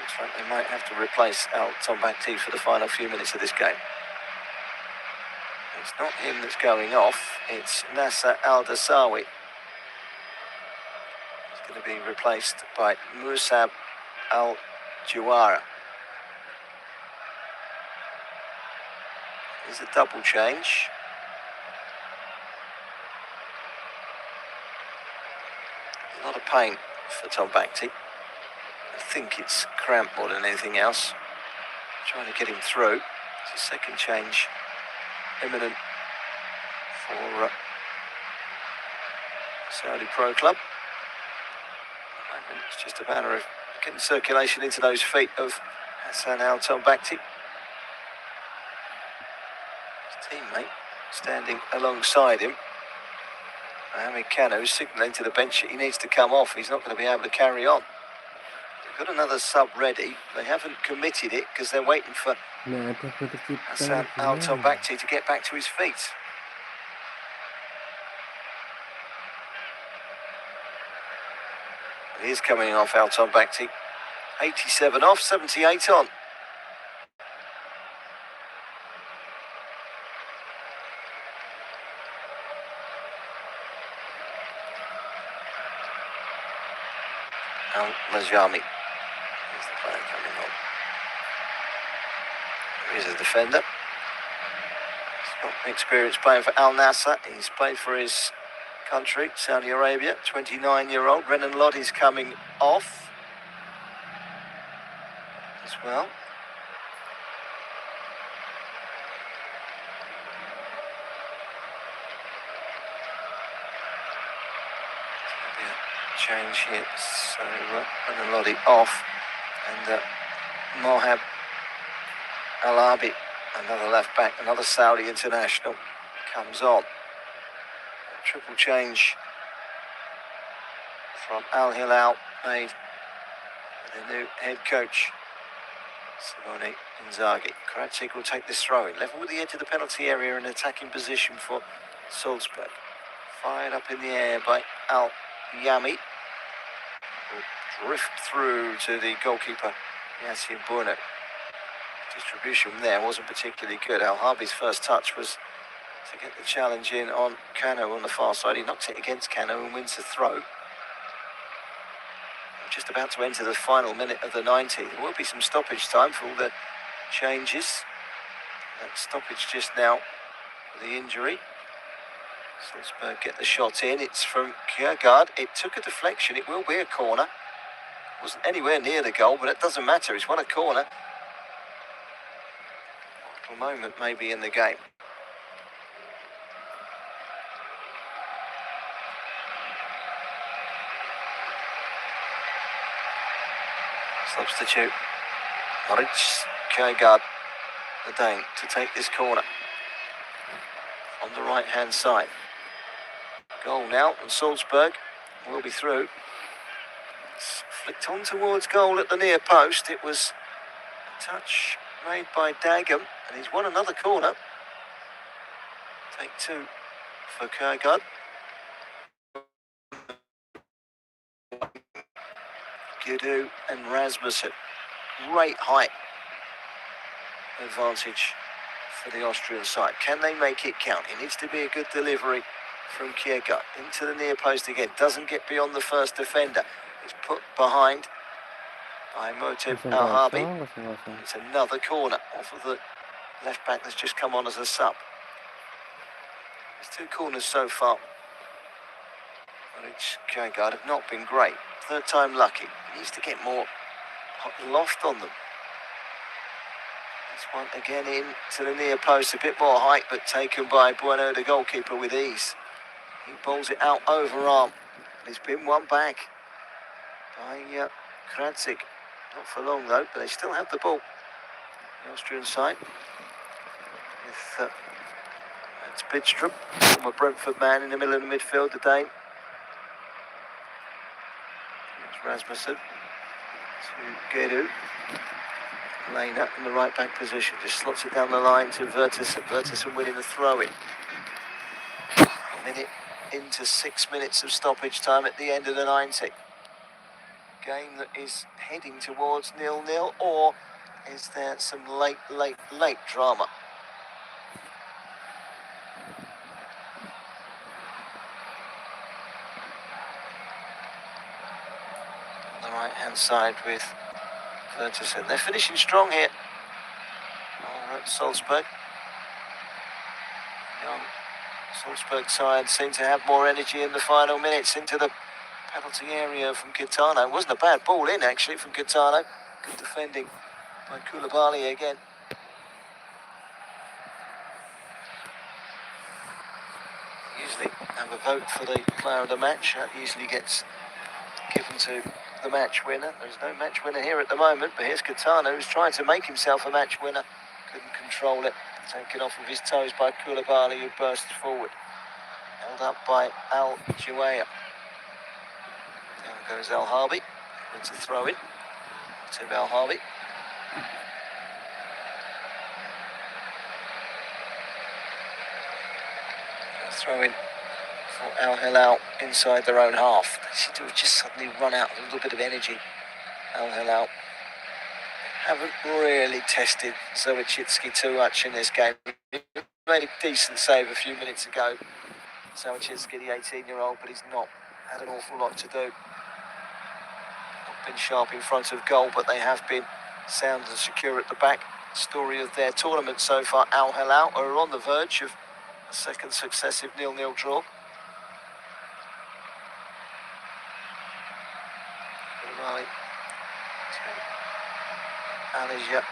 Looks like they might have to replace Al Tombakti for the final few minutes of this game. It's not him that's going off, it's Nasser Al-Dasawi. He's going to be replaced by Musab Al-Juwara. There's a double change. A lot of pain for Tombakti. I think it's cramp more than anything else. Trying to get him through. It's a second change imminent for Saudi Pro Club. It's just a matter of getting circulation into those feet of Hassan Al Tombakti. His teammate standing alongside him. Mohamed Kanu signalling to the bench that he needs to come off. He's not going to be able to carry on. They've got another sub ready. They haven't committed it because they're waiting for Hassan Al Tombakti to get back to his feet. He is coming off Al Tombakti. 87 off, 78 on. Al-Majami is the player coming on. Here's a defender. He's got experience playing for Al Nassr. He's played for his country, Saudi Arabia. 29-year-old Renan Lodi's coming off as well. Change here, so Renan Lodi off, and Mohab Al-Abi, another left back, another Saudi international, comes on. A triple change from Al-Hilal made with the new head coach Simone Inzaghi. Karadzic will take this throw in, level with the edge of the penalty area in attacking position for Salzburg. Fired up in the air by Al-Yami. Will drift through to the goalkeeper Yassine Bourneau. Distribution there wasn't particularly good. Al-Harbi's first touch was to get the challenge in on Kano on the far side. He knocks it against Kano and wins the throw. We're just about to enter the final minute of the 90. There will be some stoppage time for all the changes. That stoppage just now for the injury. Salzburg get the shot in. It's from Kjærgaard. It took a deflection. It will be a corner. Wasn't anywhere near the goal, but it doesn't matter. He's won a corner. A moment maybe in the game. Substitute Moritz Kjærgaard, the Dane, to take this corner on the right hand side. Goal now, and Salzburg will be through. It's flicked on towards goal at the near post. It was a touch made by Dagum, and he's won another corner. Take two for Kjærgaard. Gudu and Rasmussen. Great height advantage for the Austrian side. Can they make it count? It needs to be a good delivery from Kjærgaard into the near post again. Doesn't get beyond the first defender. It's put behind by Motiv Al-Harbi. It's another corner off of the left back that's just come on as a sub. There's two corners so far. Kjærgaard have not been great. Third time lucky. He needs to get more loft on them. This one again in to the near post. A bit more height, but taken by Bueno, the goalkeeper, with ease. He bowls it out over arm. It's been won back by Karadzic. Not for long though, but they still have the ball. The Austrian side. With that's Bidstrup, former Brentford man in the middle of the midfield, the Dane. Rasmussen to Gudu. Lena in the right back position, just slots it down the line to Vertesen. Vertesen winning the throw-in. A minute into 6 minutes of stoppage time at the end of the 90. Game that is heading towards 0-0, or is there some late drama? Right hand side with Vertesen. They're finishing strong here. Salzburg. Young Salzburg side seem to have more energy in the final minutes into the penalty area from Gitano. It wasn't a bad ball in actually from Gitano. Good defending by Koulibaly again. Usually have a vote for the player of the match. That usually gets given to the match winner. There's no match winner here at the moment, but here's Gitano, who's trying to make himself a match winner. Couldn't control it. Taken off of his toes by Koulibaly, who bursts forward. Held up by Al-Juwaya. Down goes Al-Harbi. It's a throw in to Al-Harbi. Throw in for Al-Hilal inside their own half. They seem to have just suddenly run out of a little bit of energy. Al-Hilal haven't really tested Zawadzki too much in this game. He made a decent save a few minutes ago. Zawadzki, the 18-year-old, but he's not had an awful lot to do. Not been sharp in front of goal, but they have been sound and secure at the back. Story of their tournament so far, Al-Hilal are on the verge of a second successive 0-0 draw.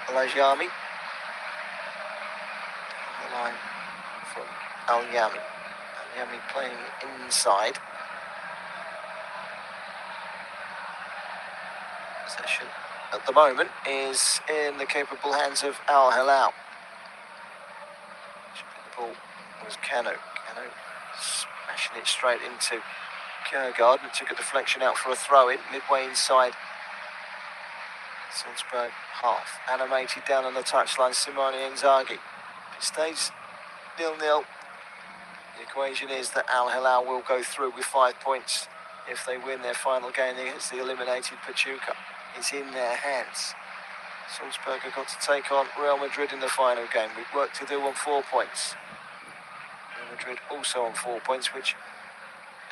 Al-Ajami. The line from Al-Yami. Al-Yami playing inside. Possession at the moment is in the capable hands of Al-Hilal. The ball was Kanu. Kanu smashing it straight into Kjærgaard and took a deflection out for a throw-in midway inside Salzburg half. Animated down on the touchline, Simone Inzaghi. If it stays 0-0, the equation is that Al-Hilal will go through with 5 points if they win their final game against the eliminated Pachuca. It's in their hands. Salzburg have got to take on Real Madrid in the final game with work to do on 4 points. Real Madrid also on 4 points, which,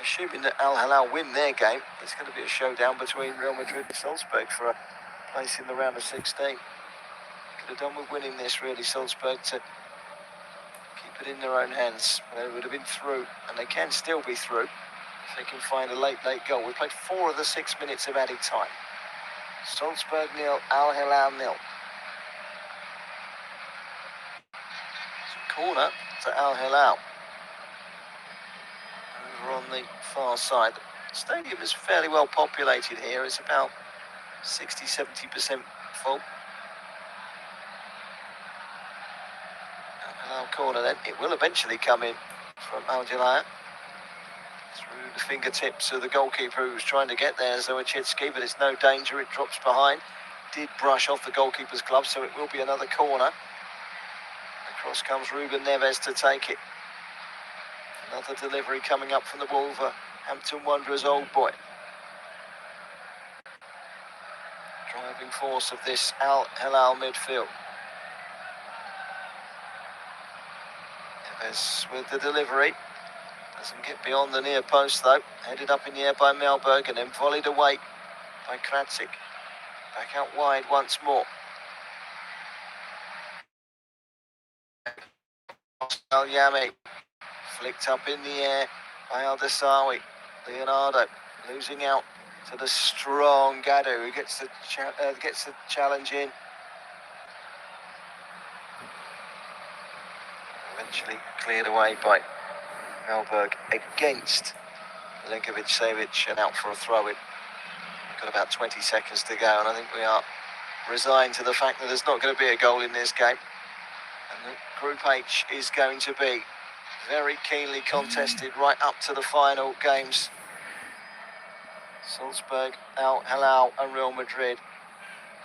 assuming that Al-Hilal win their game, it's going to be a showdown between Real Madrid and Salzburg for a place in the round of 16. Could have done with winning this, really, Salzburg, to keep it in their own hands. They would have been through, and they can still be through if they can find a late goal. We played 4 of the 6 minutes of added time. Salzburg 0, Al-Hilal 0. Corner to Al-Hilal. Over on the far side. The stadium is fairly well populated here. It's about 60-70% full. Al-Hilal corner then. It will eventually come in from Al-Jalaya. Through the fingertips of the goalkeeper who's trying to get there, Zawadzki, but it's no danger. It drops behind. Did brush off the goalkeeper's glove, so it will be another corner. Across comes Ruben Neves to take it. Another delivery coming up from the Wolverhampton Wanderers old boy. Driving force of this Al-Hilal midfield. Neves with the delivery. Doesn't get beyond the near post though. Headed up in the air by Melberg and then volleyed away by Kratzik. Back out wide once more. Al-Yami flicked up in the air by Al-Dasawi. Leonardo losing out to the strong Gadu, who gets the challenge in. Eventually cleared away by Melberg against Milinkovic-Savic and out for a throw-in. Got about 20 seconds to go, and I think we are resigned to the fact that there's not going to be a goal in this game. And Group H is going to be very keenly contested right up to the final games. Salzburg, Al-Hilal and Real Madrid